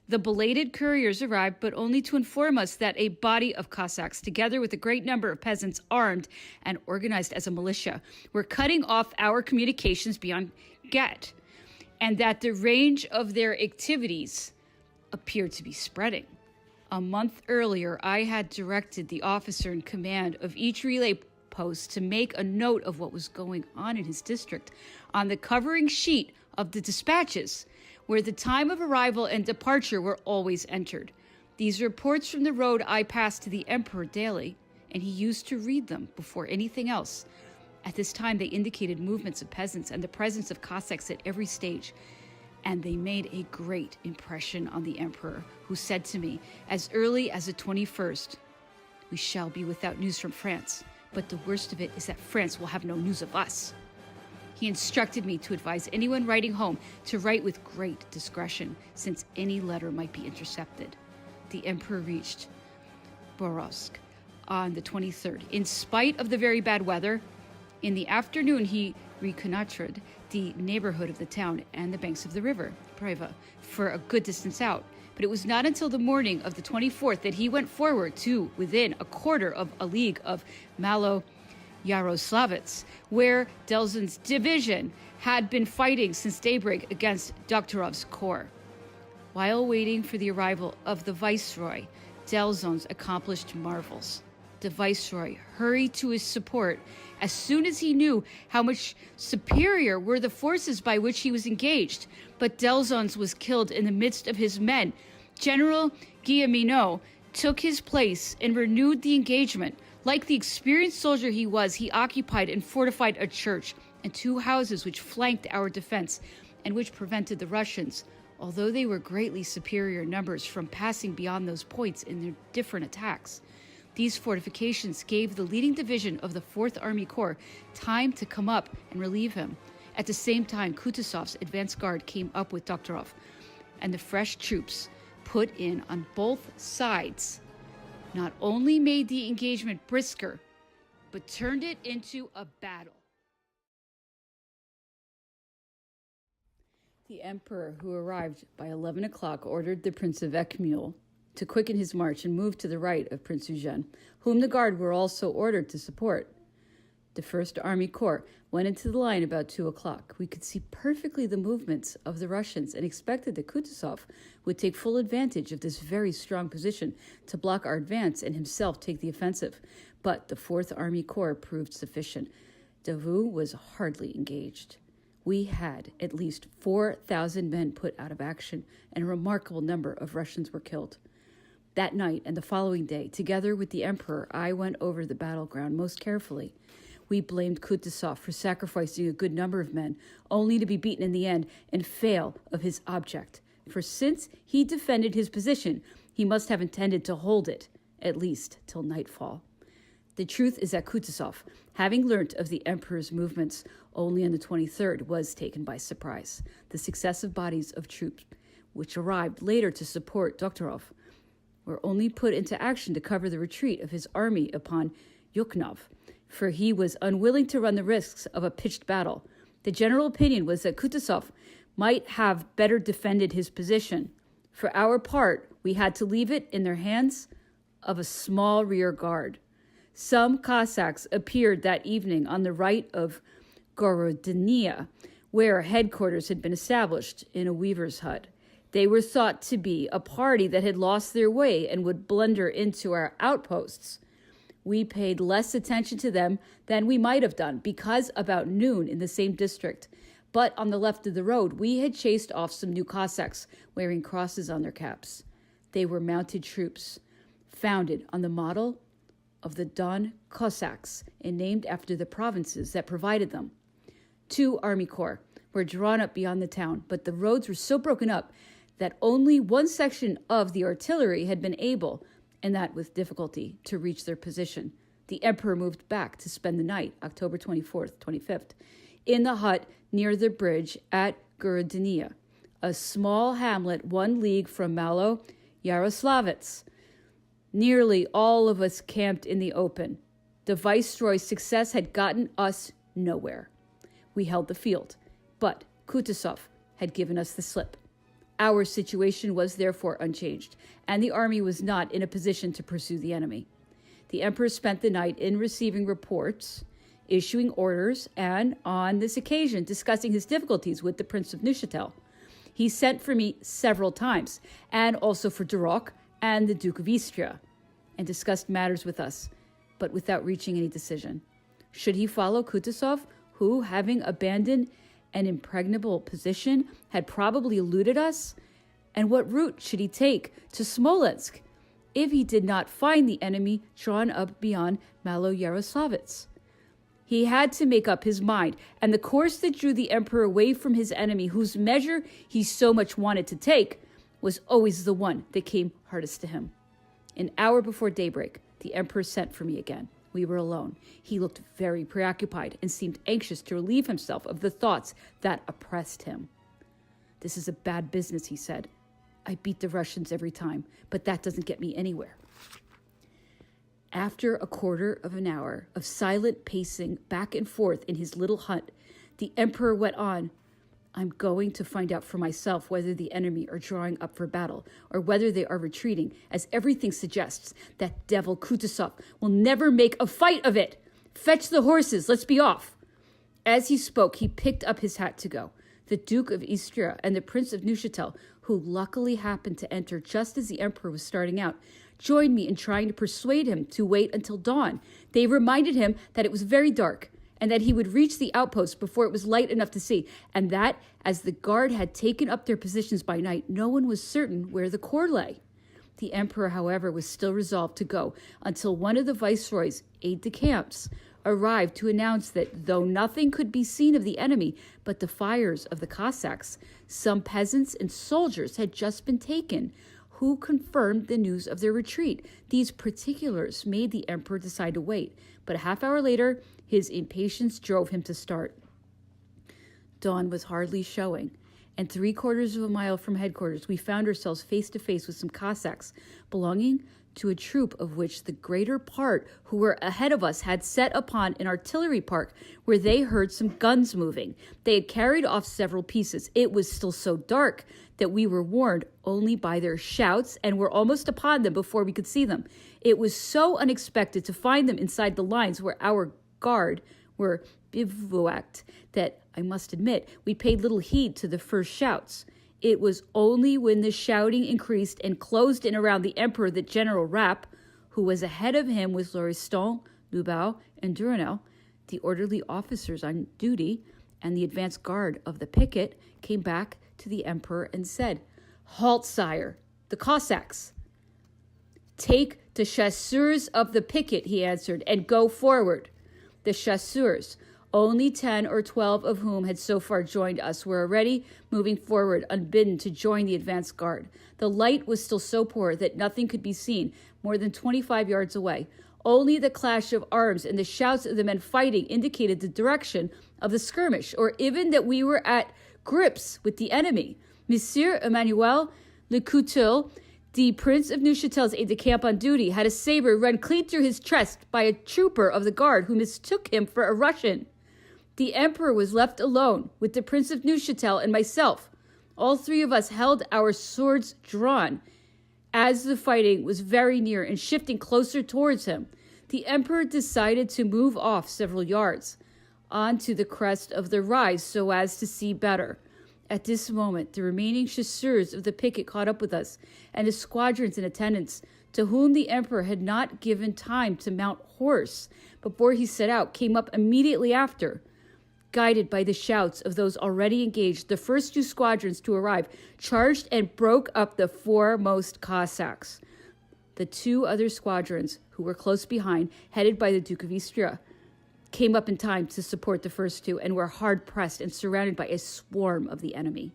The belated couriers arrived, but only to inform us that a body of Cossacks, together with a great number of peasants armed and organized as a militia, were cutting off our communications beyond Gat, and that the range of their activities appeared to be spreading. A month earlier, I had directed the officer in command of each relay post to make a note of what was going on in his district on the covering sheet of the dispatches, where the time of arrival and departure were always entered. These reports from the road I passed to the Emperor daily, and he used to read them before anything else. At this time, they indicated movements of peasants and the presence of Cossacks at every stage, and they made a great impression on the Emperor, who said to me, as early as the 21st, "We shall be without news from France, but the worst of it is that France will have no news of us." He instructed me to advise anyone writing home to write with great discretion, since any letter might be intercepted. The Emperor reached Borovsk on the 23rd. In spite of the very bad weather, in the afternoon he reconnoitered the neighborhood of the town and the banks of the river, Preva, for a good distance out. But it was not until the morning of the 24th that he went forward to within a quarter of a league of Malo Yaroslavets, where Delzon's division had been fighting since daybreak against Doktorov's corps. While waiting for the arrival of the viceroy, Delzon's accomplished marvels. The viceroy hurried to his support as soon as he knew how much superior were the forces by which he was engaged. But Delzon's was killed in the midst of his men. General Guilleminot took his place and renewed the engagement. Like the experienced soldier he was, he occupied and fortified a church and two houses which flanked our defense and which prevented the Russians, although they were greatly superior in numbers, from passing beyond those points in their different attacks. These fortifications gave the leading division of the 4th Army Corps time to come up and relieve him. At the same time, Kutuzov's advance guard came up with Doktorov, and the fresh troops put in on both sides not only made the engagement brisker, but turned it into a battle. The Emperor, who arrived by 11 o'clock, ordered the Prince of Ekmul to quicken his march and move to the right of Prince Eugene, whom the Guard were also ordered to support. The 1st Army Corps went into the line about 2 o'clock. We could see perfectly the movements of the Russians and expected that Kutuzov would take full advantage of this very strong position to block our advance and himself take the offensive. But the 4th Army Corps proved sufficient. Davout was hardly engaged. We had at least 4,000 men put out of action, and a remarkable number of Russians were killed. That night and the following day, together with the Emperor, I went over the battleground most carefully. We blamed Kutuzov for sacrificing a good number of men, only to be beaten in the end and fail of his object. For since he defended his position, he must have intended to hold it, at least till nightfall. The truth is that Kutuzov, having learnt of the Emperor's movements only on the 23rd, was taken by surprise. The successive bodies of troops, which arrived later to support Doktorov, were only put into action to cover the retreat of his army upon Yukhnov, for he was unwilling to run the risks of a pitched battle. The general opinion was that Kutuzov might have better defended his position. For our part, we had to leave it in their hands of a small rear guard. Some Cossacks appeared that evening on the right of Gorodnia, where headquarters had been established in a weaver's hut. They were thought to be a party that had lost their way and would blunder into our outposts. We paid less attention to them than we might have done, because about noon in the same district, but on the left of the road, we had chased off some new Cossacks wearing crosses on their caps. They were mounted troops, founded on the model of the Don Cossacks and named after the provinces that provided them. 2 army corps were drawn up beyond the town, but the roads were so broken up that only one section of the artillery had been able, and that with difficulty, to reach their position. The emperor moved back to spend the night, October 24th, 25th, in the hut near the bridge at Gorodnia, a small hamlet 1 league from Malo Yaroslavets. Nearly all of us camped in the open. The viceroy's success had gotten us nowhere. We held the field, but Kutuzov had given us the slip. Our situation was therefore unchanged, and the army was not in a position to pursue the enemy. The emperor spent the night in receiving reports, issuing orders, and, on this occasion, discussing his difficulties with the Prince of Neuchâtel. He sent for me several times, and also for Duroc and the Duke of Istria, and discussed matters with us, but without reaching any decision. Should he follow Kutuzov, who, having abandoned an impregnable position, had probably eluded us? And what route should he take to Smolensk if he did not find the enemy drawn up beyond Malo Yaroslavets? He had to make up his mind, and the course that drew the emperor away from his enemy, whose measure he so much wanted to take, was always the one that came hardest to him. An hour before daybreak, the emperor sent for me again. We were alone. He looked very preoccupied and seemed anxious to relieve himself of the thoughts that oppressed him. "This is a bad business," he said. "I beat the Russians every time, but that doesn't get me anywhere." After a quarter of an hour of silent pacing back and forth in his little hut, the emperor went on, "I'm going to find out for myself whether the enemy are drawing up for battle or whether they are retreating, as everything suggests. That devil Kutuzov will never make a fight of it. Fetch the horses, let's be off." As he spoke, he picked up his hat to go. The Duke of Istria and the Prince of Neuchâtel, who luckily happened to enter just as the emperor was starting out, joined me in trying to persuade him to wait until dawn. They reminded him that it was very dark, and that he would reach the outpost before it was light enough to see, and that, as the guard had taken up their positions by night, no one was certain where the corps lay. The emperor, however, was still resolved to go until one of the viceroy's aides-de-camps arrived to announce that, though nothing could be seen of the enemy but the fires of the Cossacks, some peasants and soldiers had just been taken, who confirmed the news of their retreat. These particulars made the emperor decide to wait, but a half hour later, his impatience drove him to start. Dawn was hardly showing, and 3/4 of a mile from headquarters, we found ourselves face to face with some Cossacks belonging to a troop of which the greater part who were ahead of us had set upon an artillery park where they heard some guns moving. They had carried off several pieces. It was still so dark that we were warned only by their shouts and were almost upon them before we could see them. It was so unexpected to find them inside the lines where our guard were bivouacked that, I must admit, we paid little heed to the first shouts. It was only when the shouting increased and closed in around the emperor that General Rapp, who was ahead of him with Lauriston, Lubau, and Durenel, the orderly officers on duty, and the advance guard of the picket, came back to the emperor and said, "Halt, sire, the Cossacks." "Take the chasseurs of the picket," he answered, "and go forward." The chasseurs, only 10 or 12 of whom had so far joined us, were already moving forward unbidden to join the advance guard. The light was still so poor that nothing could be seen more than 25 yards away. Only the clash of arms and the shouts of the men fighting indicated the direction of the skirmish, or even that we were at grips with the enemy. Monsieur Emmanuel Lecouteau, the Prince of Neuchâtel's aide-de-camp on duty, had a saber run clean through his chest by a trooper of the guard who mistook him for a Russian. The emperor was left alone with the Prince of Neuchâtel and myself. All 3 of us held our swords drawn. As the fighting was very near and shifting closer towards him, the emperor decided to move off several yards onto the crest of the rise so as to see better. At this moment, the remaining chasseurs of the picket caught up with us, and the squadrons in attendance, to whom the emperor had not given time to mount horse before he set out, came up immediately after. Guided by the shouts of those already engaged, the first 2 squadrons to arrive charged and broke up the foremost Cossacks. The 2 other squadrons, who were close behind, headed by the Duke of Istria, came up in time to support the first 2 and were hard pressed and surrounded by a swarm of the enemy.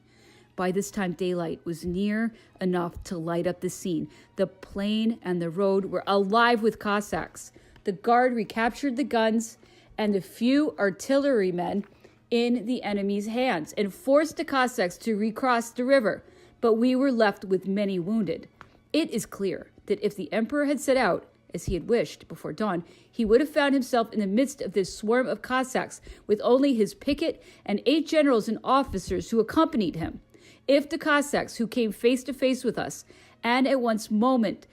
By this time, daylight was near enough to light up the scene. The plain and the road were alive with Cossacks. The guard recaptured the guns and the few artillerymen in the enemy's hands and forced the Cossacks to recross the river, but we were left with many wounded. It is clear that if the emperor had set out, as he had wished, before dawn, he would have found himself in the midst of this swarm of Cossacks with only his picket and 8 generals and officers who accompanied him. If the Cossacks who came face to face with us and at one moment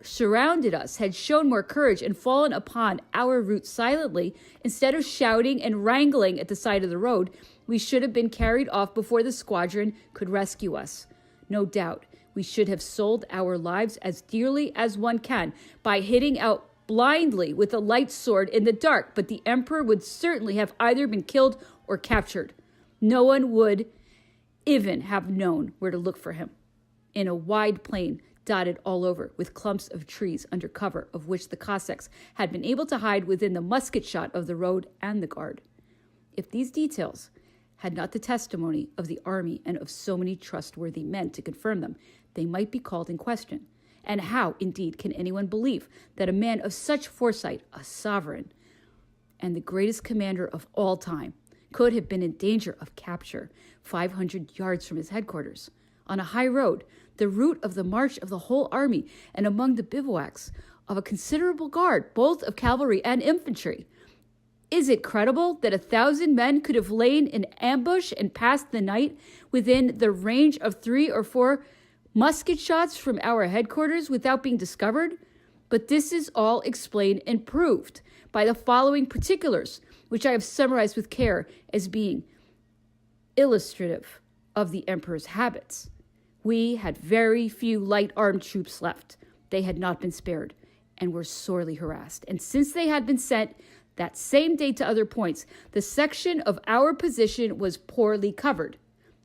surrounded us had shown more courage and fallen upon our route silently, instead of shouting and wrangling at the side of the road, we should have been carried off before the squadron could rescue us. No doubt, we should have sold our lives as dearly as one can by hitting out blindly with a light sword in the dark, but the emperor would certainly have either been killed or captured. No one would even have known where to look for him. In a wide plain, dotted all over with clumps of trees under cover of which the Cossacks had been able to hide within the musket shot of the road and the guard. If these details had not the testimony of the army and of so many trustworthy men to confirm them, they might be called in question. And how, indeed, can anyone believe that a man of such foresight, a sovereign, and the greatest commander of all time, could have been in danger of capture 500 yards from his headquarters, on a high road, the route of the march of the whole army, and among the bivouacs of a considerable guard, both of cavalry and infantry? Is it credible that 1,000 men could have lain in ambush and passed the night within the range of 3 or 4 musket shots from our headquarters without being discovered? But this is all explained and proved by the following particulars, which I have summarized with care as being illustrative of the emperor's habits. We had very few light-armed troops left. They had not been spared and were sorely harassed. And since they had been sent that same day to other points, the section of our position was poorly covered.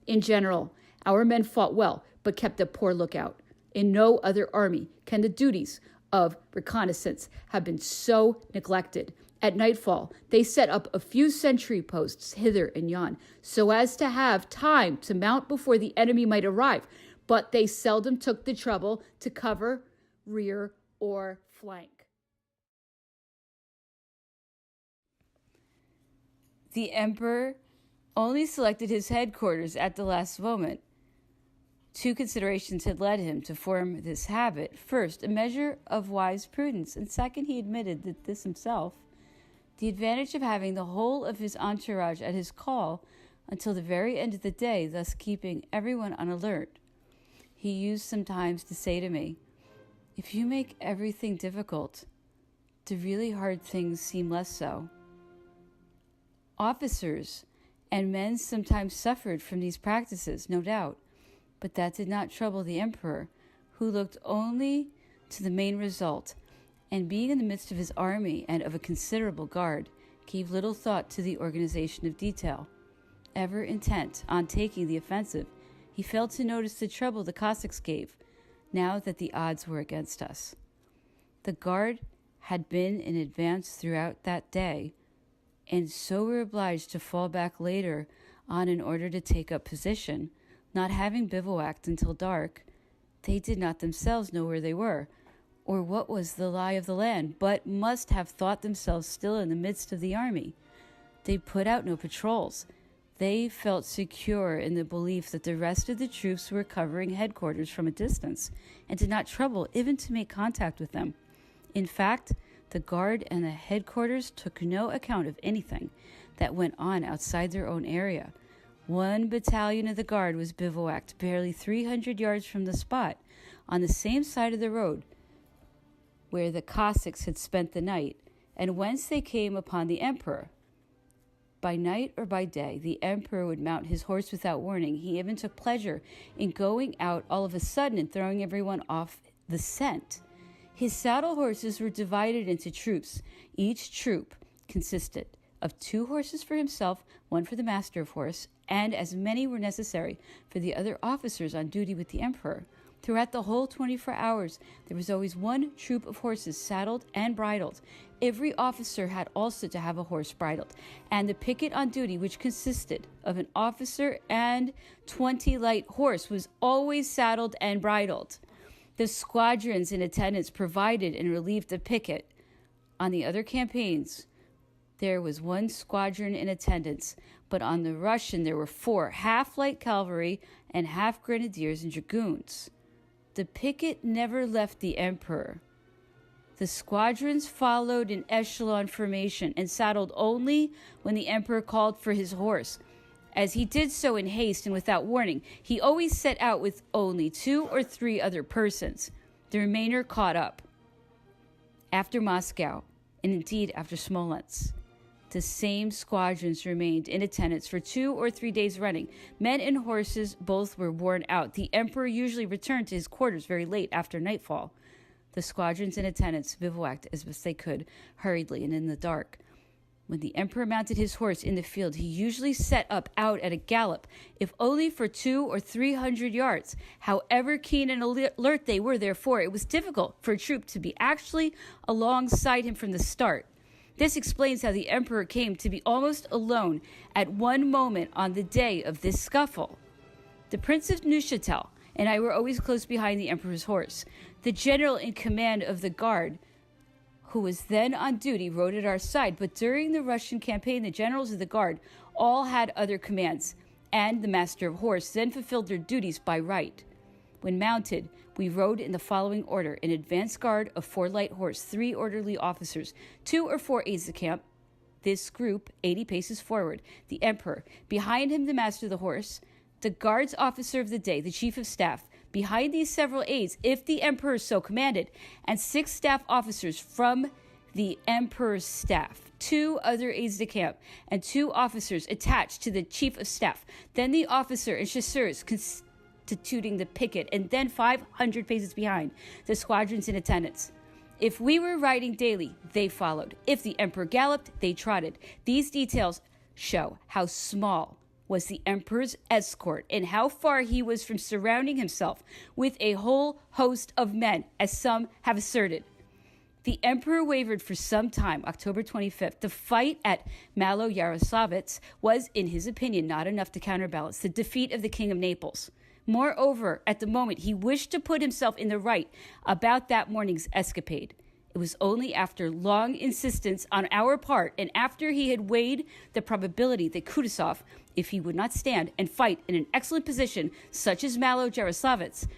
In general, our men fought well, but kept a poor lookout. In no other army can the duties of reconnaissance have been so neglected. At nightfall, they set up a few sentry posts hither and yon, so as to have time to mount before the enemy might arrive, but they seldom took the trouble to cover rear or flank. The emperor only selected his headquarters at the last moment. 2 considerations had led him to form this habit. First, a measure of wise prudence, and second, he admitted that this himself, the advantage of having the whole of his entourage at his call until the very end of the day, thus keeping everyone on alert. He used sometimes to say to me, "If you make everything difficult, the really hard things seem less so." Officers and men sometimes suffered from these practices, no doubt, but that did not trouble the emperor, who looked only to the main result, and being in the midst of his army and of a considerable guard, gave little thought to the organization of detail. Ever intent on taking the offensive, he failed to notice the trouble the Cossacks gave, now that the odds were against us. The guard had been in advance throughout that day, and so were obliged to fall back later on in order to take up position. Not having bivouacked until dark, they did not themselves know where they were, or what was the lie of the land, but must have thought themselves still in the midst of the army. They put out no patrols. They felt secure in the belief that the rest of the troops were covering headquarters from a distance, and did not trouble even to make contact with them. In fact, the guard and the headquarters took no account of anything that went on outside their own area. 1 battalion of the guard was bivouacked barely 300 yards from the spot, on the same side of the road where the Cossacks had spent the night, and whence they came upon the emperor. By night or by day, the emperor would mount his horse without warning. He even took pleasure in going out all of a sudden and throwing everyone off the scent. His saddle horses were divided into troops. Each troop consisted of 2 horses for himself, 1 for the master of horse, and as many were necessary for the other officers on duty with the emperor. Throughout the whole 24 hours, there was always 1 troop of horses saddled and bridled. Every officer had also to have a horse bridled, and the picket on duty, which consisted of an officer and 20 light horse, was always saddled and bridled. The squadrons in attendance provided and relieved the picket. On the other campaigns, there was 1 squadron in attendance, but on the Russian there were 4 half-light cavalry and half grenadiers and dragoons. The picket never left the emperor. The squadrons followed in echelon formation and saddled only when the emperor called for his horse. As he did so in haste and without warning, he always set out with only 2 or 3 other persons. The remainder caught up. After Moscow, and indeed after Smolensk, the same squadrons remained in attendance for 2 or 3 days running. Men and horses both were worn out. The emperor usually returned to his quarters very late after nightfall. The squadrons in attendance bivouacked as best they could, hurriedly and in the dark. When the emperor mounted his horse in the field, he usually set up out at a gallop, if only for 200 or 300 yards. However keen and alert they were, therefore, it was difficult for a troop to be actually alongside him from the start. This explains how the emperor came to be almost alone at one moment on the day of this scuffle. The Prince of Neuchatel and I were always close behind the emperor's horse. The general in command of the guard, who was then on duty, rode at our side, but during the Russian campaign, the generals of the guard all had other commands, and the master of horse then fulfilled their duties by right. When mounted, we rode in the following order: an advance guard of 4 light horse, 3 orderly officers, 2 or 4 aides-de-camp, this group 80 paces forward, the emperor, behind him the master of the horse, the guard's officer of the day, the chief of staff, behind these several aides, if the emperor so commanded, and 6 staff officers from the emperor's staff, 2 other aides-de-camp, and 2 officers attached to the chief of staff, then the officer and chasseurs constituting the picket, and then 500 paces behind, the squadrons in attendance. If we were riding daily, they followed. If the emperor galloped, they trotted. These details show how small was the emperor's escort and how far he was from surrounding himself with a whole host of men, as some have asserted. The emperor wavered for some time. October 25th, the fight at Malo-Yaroslavets was, in his opinion, not enough to counterbalance the defeat of the King of Naples. Moreover, at the moment, he wished to put himself in the right about that morning's escapade. It was only after long insistence on our part and after he had weighed the probability that Kutuzov, if he would not stand and fight in an excellent position such as Malo-Yaroslavets,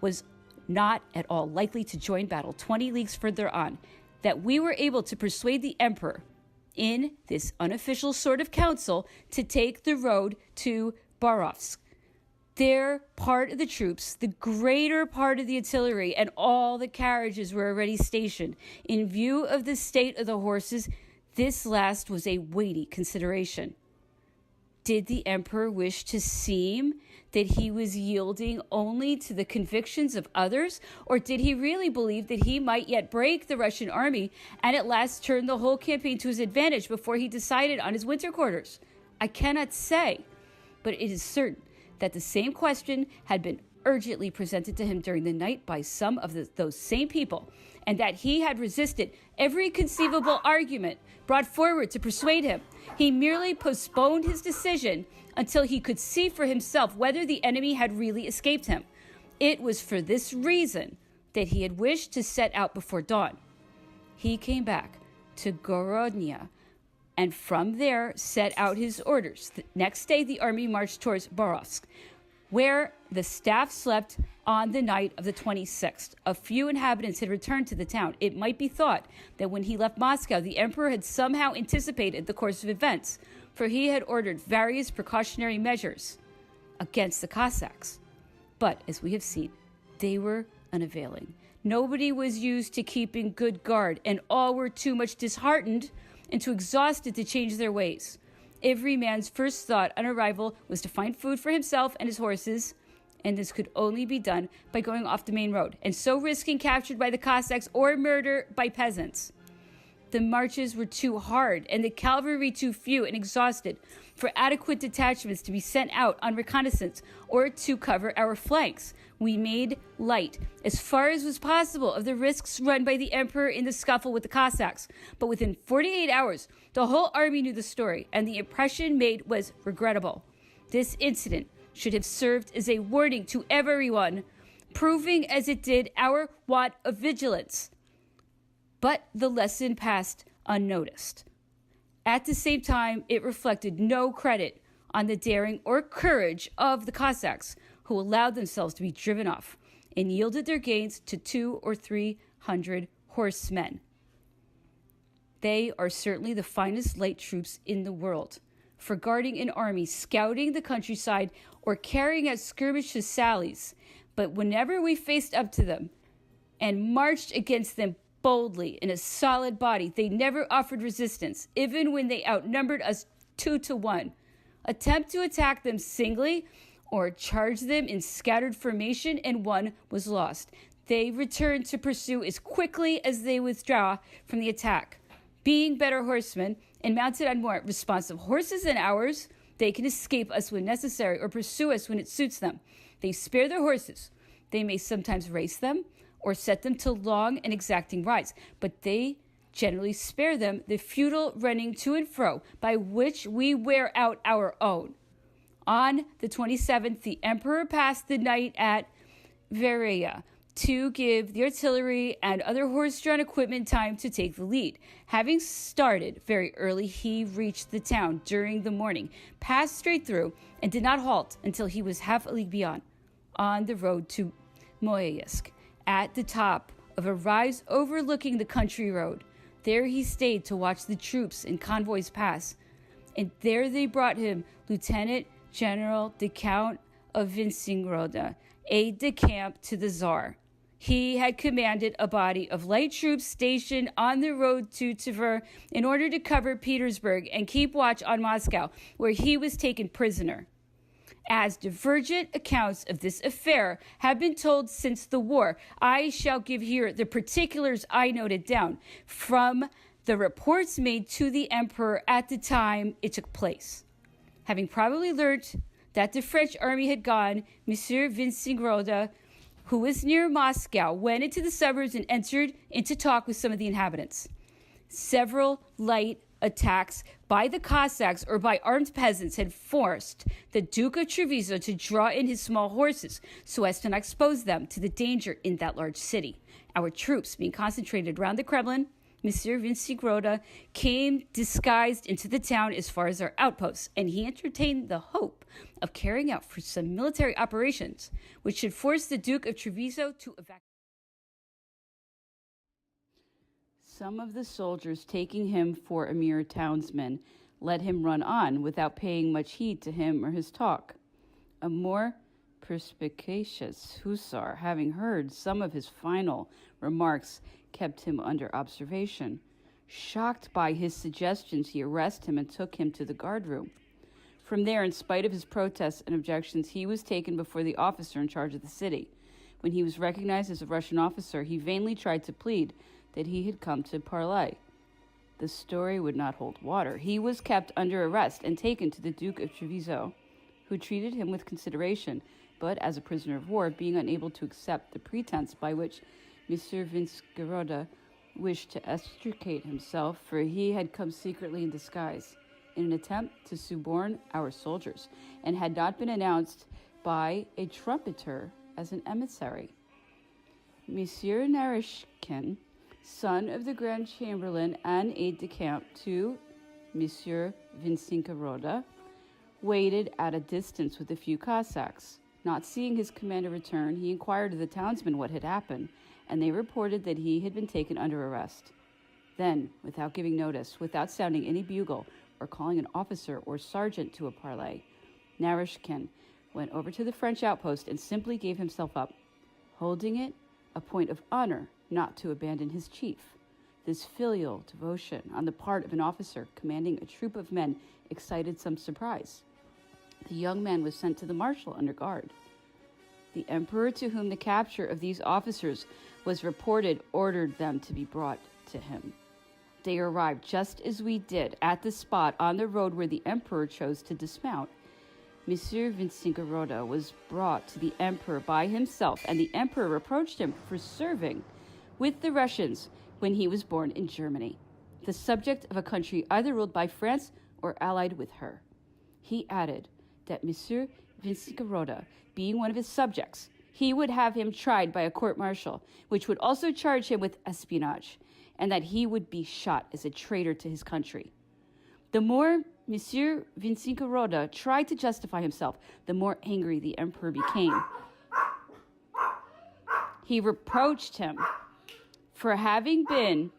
was not at all likely to join battle 20 leagues further on, that we were able to persuade the emperor, in this unofficial sort of council, to take the road to Borovsk. Their part of the troops, the greater part of the artillery, and all the carriages were already stationed. In view of the state of the horses, this last was a weighty consideration. Did the emperor wish to seem that he was yielding only to the convictions of others, or did he really believe that he might yet break the Russian army and at last turn the whole campaign to his advantage before he decided on his winter quarters? I cannot say, but it is certain that the same question had been urgently presented to him during the night by some of those same people, and that he had resisted every conceivable argument brought forward to persuade him. He merely postponed his decision until he could see for himself whether the enemy had really escaped him. It was for this reason that he had wished to set out before dawn. He came back to Gorodnia, and from there set out his orders. The next day, the army marched towards Borovsk, where the staff slept on the night of the 26th. A few inhabitants had returned to the town. It might be thought that when he left Moscow, the emperor had somehow anticipated the course of events, for he had ordered various precautionary measures against the Cossacks. But, as we have seen, they were unavailing. Nobody was used to keeping good guard, and all were too much disheartened and too exhausted to change their ways. every man's first thought on arrival was to find food for himself and his horses, and this could only be done by going off the main road, and so risking capture by the Cossacks or murder by peasants. The marches were too hard, and the cavalry too few and exhausted for adequate detachments to be sent out on reconnaissance or to cover our flanks. We made light, as far as was possible, of the risks run by the emperor in the scuffle with the Cossacks. But within 48 hours, the whole army knew the story, and the impression made was regrettable. This incident should have served as a warning to everyone, proving as it did our want of vigilance. But the lesson passed unnoticed. At the same time, it reflected no credit on the daring or courage of the Cossacks, who allowed themselves to be driven off and yielded their gains to 200 or 300 horsemen. They are certainly the finest light troops in the world for guarding an army, scouting the countryside, or carrying out skirmish sallies. But whenever we faced up to them and marched against them boldly in a solid body, they never offered resistance, even when they outnumbered us 2-1. Attempt to attack them singly or charge them in scattered formation, and one was lost. They returned to pursue as quickly as they withdraw from the attack. Being better horsemen and mounted on more responsive horses than ours, they can escape us when necessary or pursue us when it suits them. They spare their horses. They may sometimes race them or set them to long and exacting rides, but they generally spare them the futile running to and fro by which we wear out our own. On the 27th, the emperor passed the night at Veria to give the artillery and other horse-drawn equipment time to take the lead. Having started very early, he reached the town during the morning, passed straight through, and did not halt until he was half a league beyond, on the road to Moyeysk, at the top of a rise overlooking the country road. There he stayed to watch the troops and convoys pass, and there they brought him Lieutenant General the Count of Vinsingroda, aide-de-camp to the Tsar. He had commanded a body of light troops stationed on the road to Tver in order to cover Petersburg and keep watch on Moscow, where he was taken prisoner. As divergent accounts of this affair have been told since the war, I shall give here the particulars I noted down from the reports made to the emperor at the time it took place. Having probably learnt that the French army had gone, Monsieur Vinsingroda, who was near Moscow, went into the suburbs and entered into talk with some of the inhabitants. Several light attacks by the Cossacks or by armed peasants had forced the Duke of Treviso to draw in his small horses so as to not expose them to the danger in that large city. Our troops, being concentrated around the Kremlin, Monsieur Vinsingroda came disguised into the town as far as our outposts, and he entertained the hope of carrying out for some military operations which should force the Duke of Treviso to evacuate. Some of the soldiers, taking him for a mere townsman, let him run on without paying much heed to him or his talk. A more perspicacious hussar, having heard some of his final remarks, kept him under observation. Shocked by his suggestions, he arrested him and took him to the guardroom. From there, in spite of his protests and objections, he was taken before the officer in charge of the city. When he was recognized as a Russian officer, he vainly tried to plead that he had come to parley. The story would not hold water. He was kept under arrest and taken to the Duke of Treviso, who treated him with consideration, but as a prisoner of war, being unable to accept the pretense by which Monsieur Vinsingroda wished to extricate himself, for he had come secretly in disguise in an attempt to suborn our soldiers, and had not been announced by a trumpeter as an emissary. Monsieur Narishkin, son of the Grand Chamberlain and aide-de-camp to Monsieur Vinsingroda, waited at a distance with a few Cossacks. Not seeing his commander return, he inquired of the townsmen what had happened, and they reported that he had been taken under arrest. Then, without giving notice, without sounding any bugle or calling an officer or sergeant to a parley, Narishkin went over to the French outpost and simply gave himself up, holding it a point of honor not to abandon his chief. This filial devotion on the part of an officer commanding a troop of men excited some surprise. The young man was sent to the marshal under guard. The emperor, to whom the capture of these officers was reported, ordered them to be brought to him. They arrived just as we did at the spot on the road where the emperor chose to dismount. Monsieur Vincingoroda was brought to the emperor by himself, and the emperor reproached him for serving with the Russians when he was born in Germany, the subject of a country either ruled by France or allied with her. He added that Monsieur Vincingoroda, being one of his subjects, he would have him tried by a court-martial, which would also charge him with espionage, and that he would be shot as a traitor to his country. The more Monsieur Vincingoroda tried to justify himself, the more angry the emperor became. He reproached him for having been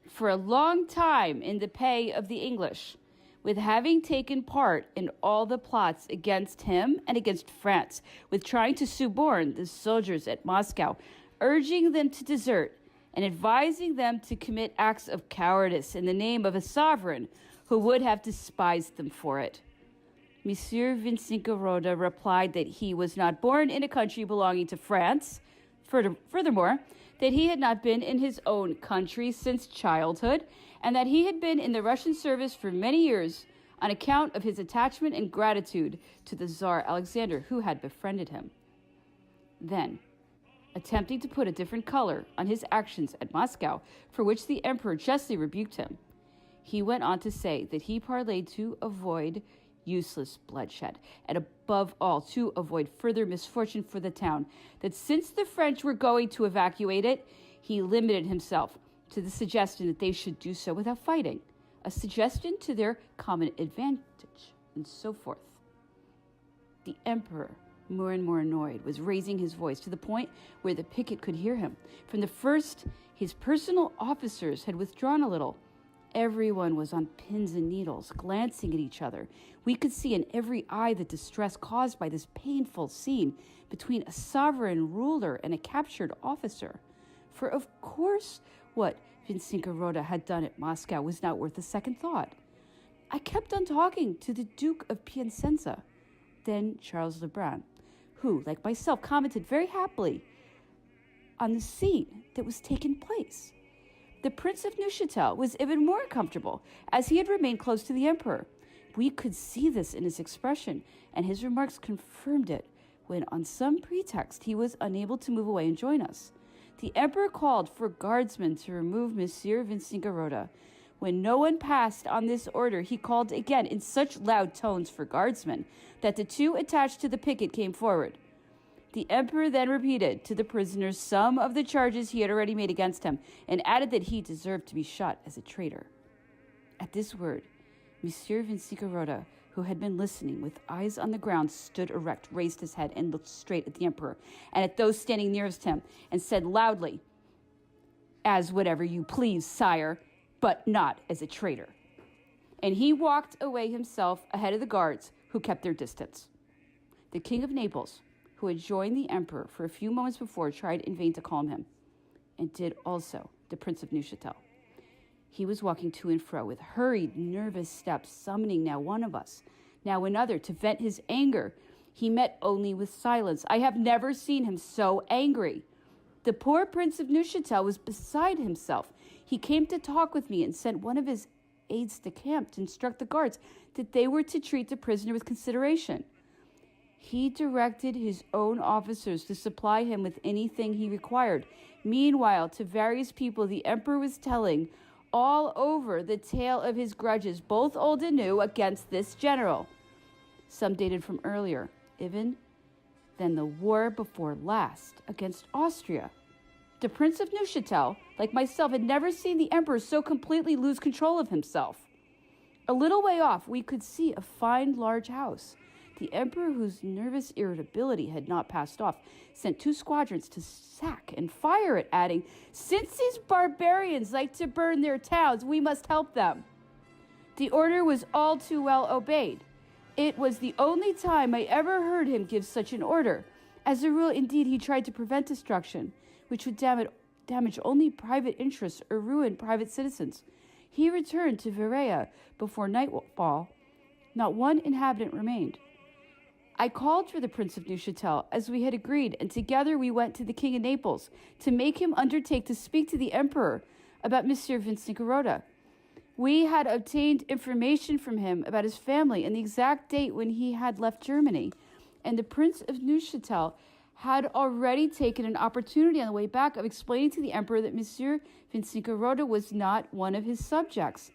for a long time in the pay of the English, with having taken part in all the plots against him and against France, with trying to suborn the soldiers at Moscow, urging them to desert and advising them to commit acts of cowardice in the name of a sovereign who would have despised them for it. Monsieur Vincingoroda replied that he was not born in a country belonging to France. Furthermore, that he had not been in his own country since childhood, and that he had been in the Russian service for many years on account of his attachment and gratitude to the Tsar Alexander, who had befriended him. Then, attempting to put a different color on his actions at Moscow, for which the emperor justly rebuked him, he went on to say that he parleyed to avoid useless bloodshed, and above all, to avoid further misfortune for the town, that since the French were going to evacuate it, he limited himself to the suggestion that they should do so without fighting, a suggestion to their common advantage, and so forth. The emperor, more and more annoyed, was raising his voice to the point where the picket could hear him. From the first, his personal officers had withdrawn a little. Everyone was on pins and needles, glancing at each other. We could see in every eye the distress caused by this painful scene between a sovereign ruler and a captured officer. For of course, what Vincingoroda had done at Moscow was not worth a second thought. I kept on talking to the Duke of Piacenza, then Charles Lebrun, who, like myself, commented very happily on the scene that was taking place. The Prince of Neuchâtel was even more comfortable, as he had remained close to the emperor. We could see this in his expression, and his remarks confirmed it when, on some pretext, he was unable to move away and join us. The emperor called for guardsmen to remove Monsieur Vincingoroda. When no one passed on this order, he called again in such loud tones for guardsmen that the two attached to the picket came forward. The emperor then repeated to the prisoners some of the charges he had already made against him, and added that he deserved to be shot as a traitor. At this word, Monsieur Vincingoroda, who had been listening with eyes on the ground, stood erect, raised his head, and looked straight at the emperor and at those standing nearest him, and said loudly, "As whatever you please, sire, but not as a traitor." And he walked away himself ahead of the guards, who kept their distance. The King of Naples, who had joined the emperor for a few moments before, tried in vain to calm him, and did also the Prince of Neuchâtel. He was walking to and fro with hurried, nervous steps, summoning now one of us, now another, to vent his anger. He met only with silence. I have never seen him so angry. The poor Prince of Neuchâtel was beside himself. He came to talk with me and sent one of his aides-de-camp to instruct the guards that they were to treat the prisoner with consideration. He directed his own officers to supply him with anything he required. Meanwhile, to various people, the emperor was telling all over the tale of his grudges, both old and new, against this general. Some dated from earlier, even than the war before last against Austria. The Prince of Neuchâtel, like myself, had never seen the emperor so completely lose control of himself. A little way off, we could see a fine, large house. The emperor, whose nervous irritability had not passed off, sent 2 squadrons to sack and fire it, adding, "Since these barbarians like to burn their towns, we must help them." The order was all too well obeyed. It was the only time I ever heard him give such an order. As a rule, indeed, he tried to prevent destruction, which would damage only private interests or ruin private citizens. He returned to Verea before nightfall. Not one inhabitant remained. I called for the Prince of Neuchatel, as we had agreed, and together we went to the King of Naples to make him undertake to speak to the Emperor about Monsieur Vinciguerota. We had obtained information from him about his family and the exact date when he had left Germany, and the Prince of Neuchatel had already taken an opportunity on the way back of explaining to the Emperor that Monsieur Vinciguerota was not one of his subjects.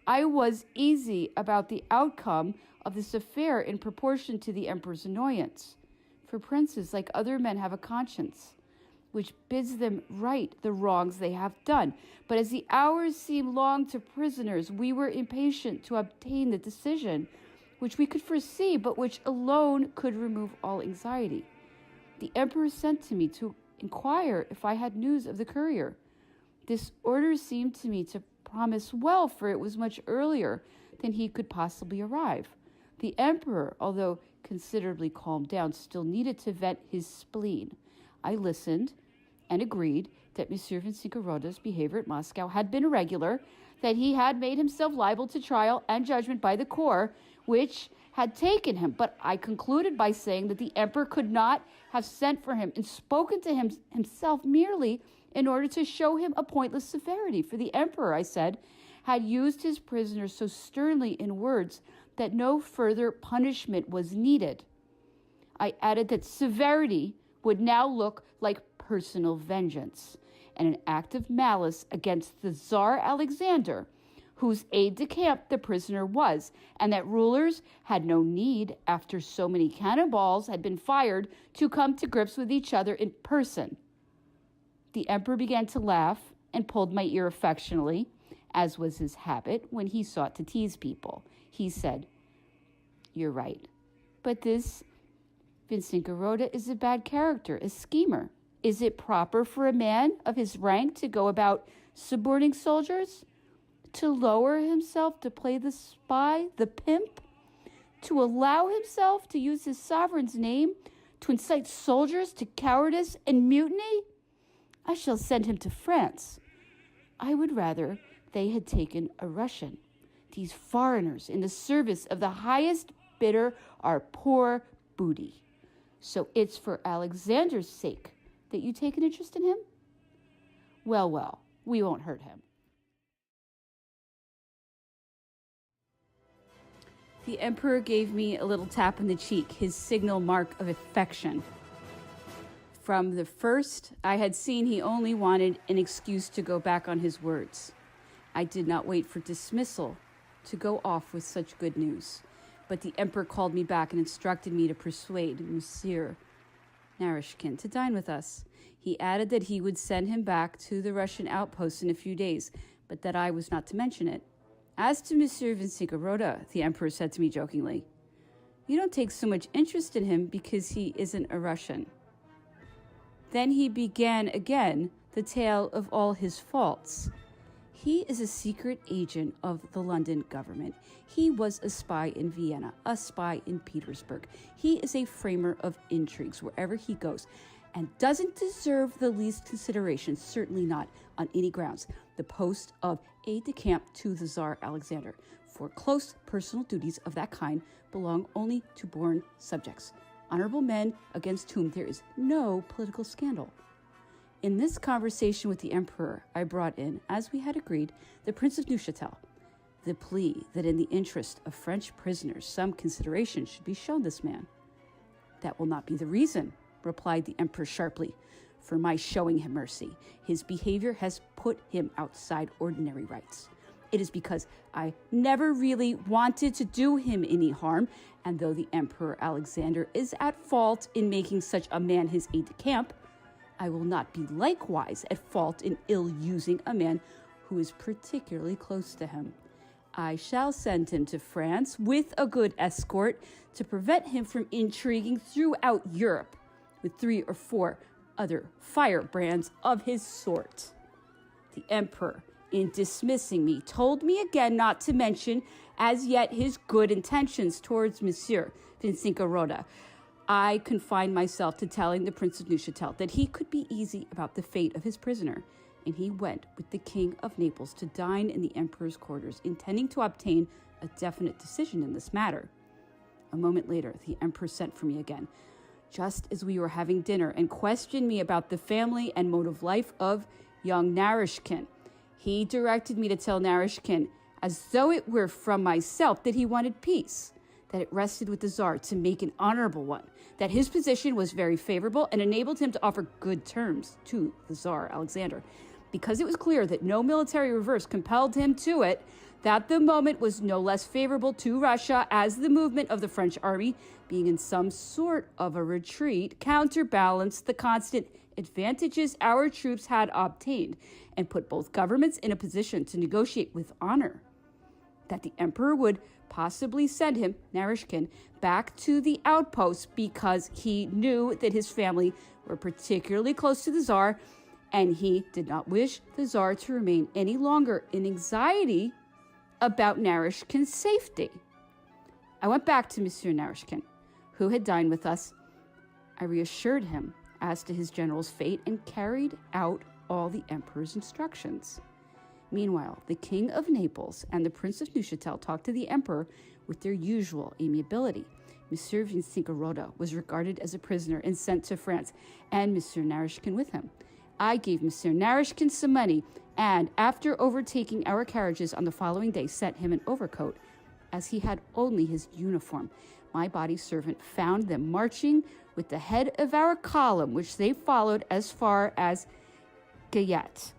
I was easy about the outcome of this affair in proportion to the Emperor's annoyance. For princes, like other men, have a conscience, which bids them right the wrongs they have done. But as the hours seemed long to prisoners, we were impatient to obtain the decision, which we could foresee, but which alone could remove all anxiety. The Emperor sent to me to inquire if I had news of the courier. This order seemed to me to promise well, for it was much earlier than he could possibly arrive. The Emperor, although considerably calmed down, still needed to vent his spleen. I listened and agreed that Monsieur Vinciguerota's behavior at Moscow had been irregular, that he had made himself liable to trial and judgment by the corps which had taken him. But I concluded by saying that the Emperor could not have sent for him and spoken to him himself merely in order to show him a pointless severity. For the Emperor, I said, had used his prisoner so sternly in words that no further punishment was needed. I added that severity would now look like personal vengeance and an act of malice against the Tsar Alexander, whose aide-de-camp the prisoner was, and that rulers had no need, after so many cannonballs had been fired, to come to grips with each other in person. The Emperor began to laugh and pulled my ear affectionately, as was his habit when he sought to tease people. He said, "You're right, but this Vinciguerota is a bad character, a schemer. Is it proper for a man of his rank to go about suborning soldiers? To lower himself to play the spy, the pimp? To allow himself to use his sovereign's name to incite soldiers to cowardice and mutiny? I shall send him to France. I would rather they had taken a Russian. These foreigners in the service of the highest bidder are poor booty. So it's for Alexander's sake that you take an interest in him? Well, we won't hurt him." The Emperor gave me a little tap on the cheek, his signal mark of affection. From the first, I had seen he only wanted an excuse to go back on his words. I did not wait for dismissal to go off with such good news. But the Emperor called me back and instructed me to persuade Monsieur Narishkin to dine with us. He added that he would send him back to the Russian outpost in a few days, but that I was not to mention it. As to Monsieur Vinciguerota, the Emperor said to me jokingly, "You don't take so much interest in him because he isn't a Russian." Then he began again the tale of all his faults. He is a secret agent of the London government. He was a spy in Vienna, a spy in Petersburg. He is a framer of intrigues wherever he goes, and doesn't deserve the least consideration, certainly not on any grounds, the post of aide-de-camp to the Tsar Alexander. For close personal duties of that kind belong only to born subjects, honorable men against whom there is no political scandal. In this conversation with the Emperor, I brought in, as we had agreed, the Prince of Neuchatel, the plea that in the interest of French prisoners, some consideration should be shown this man. "That will not be the reason," replied the Emperor sharply, "for my showing him mercy. His behavior has put him outside ordinary rights. It is because I never really wanted to do him any harm, and though the Emperor Alexander is at fault in making such a man his aide-de-camp, I will not be likewise at fault in ill-using a man who is particularly close to him. I shall send him to France with a good escort to prevent him from intriguing throughout Europe with 3 or 4 other firebrands of his sort." The Emperor, in dismissing me, told me again not to mention as yet his good intentions towards Monsieur Vinciguerota. I confined myself to telling the Prince of Neuchatel that he could be easy about the fate of his prisoner, and he went with the King of Naples to dine in the emperor's quarters, intending to obtain a definite decision in this matter. A moment later, the emperor sent for me again, just as we were having dinner, and questioned me about the family and mode of life of young Narishkin. He directed me to tell Narishkin, as though it were from myself, that he wanted peace, that it rested with the Tsar to make an honorable one, that his position was very favorable and enabled him to offer good terms to the Tsar Alexander. Because it was clear that no military reverse compelled him to it, that the moment was no less favorable to Russia, as the movement of the French army, being in some sort of a retreat, counterbalanced the constant advantages our troops had obtained and put both governments in a position to negotiate with honor. That the emperor would possibly send him, Narishkin, back to the outpost because he knew that his family were particularly close to the Tsar, and he did not wish the Tsar to remain any longer in anxiety about Narishkin's safety. I went back to Monsieur Narishkin, who had dined with us. I reassured him as to his general's fate and carried out all the emperor's instructions. Meanwhile, the King of Naples and the Prince of Neuchatel talked to the emperor with their usual amiability. Monsieur Vinciguerota was regarded as a prisoner and sent to France, and Monsieur Narishkin with him. I gave Monsieur Narishkin some money, and after overtaking our carriages on the following day, sent him an overcoat, as he had only his uniform. My body servant found them marching with the head of our column, which they followed as far as Gayette.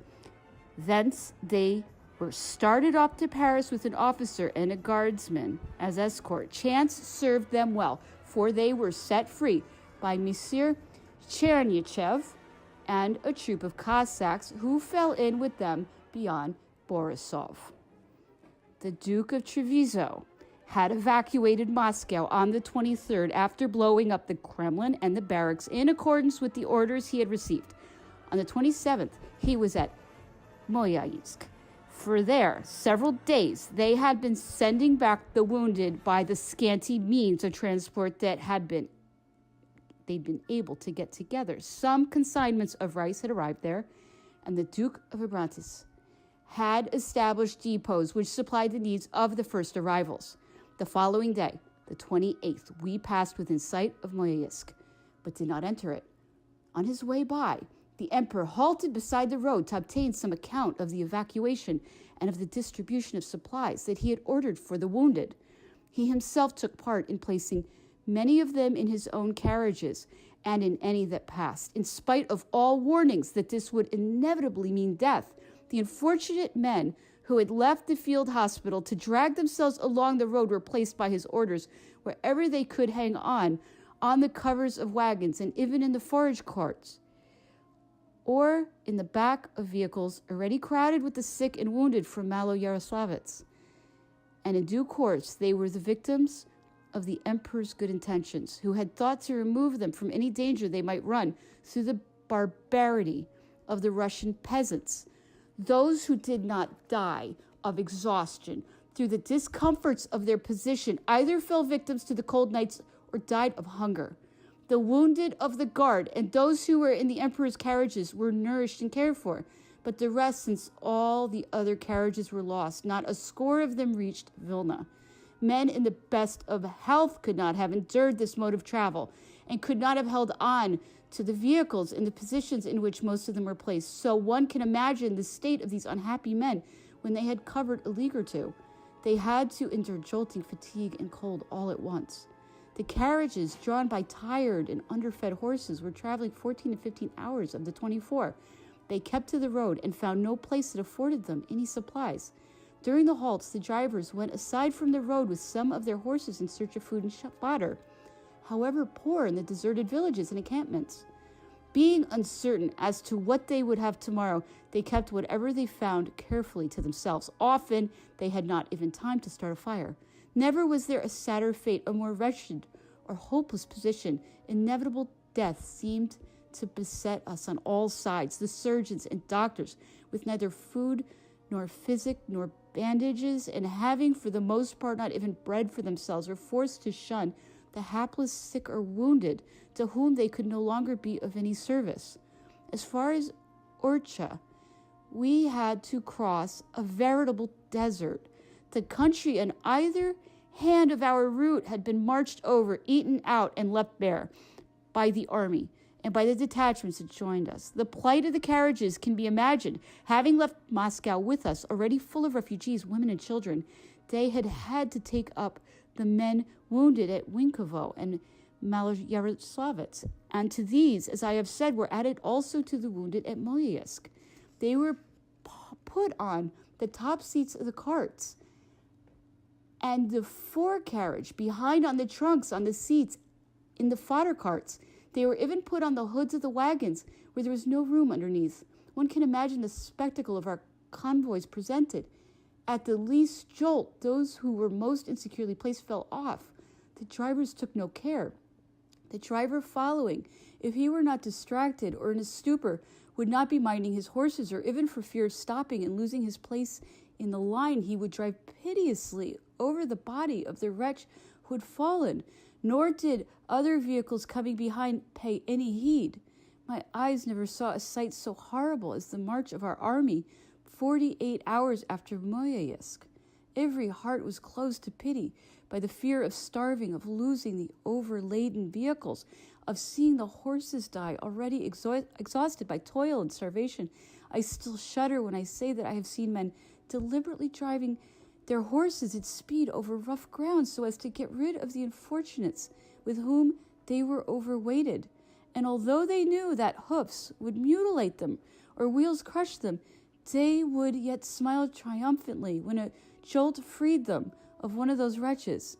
Thence they were started off to Paris with an officer and a guardsman as escort. Chance served them well, for they were set free by Monsieur Chernichev and a troop of Cossacks who fell in with them beyond Borisov. The Duke of Treviso had evacuated Moscow on the 23rd after blowing up the Kremlin and the barracks in accordance with the orders he had received. On the 27th, he was at Moyaisk. For there, several days, they had been sending back the wounded by the scanty means of transport that they'd been able to get together. Some consignments of rice had arrived there, and the Duke of Abrantes had established depots which supplied the needs of the first arrivals. The following day, the 28th, we passed within sight of Moyaisk, but did not enter it. On his way by, the emperor halted beside the road to obtain some account of the evacuation and of the distribution of supplies that he had ordered for the wounded. He himself took part in placing many of them in his own carriages and in any that passed. In spite of all warnings that this would inevitably mean death, the unfortunate men who had left the field hospital to drag themselves along the road were placed by his orders wherever they could hang on the covers of wagons and even in the forage carts, or in the back of vehicles already crowded with the sick and wounded from Malo-Yaroslavets. And in due course, they were the victims of the emperor's good intentions, who had thought to remove them from any danger they might run through the barbarity of the Russian peasants. Those who did not die of exhaustion through the discomforts of their position either fell victims to the cold nights or died of hunger. The wounded of the guard and those who were in the emperor's carriages were nourished and cared for, but the rest, since all the other carriages were lost, not a score of them reached Vilna. Men in the best of health could not have endured this mode of travel and could not have held on to the vehicles in the positions in which most of them were placed. So one can imagine the state of these unhappy men when they had covered a league or two. They had to endure jolting, fatigue, and cold all at once. The carriages, drawn by tired and underfed horses, were traveling 14 to 15 hours of the 24. They kept to the road and found no place that afforded them any supplies. During the halts, the drivers went aside from the road with some of their horses in search of food and fodder, however poor in the deserted villages and encampments. Being uncertain as to what they would have tomorrow, they kept whatever they found carefully to themselves. Often, they had not even time to start a fire. Never was there a sadder fate, a more wretched or hopeless position. Inevitable death seemed to beset us on all sides. The surgeons and doctors, with neither food nor physic nor bandages, and having for the most part not even bread for themselves, were forced to shun the hapless, sick, or wounded, to whom they could no longer be of any service. As far as Orcha, we had to cross a veritable desert. The country on either hand of our route had been marched over, eaten out, and left bare by the army and by the detachments that joined us. The plight of the carriages can be imagined. Having left Moscow with us, already full of refugees, women, and children, they had had to take up the men wounded at Winkovo and Maloyaroslavets. And to these, as I have said, were added also to the wounded at Moyaysk. They were put on the top seats of the carts and the forecarriage behind on the trunks on the seats in the fodder carts. They were even put on the hoods of the wagons where there was no room underneath. One can imagine the spectacle of our convoys presented. At the least jolt, those who were most insecurely placed fell off. The drivers took no care. The driver following, if he were not distracted or in a stupor, would not be minding his horses, or even for fear of stopping and losing his place in the line, he would drive piteously over the body of the wretch who had fallen, nor did other vehicles coming behind pay any heed. My eyes never saw a sight so horrible as the march of our army 48 hours after Moyaysk. Every heart was closed to pity by the fear of starving, of losing the overladen vehicles, of seeing the horses die, already exhausted by toil and starvation. I still shudder when I say that I have seen men deliberately driving their horses at speed over rough ground so as to get rid of the unfortunates with whom they were overweighted. And although they knew that hoofs would mutilate them or wheels crush them, they would yet smile triumphantly when a jolt freed them of one of those wretches.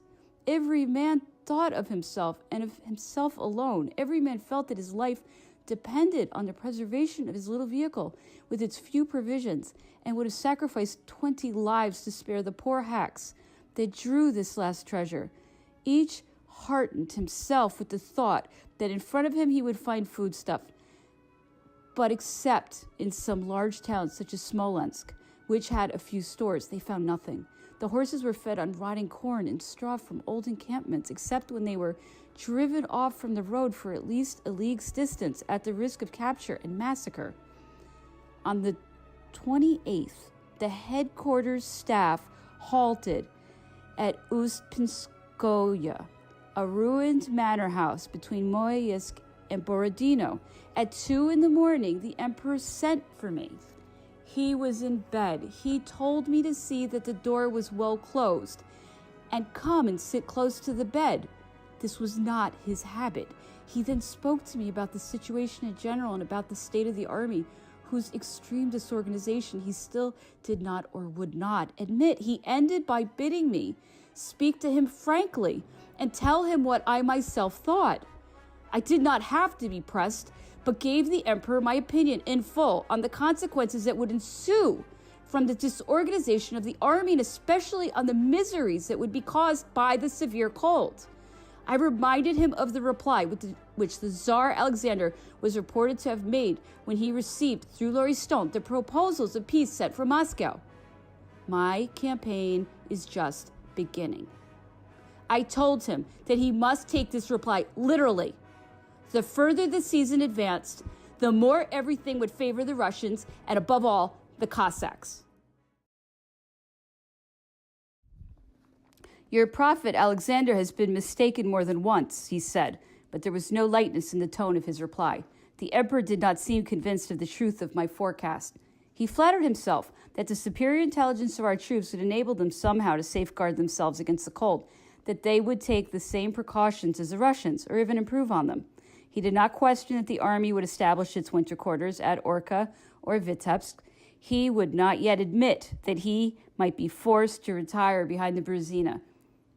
Every man thought of himself and of himself alone. Every man felt that his life depended on the preservation of his little vehicle with its few provisions, and would have sacrificed 20 lives to spare the poor hacks that drew this last treasure. Each heartened himself with the thought that in front of him he would find foodstuff. But except in some large towns such as Smolensk, which had a few stores, they found nothing. The horses were fed on rotting corn and straw from old encampments, except when they were driven off from the road for at least a league's distance at the risk of capture and massacre. On the 28th, the headquarters staff halted at Ustpinskoye, a ruined manor house between Moyaysk and Borodino. At 2 a.m, the emperor sent for me. He was in bed. He told me to see that the door was well closed and come and sit close to the bed. This was not his habit. He then spoke to me about the situation in general and about the state of the army, whose extreme disorganization he still did not or would not admit. He ended by bidding me speak to him frankly and tell him what I myself thought. I did not have to be pressed, but gave the emperor my opinion in full on the consequences that would ensue from the disorganization of the army, and especially on the miseries that would be caused by the severe cold. I reminded him of the reply which the Tsar Alexander was reported to have made when he received, through Lauriston, the proposals of peace sent from Moscow. My campaign is just beginning. I told him that he must take this reply literally. The further the season advanced, the more everything would favor the Russians and, above all, the Cossacks. Your prophet Alexander has been mistaken more than once, he said, but there was no lightness in the tone of his reply. The emperor did not seem convinced of the truth of my forecast. He flattered himself that the superior intelligence of our troops would enable them somehow to safeguard themselves against the cold, that they would take the same precautions as the Russians, or even improve on them. He did not question that the army would establish its winter quarters at Orcha or Vitebsk. He would not yet admit that he might be forced to retire behind the Bruzina.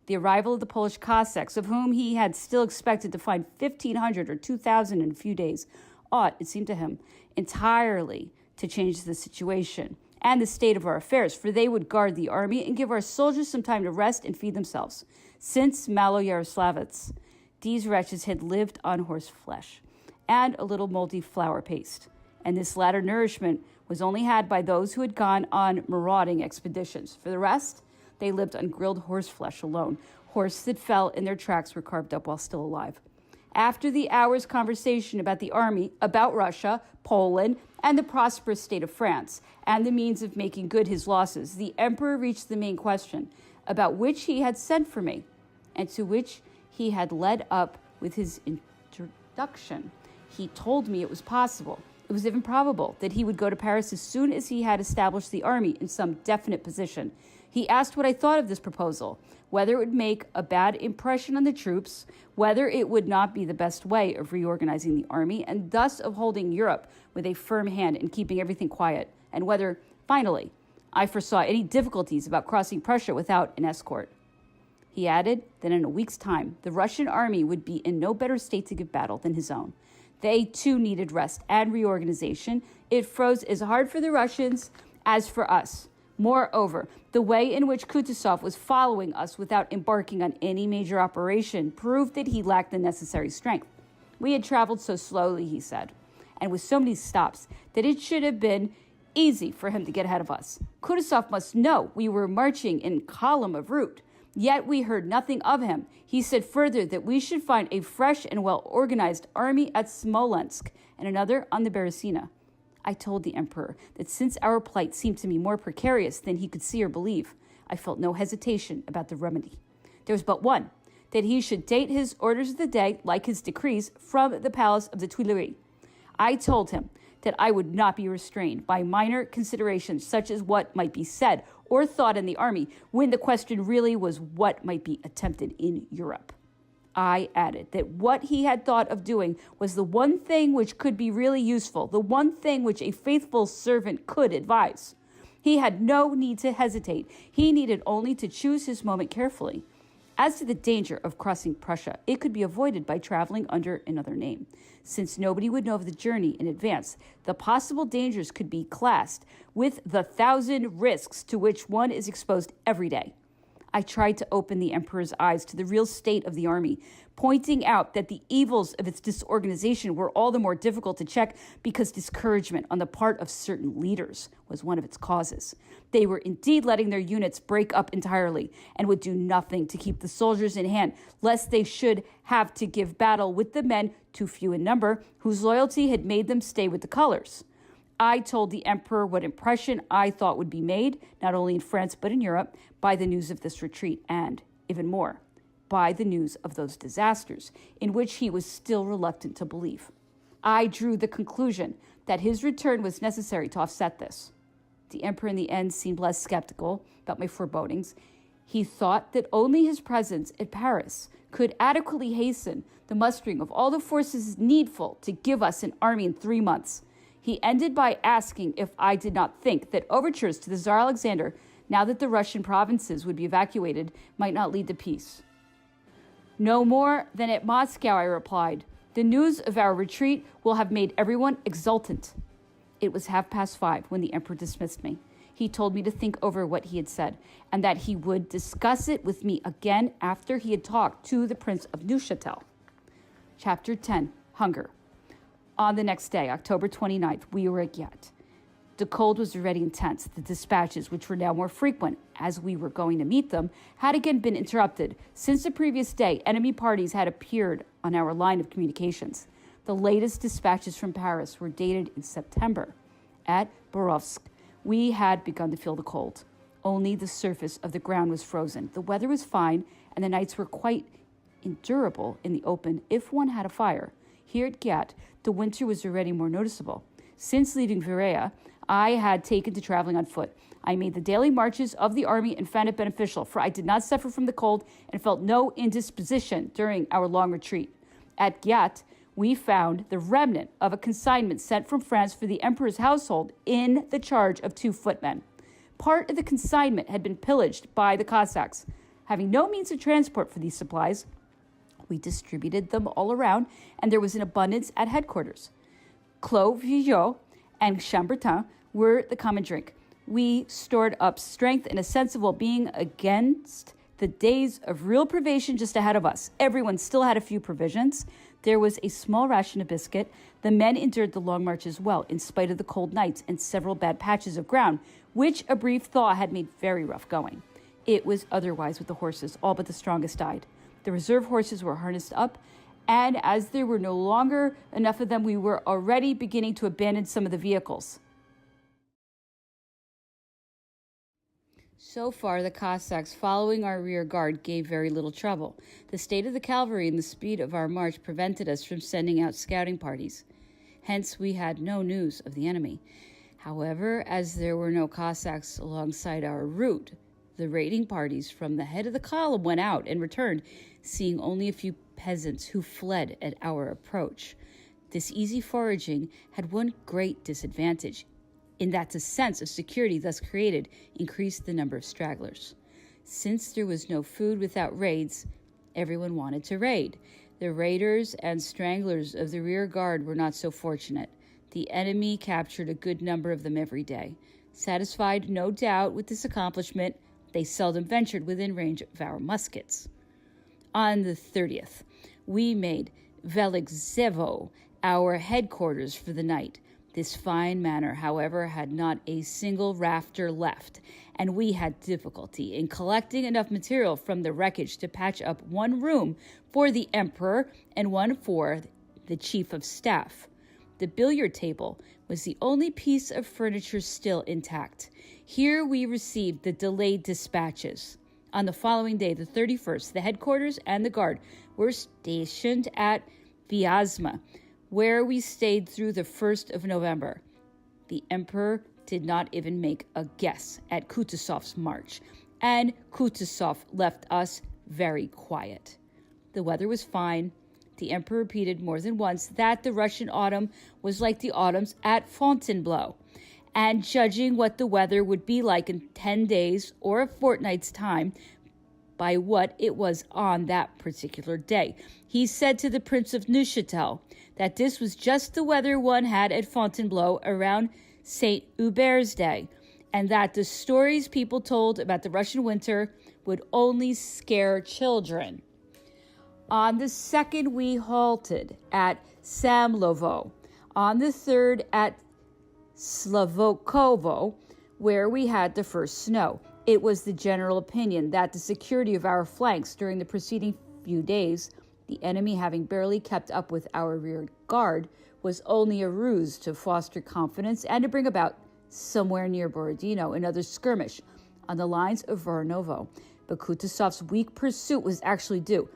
The arrival of the Polish Cossacks, of whom he had still expected to find 1,500 or 2,000 in a few days, ought, it seemed to him, entirely to change the situation and the state of our affairs, for they would guard the army and give our soldiers some time to rest and feed themselves. Since Maloyaroslavets, these wretches had lived on horse flesh and a little moldy flour paste, and this latter nourishment was only had by those who had gone on marauding expeditions. For the rest, they lived on grilled horse flesh alone. Horses that fell in their tracks were carved up while still alive. After the hour's conversation about the army, about Russia, Poland, and the prosperous state of France, and the means of making good his losses, the emperor reached the main question, about which he had sent for me, and to which he had led up with his introduction. He told me it was possible, it was even probable, that he would go to Paris as soon as he had established the army in some definite position. He asked what I thought of this proposal, whether it would make a bad impression on the troops, whether it would not be the best way of reorganizing the army, and thus of holding Europe with a firm hand and keeping everything quiet, and whether, finally, I foresaw any difficulties about crossing Prussia without an escort. He added that in a week's time, the Russian army would be in no better state to give battle than his own. They, too, needed rest and reorganization. It froze as hard for the Russians as for us. Moreover, the way in which Kutuzov was following us without embarking on any major operation proved that he lacked the necessary strength. We had traveled so slowly, he said, and with so many stops, that it should have been easy for him to get ahead of us. Kutuzov must know we were marching in column of route, yet we heard nothing of him. He said further that we should find a fresh and well-organized army at Smolensk and another on the Beresina. I told the emperor that since our plight seemed to me more precarious than he could see or believe, I felt no hesitation about the remedy. There was but one, that he should date his orders of the day, like his decrees, from the palace of the Tuileries. I told him that I would not be restrained by minor considerations such as what might be said or thought in the army, when the question really was what might be attempted in Europe. I added that what he had thought of doing was the one thing which could be really useful, the one thing which a faithful servant could advise. He had no need to hesitate. He needed only to choose his moment carefully. As to the danger of crossing Prussia, it could be avoided by traveling under another name. Since nobody would know of the journey in advance, the possible dangers could be classed with the 1,000 risks to which one is exposed every day. I tried to open the emperor's eyes to the real state of the army, pointing out that the evils of its disorganization were all the more difficult to check because discouragement on the part of certain leaders was one of its causes. They were indeed letting their units break up entirely and would do nothing to keep the soldiers in hand, lest they should have to give battle with the men, too few in number, whose loyalty had made them stay with the colors. I told the emperor what impression I thought would be made, not only in France but in Europe, by the news of this retreat and, even more, by the news of those disasters, in which he was still reluctant to believe. I drew the conclusion that his return was necessary to offset this. The emperor in the end seemed less skeptical about my forebodings. He thought that only his presence at Paris could adequately hasten the mustering of all the forces needful to give us an army in 3 months. He ended by asking if I did not think that overtures to the Tsar Alexander, now that the Russian provinces would be evacuated, might not lead to peace. No more than at Moscow, I replied. The news of our retreat will have made everyone exultant. It was 5:30 when the emperor dismissed me. He told me to think over what he had said, and that he would discuss it with me again after he had talked to the Prince of Neuchâtel. Chapter 10, Hunger. On the next day, October 29th, we were at Ghat. The cold was already intense. The dispatches, which were now more frequent as we were going to meet them, had again been interrupted. Since the previous day, enemy parties had appeared on our line of communications. The latest dispatches from Paris were dated in September. At Borovsk, we had begun to feel the cold. Only the surface of the ground was frozen. The weather was fine, and the nights were quite endurable in the open if one had a fire. Here at Ghat, the winter was already more noticeable. Since leaving Verea, I had taken to traveling on foot. I made the daily marches of the army and found it beneficial, for I did not suffer from the cold and felt no indisposition during our long retreat. At Ghat, we found the remnant of a consignment sent from France for the emperor's household in the charge of 2 footmen. Part of the consignment had been pillaged by the Cossacks. Having no means of transport for these supplies, we distributed them all around, and there was an abundance at headquarters. Clos Veuillot and Chambertin were the common drink. We stored up strength and a sense of well-being against the days of real privation just ahead of us. Everyone still had a few provisions. There was a small ration of biscuit. The men endured the long marches well, in spite of the cold nights and several bad patches of ground, which a brief thaw had made very rough going. It was otherwise with the horses. All but the strongest died. The reserve horses were harnessed up, and as there were no longer enough of them, we were already beginning to abandon some of the vehicles. So far, the Cossacks following our rear guard gave very little trouble. The state of the cavalry and the speed of our march prevented us from sending out scouting parties. Hence, we had no news of the enemy. However, as there were no Cossacks alongside our route, the raiding parties from the head of the column went out and returned, seeing only a few peasants who fled at our approach. This easy foraging had one great disadvantage, in that the sense of security thus created increased the number of stragglers. Since there was no food without raids, everyone wanted to raid. The raiders and stranglers of the rear guard were not so fortunate. The enemy captured a good number of them every day. Satisfied, no doubt, with this accomplishment, they seldom ventured within range of our muskets. On the 30th, we made Velikzevo our headquarters for the night. This fine manor, however, had not a single rafter left, and we had difficulty in collecting enough material from the wreckage to patch up one room for the emperor and one for the chief of staff. The billiard table was the only piece of furniture still intact. Here we received the delayed dispatches. On the following day, the 31st, the headquarters and the guard were stationed at Vyazma, where we stayed through the 1st of November. The emperor did not even make a guess at Kutuzov's march, and Kutuzov left us very quiet. The weather was fine. The emperor repeated more than once that the Russian autumn was like the autumns at Fontainebleau, and judging what the weather would be like in 10 days or a fortnight's time by what it was on that particular day. He said to the Prince of Neuchâtel that this was just the weather one had at Fontainebleau around St. Hubert's Day, and that the stories people told about the Russian winter would only scare children. On the 2nd, we halted at Samlovo. On the 3rd, at Slavokovo, where we had the first snow. It was the general opinion that the security of our flanks during the preceding few days, the enemy having barely kept up with our rear guard, was only a ruse to foster confidence and to bring about, somewhere near Borodino, another skirmish on the lines of Voronovo. But Kutuzov's weak pursuit was actually due,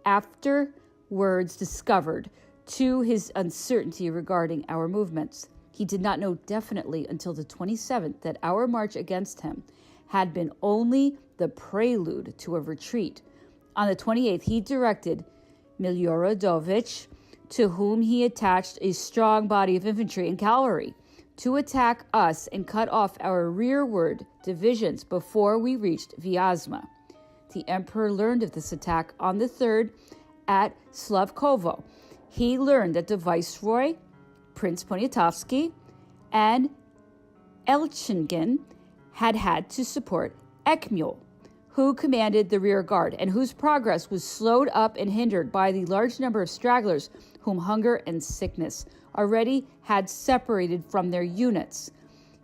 afterwards discovered, to his uncertainty regarding our movements. He did not know definitely until the 27th that our march against him had been only the prelude to a retreat. On the 28th, he directed Milioradovich, to whom he attached a strong body of infantry and cavalry, to attack us and cut off our rearward divisions before we reached Vyazma. The emperor learned of this attack on the 3rd at Slavkovo. He learned that the viceroy, Prince Poniatowski, and Elchingen had to support Ekmul, who commanded the rear guard, and whose progress was slowed up and hindered by the large number of stragglers whom hunger and sickness already had separated from their units.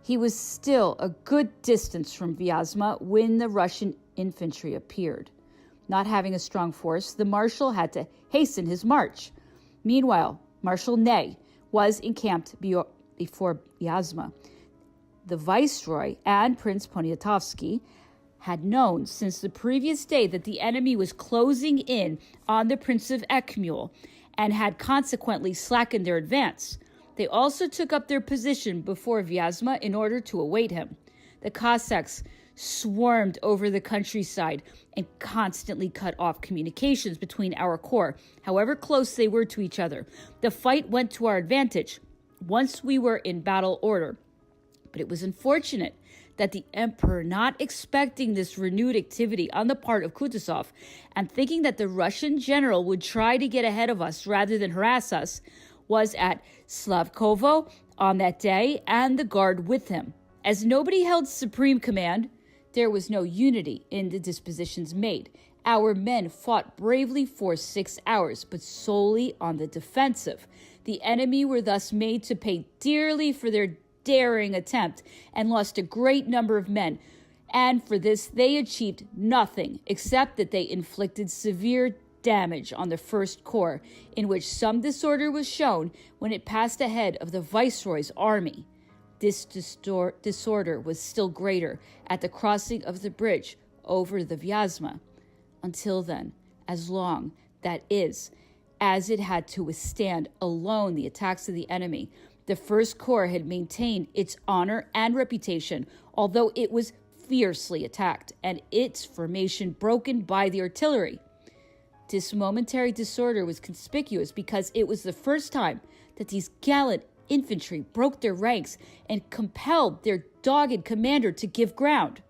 He was still a good distance from Vyazma when the Russian infantry appeared. Not having a strong force, the marshal had to hasten his march. Meanwhile, Marshal Ney was encamped before Vyazma. The viceroy and Prince Poniatowski had known since the previous day that the enemy was closing in on the Prince of Ekmul and had consequently slackened their advance. They also took up their position before Vyazma in order to await him. The Cossacks swarmed over the countryside and constantly cut off communications between our corps, however close they were to each other. The fight went to our advantage once we were in battle order. But it was unfortunate that the emperor, not expecting this renewed activity on the part of Kutuzov, and thinking that the Russian general would try to get ahead of us rather than harass us, was at Slavkovo on that day, and the guard with him. As nobody held supreme command, there was no unity in the dispositions made. Our men fought bravely for 6 hours, but solely on the defensive. The enemy were thus made to pay dearly for their daring attempt and lost a great number of men, and for this they achieved nothing except that they inflicted severe damage on the First Corps, in which some disorder was shown when it passed ahead of the Viceroy's army. This disorder was still greater at the crossing of the bridge over the Vyazma. Until then, as long, that is, as it had to withstand alone the attacks of the enemy, the First Corps had maintained its honor and reputation, although it was fiercely attacked and its formation broken by the artillery. This momentary disorder was conspicuous because it was the first time that these gallant infantry broke their ranks and compelled their dogged commander to give ground.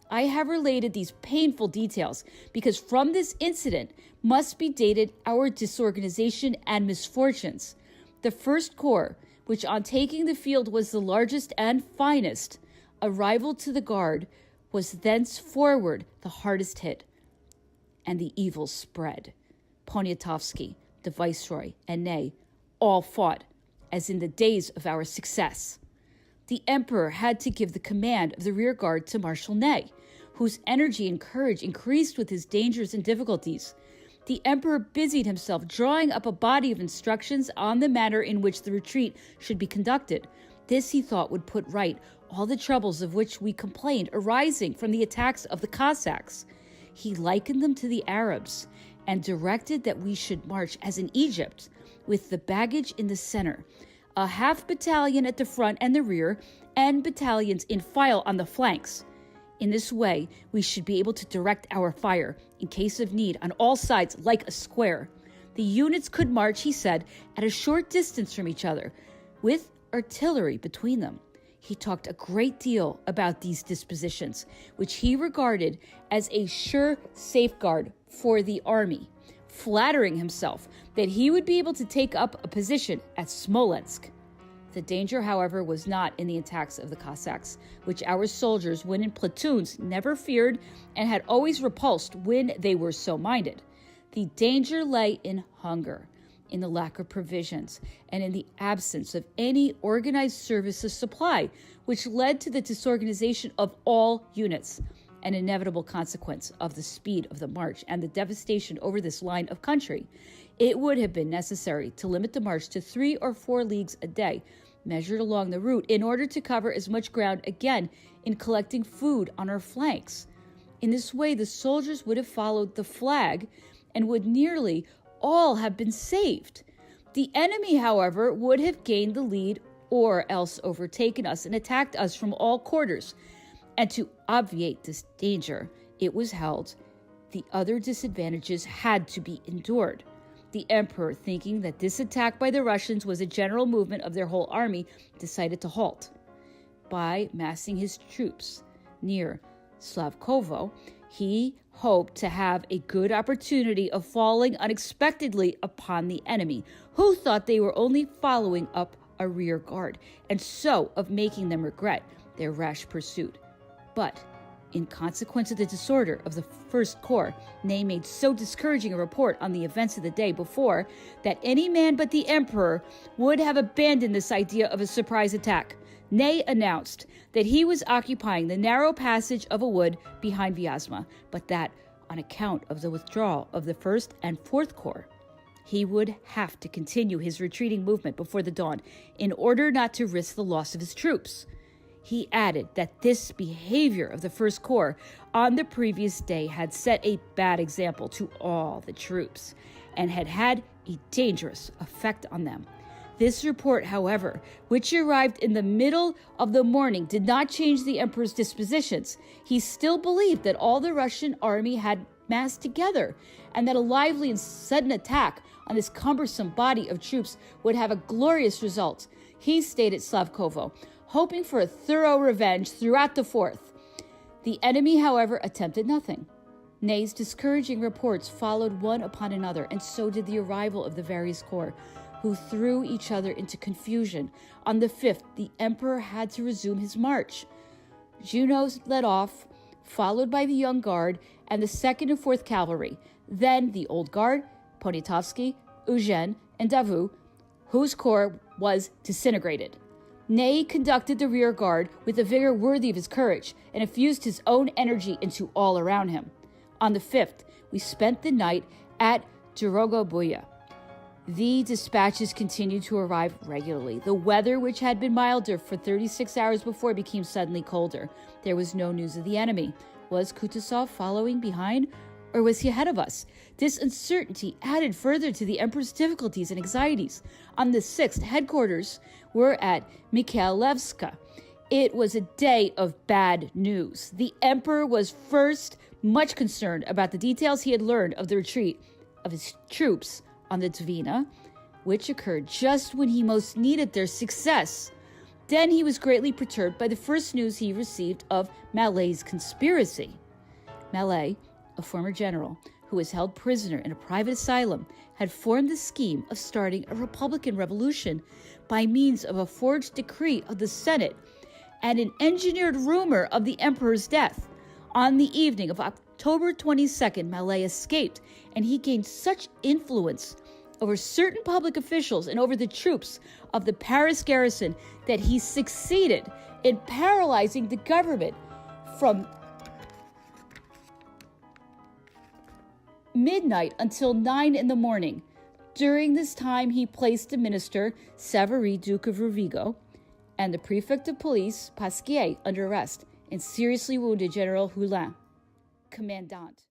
I have related these painful details because from this incident must be dated our disorganization and misfortunes. The First Corps, which on taking the field was the largest and finest, a rival to the Guard, was thenceforward the hardest hit, and the evil spread. Poniatowski, the Viceroy, and Ney all fought as in the days of our success. The Emperor had to give the command of the rear guard to Marshal Ney, whose energy and courage increased with his dangers and difficulties. The Emperor busied himself drawing up a body of instructions on the manner in which the retreat should be conducted. This he thought would put right all the troubles of which we complained arising from the attacks of the Cossacks. He likened them to the Arabs and directed that we should march as in Egypt, with the baggage in the center, a half battalion at the front and the rear, and battalions in file on the flanks. In this way, we should be able to direct our fire, in case of need, on all sides like a square. The units could march, he said, at a short distance from each other, with artillery between them. He talked a great deal about these dispositions, which he regarded as a sure safeguard for the army, flattering himself that he would be able to take up a position at Smolensk. The danger, however, was not in the attacks of the Cossacks, which our soldiers, when in platoons, never feared and had always repulsed when they were so minded. The danger lay in hunger, in the lack of provisions, and in the absence of any organized service of supply, which led to the disorganization of all units, an inevitable consequence of the speed of the march and the devastation over this line of country. It would have been necessary to limit the march to 3 or 4 leagues a day, measured along the route, in order to cover as much ground again in collecting food on our flanks. In this way, the soldiers would have followed the flag and would nearly all have been saved. The enemy, however, would have gained the lead or else overtaken us and attacked us from all quarters. And to obviate this danger, it was held, the other disadvantages had to be endured. The Emperor, thinking that this attack by the Russians was a general movement of their whole army, decided to halt. By massing his troops near Slavkovo, he hoped to have a good opportunity of falling unexpectedly upon the enemy, who thought they were only following up a rear guard, and so of making them regret their rash pursuit. But, in consequence of the disorder of the First Corps, Ney made so discouraging a report on the events of the day before that any man but the Emperor would have abandoned this idea of a surprise attack. Ney announced that he was occupying the narrow passage of a wood behind Vyazma, but that, on account of the withdrawal of the First and Fourth Corps, he would have to continue his retreating movement before the dawn in order not to risk the loss of his troops. He added that this behavior of the First Corps on the previous day had set a bad example to all the troops and had had a dangerous effect on them. This report, however, which arrived in the middle of the morning, did not change the Emperor's dispositions. He still believed that all the Russian army had massed together and that a lively and sudden attack on this cumbersome body of troops would have a glorious result. He stayed at Slavkovo, hoping for a thorough revenge throughout the 4th. The enemy, however, attempted nothing. Ney's discouraging reports followed one upon another, and so did the arrival of the various corps, who threw each other into confusion. On the 5th, the Emperor had to resume his march. Junot led off, followed by the Young Guard and the 2nd and 4th Cavalry, then the Old Guard, Poniatowski, Eugene, and Davout, whose corps was disintegrated. Ney conducted the rear guard with a vigor worthy of his courage and infused his own energy into all around him. On the 5th, we spent the night at Dorogobuya. The dispatches continued to arrive regularly. The weather, which had been milder for 36 hours before, became suddenly colder. There was no news of the enemy. Was Kutuzov following behind, or was he ahead of us? This uncertainty added further to the emperor's difficulties and anxieties. On the 6th, headquarters were at Mikhailevska. It was a day of bad news. The emperor was first much concerned about the details he had learned of the retreat of his troops on the Dvina, which occurred just when he most needed their success. Then he was greatly perturbed by the first news he received of Malet's conspiracy. Malet, a former general who was held prisoner in a private asylum, had formed the scheme of starting a republican revolution by means of a forged decree of the Senate and an engineered rumor of the emperor's death. On the evening of October 22nd, Malet escaped, and he gained such influence over certain public officials and over the troops of the Paris garrison that he succeeded in paralyzing the government from midnight until 9 in the morning. During this time, he placed the minister, Savary, Duke of Rovigo, and the prefect of police, Pasquier, under arrest, and seriously wounded General Hulin, commandant.